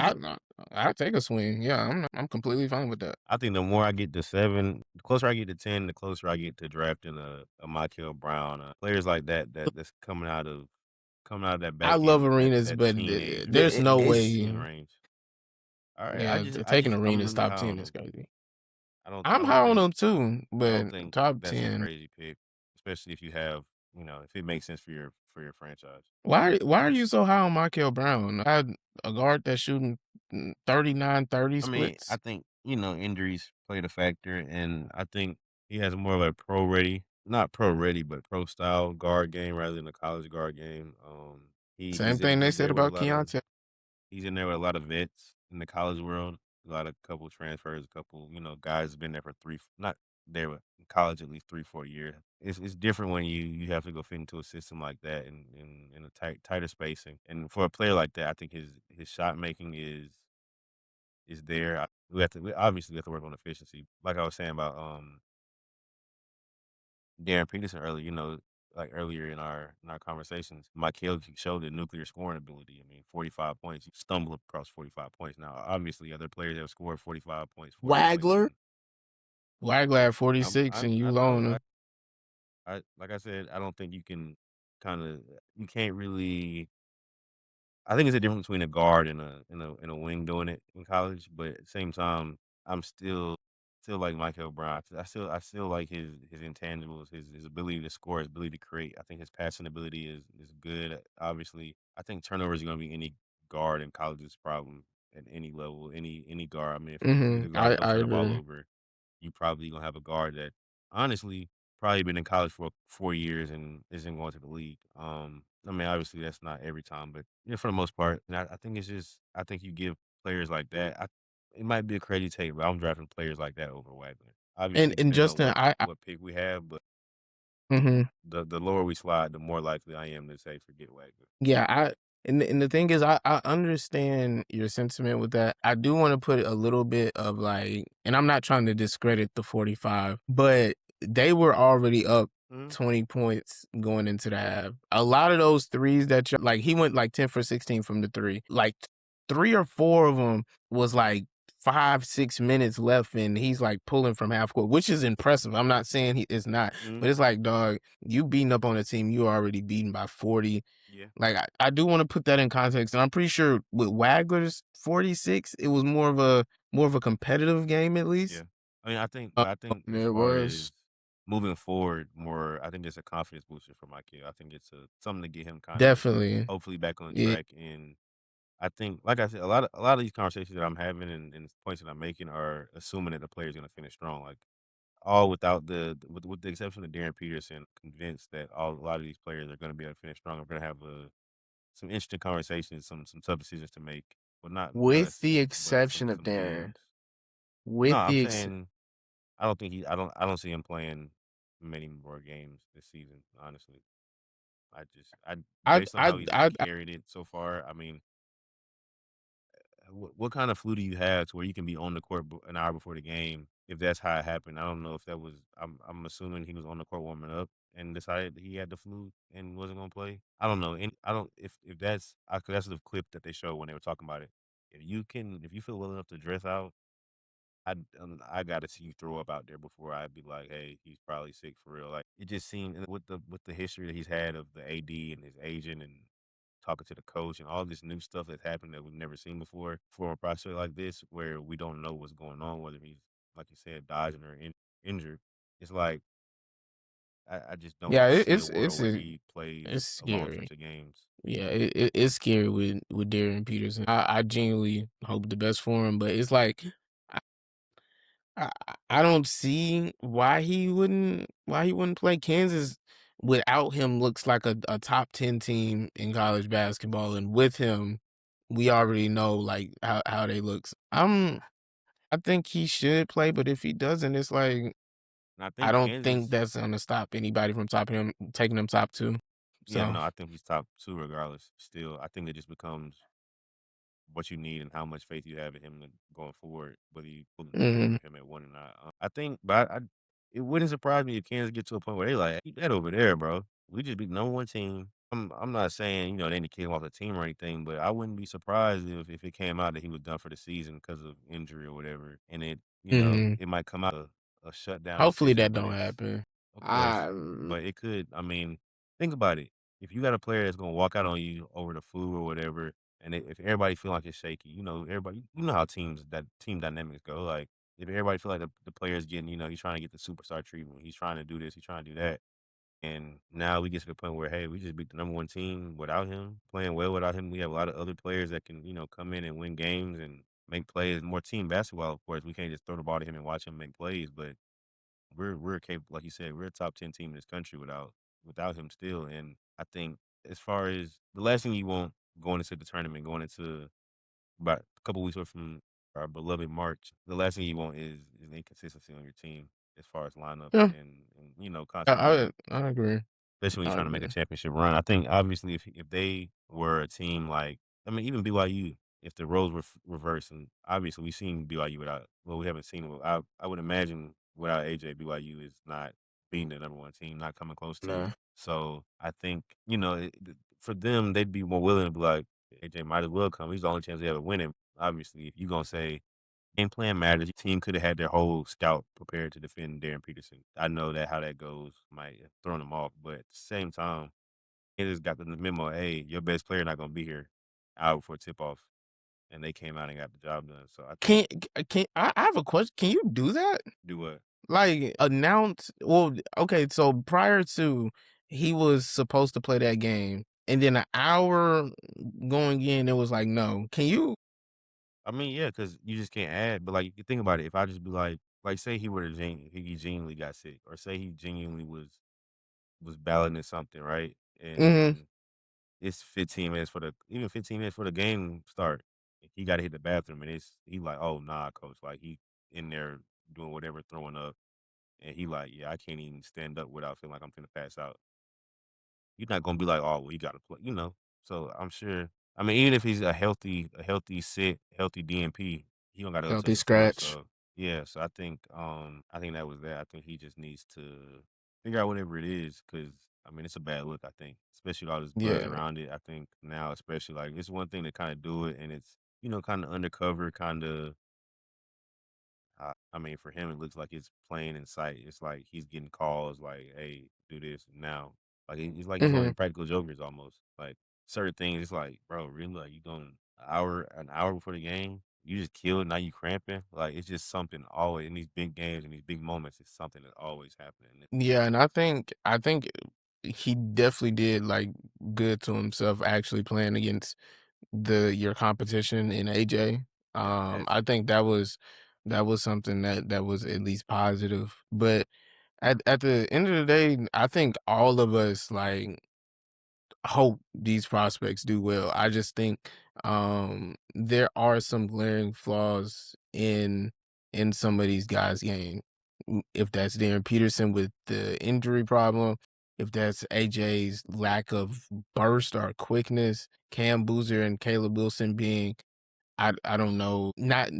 I'll take a swing. Yeah, I'm completely fine with that. I think the more I get to 7, the closer I get to 10, the closer I get to drafting a Michael Brown, players like that's coming out of that back. I love Arenas, but there's no way. Range. All right, yeah, taking Arenas top 10 is crazy. I'm high on them too, but top 10. That's a crazy pick, especially if you have, if it makes sense for your franchise. Why are you so high on Michael Brown? I had a guard that's shooting 39-30 splits. I mean, I think, injuries played a factor, and I think he has more of a not pro ready, but pro style guard game rather than a college guard game. Same thing they said about Keontae. He's in there with a lot of vets in the college world. A couple transfers, a couple, guys have been there for not there, but in college at least 3-4 years. It's different when you have to go fit into a system like that in a tighter spacing. And for a player like that, I think his shot making is there. We obviously have to work on efficiency. Like I was saying about Darren Peterson earlier, like earlier in our conversations, Michael showed the nuclear scoring ability. I mean, 45 points. You stumble across 45 points. Now, obviously, other players have scored 45 points. Wagler at 46, and you loan him. Like I said, I don't think you can you can't really. I think it's a difference between a guard and a wing doing it in college, but at the same time, I'm still like Michael Brown. I still like his intangibles, his ability to score, his ability to create. I think his passing ability is good. Obviously, I think turnovers are going to be any guard in college's problem at any level, any guard. I mean, if the guard don't turn the ball over, you probably gonna have a guard that honestly probably been in college for 4 years and isn't going to the league. I mean, obviously that's not every time, but for the most part, and I think it's just I think you give players like that. It might be a crazy take, but I'm drafting players like that over Wagner. Obviously, and Justin, what pick we have, but mm-hmm. the lower we slide, the more likely I am to say forget Wagner. Yeah, And the thing is, I understand your sentiment with that. I do want to put a little bit of like, and I'm not trying to discredit the 45, but they were already up 20 points going into the half. A lot of those threes that like, he went like 10 for 16 from the three. Like 3 or 4 of them was like 5-6 minutes left, and he's like pulling from half court, which is impressive. I'm not saying it's not, but it's like, dog, you beating up on a team you already beaten by 40. Yeah. Like, I do want to put that in context, and I'm pretty sure with Wagler's 46, it was more of a competitive game at least. Yeah. I mean, I think as far as moving forward more, I think it's a confidence booster for my kid. I think it's something to get him kind of Definitely. hopefully back on track. And I think, like I said, a lot of these conversations that I'm having and points that I'm making are assuming that the player's going to finish strong. Like, all without with the exception of Darren Peterson, convinced that a lot of these players are going to be able to finish strong. We're going to have some interesting conversations, some tough decisions to make. Well, not With us, the but exception of some Darren. teams. No, I'm With the saying I don't think I don't see him playing many more games this season. Honestly, I I based on I how he's I, I carried it so far. I mean, what kind of flu do you have to where you can be on the court an hour before the game? If that's how it happened, I don't know if that was. I'm assuming he was on the court warming up and decided he had the flu and wasn't gonna play. I don't know. And I don't if that's that's the clip that they showed when they were talking about it. If you feel well enough to dress out, I gotta see you throw up out there before I'd be like, hey, he's probably sick for real. Like, it just seemed with the history that he's had of the AD and his agent and talking to the coach and all this new stuff that's happened that we've never seen before for a prospect like this, where we don't know what's going on, whether he's, like you said, dodging or injured. It's like I just don't yeah, see a world where he plays it's a long scary. stretch of games. Yeah, it's scary with Darren Peterson. I genuinely hope the best for him, but it's like, I I don't see why he wouldn't play. Kansas without him looks like a top 10 team in college basketball, and with him, we already know like how they looks. I think he should play, but if he doesn't, it's like, And I I think don't think Kansas. that's gonna stop anybody from taking him top 2. Yeah, So, no, I think he's top two regardless. Still, I think it just becomes what you need and how much faith you have in him going forward, whether you pull the trigger mhm. with him at one or not. I think, but it wouldn't surprise me if Kansas get to a point where they like keep that over there, bro. We just be the number one team. I'm not saying they need to kick him off the team or anything, but I wouldn't be surprised if it came out that he was done for the season because of injury or whatever, and Mhm. it might come out a shutdown Hopefully decision, that but don't it's happen. of course, um but it could. I mean, think about it. If you got a player that's gonna walk out on you over the flu or whatever, and if everybody feel like it's shaky, everybody, how team dynamics go. Like, if everybody feel like the player is getting, he's trying to get the superstar treatment, he's trying to do this, he's trying to do that, and now we get to the point where, hey, we just beat the number one team without him, playing well without him. We have a lot of other players that can, come in and win games and make plays. More team basketball, of course. We can't just throw the ball to him and watch him make plays, but we're capable, like you said, we're a top 10 team in this country without him still. And I think, as far as the last thing you want going into the tournament, going into about a couple weeks away from our beloved March, the last thing you want is inconsistency on your team as far as lineups Yeah, and continuity, I agree. especially when you're I trying to make a agree. championship run. I think, obviously, if they were a team like, I mean, even BYU, if the roles were reversed, and obviously we've seen BYU without, well, we haven't seen it. I would imagine without AJ, BYU is not being the number one team, not coming close to no. it. So I think, for them, they'd be more willing to be like, AJ might as well come. He's the only chance they have of winning. Obviously, if you're going to say game plan matters, your team could have had their whole scout prepared to defend Darren Peterson. I know that how that goes might have thrown them off, but at the same time, it just got the memo, hey, your best player not going to be here hour before tip off. And they came out and got the job done. So I think, Can I have a question? Can you do that? do what? Like, announce? Well, okay. So prior to, he was supposed to play that game, and then an hour going in, it was like, no. Can you? I mean, yeah, because you just can't add. But, like, you think about it. If I just be like, say he were to he genuinely got sick, or say he genuinely was battling something, right? Hmm. And it's 15 minutes even 15 minutes for the game start. He got to hit the bathroom, and he like, oh nah, coach, like he in there doing whatever, throwing up, and he like, yeah, I can't even stand up without feeling like I'm finna pass out. You're not gonna be like, oh, well, you got to play, So I'm sure. I mean, even if he's a healthy sit, healthy DNP, he don't got to go to Healthy the front. scratch. So yeah, so I think that was that. I think he just needs to figure out whatever it is, because I mean, it's a bad look. I think, especially with all this buzz Yeah. around it. I think now, especially, like, it's one thing to kind of do it, and it's kind of undercover, kind of. I mean, for him, it looks like it's plain in sight. It's like he's getting calls like, "Hey, do this now." Like he's like he's on Mhm. Impractical Jokers almost. Like certain things, it's like, bro, really? Like you going an hour before the game, you just killed. Now you cramping. Like it's just something always in these big games and these big moments. It's something that's always happening. Yeah, and I think he definitely did, like, good to himself actually playing against your competition in AJ. Yeah, I think that was something that was at least positive. But at the end of the day, I think all of us, like, hope these prospects do well. I just think there are some glaring flaws in some of these guys' game. If that's Darren Peterson with the injury problem, if that's AJ's lack of burst or quickness, Cam Boozer and Caleb Wilson being I don't know, not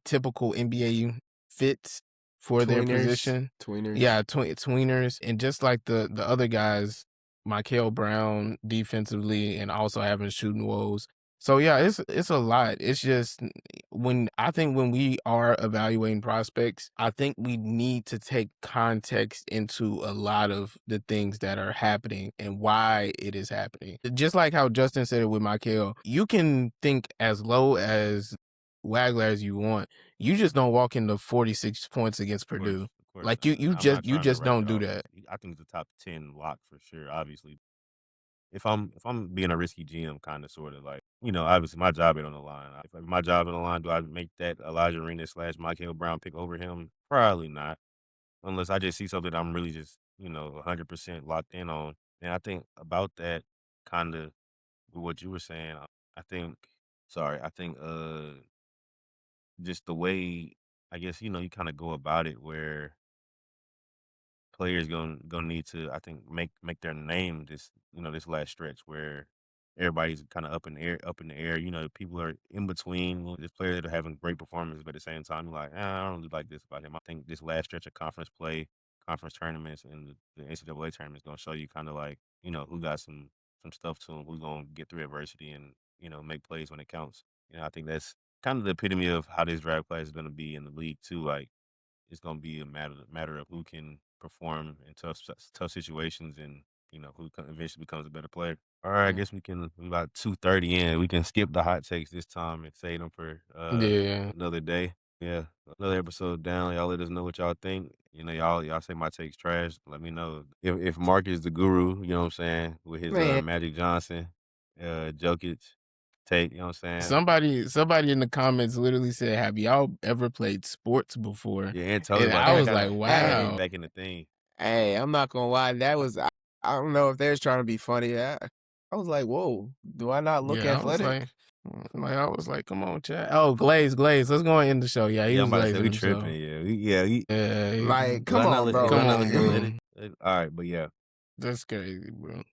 typical NBA fits for their position. Tweeners. Yeah, tweeners, and just like the other guys, Michael Brown defensively, and also having shooting woes. So yeah, it's a lot. It's just I think when we are evaluating prospects, I think we need to take context into a lot of the things that are happening and why it is happening. Just like how Justin said it with Michael, you can think as low as Wagler as you want. You just don't walk into 46 points against Purdue. of course Like not. I'm not you trying to just write don't it do off. that. I think it's a top 10 lock for sure. Obviously, if I'm being a risky GM, kind of sort of like, obviously my job ain't on the line. If my job on the line, do I make that Elijah Arena / Michael Brown pick over him? Probably not, unless I just see something that I'm really just 100% locked in on. And I think about that, kind of with what you were saying. I think, sorry, I think just the way, I guess, you kind of go about it, where players gonna need to, I think, make their name this last stretch, where everybody's kind of up in the air. People are in between. There's players that are having great performances, but at the same time, you're like, I don't really like this about him. I think this last stretch of conference play, conference tournaments, and the NCAA tournament is gonna show you kind of like who got some stuff to him, who's gonna get through adversity and make plays when it counts. I think that's kind of the epitome of how this draft class is gonna be in the league too. Like it's gonna be a matter of who can perform in tough situations, and who eventually becomes a better player. All right, I guess we about 2:30 in. We can skip the hot takes this time and save them for Yeah. another day. Yeah, another episode down. Y'all let us know what y'all think. Y'all say my takes trash. Let me know if Mark is the guru. You know what I'm saying, with his Magic Johnson, Jokic take. You know what I'm saying. Somebody in the comments literally said, "Have y'all ever played sports before?" Yeah, and told And about I that. was like, "Wow." Back in the thing. Hey, I'm not gonna lie. That was I don't know if they was trying to be funny. I was like, whoa, do I not look Yeah, athletic? I was like, come on, chat. Oh, Glaze. Let's go and end the show. Yeah, he Yeah, I'm was about to say glazing we himself. tripping. Yeah, Yeah, Like, do I come not on, look? bro. Do I not look Come on, athletic? All right, but yeah. that's crazy, bro.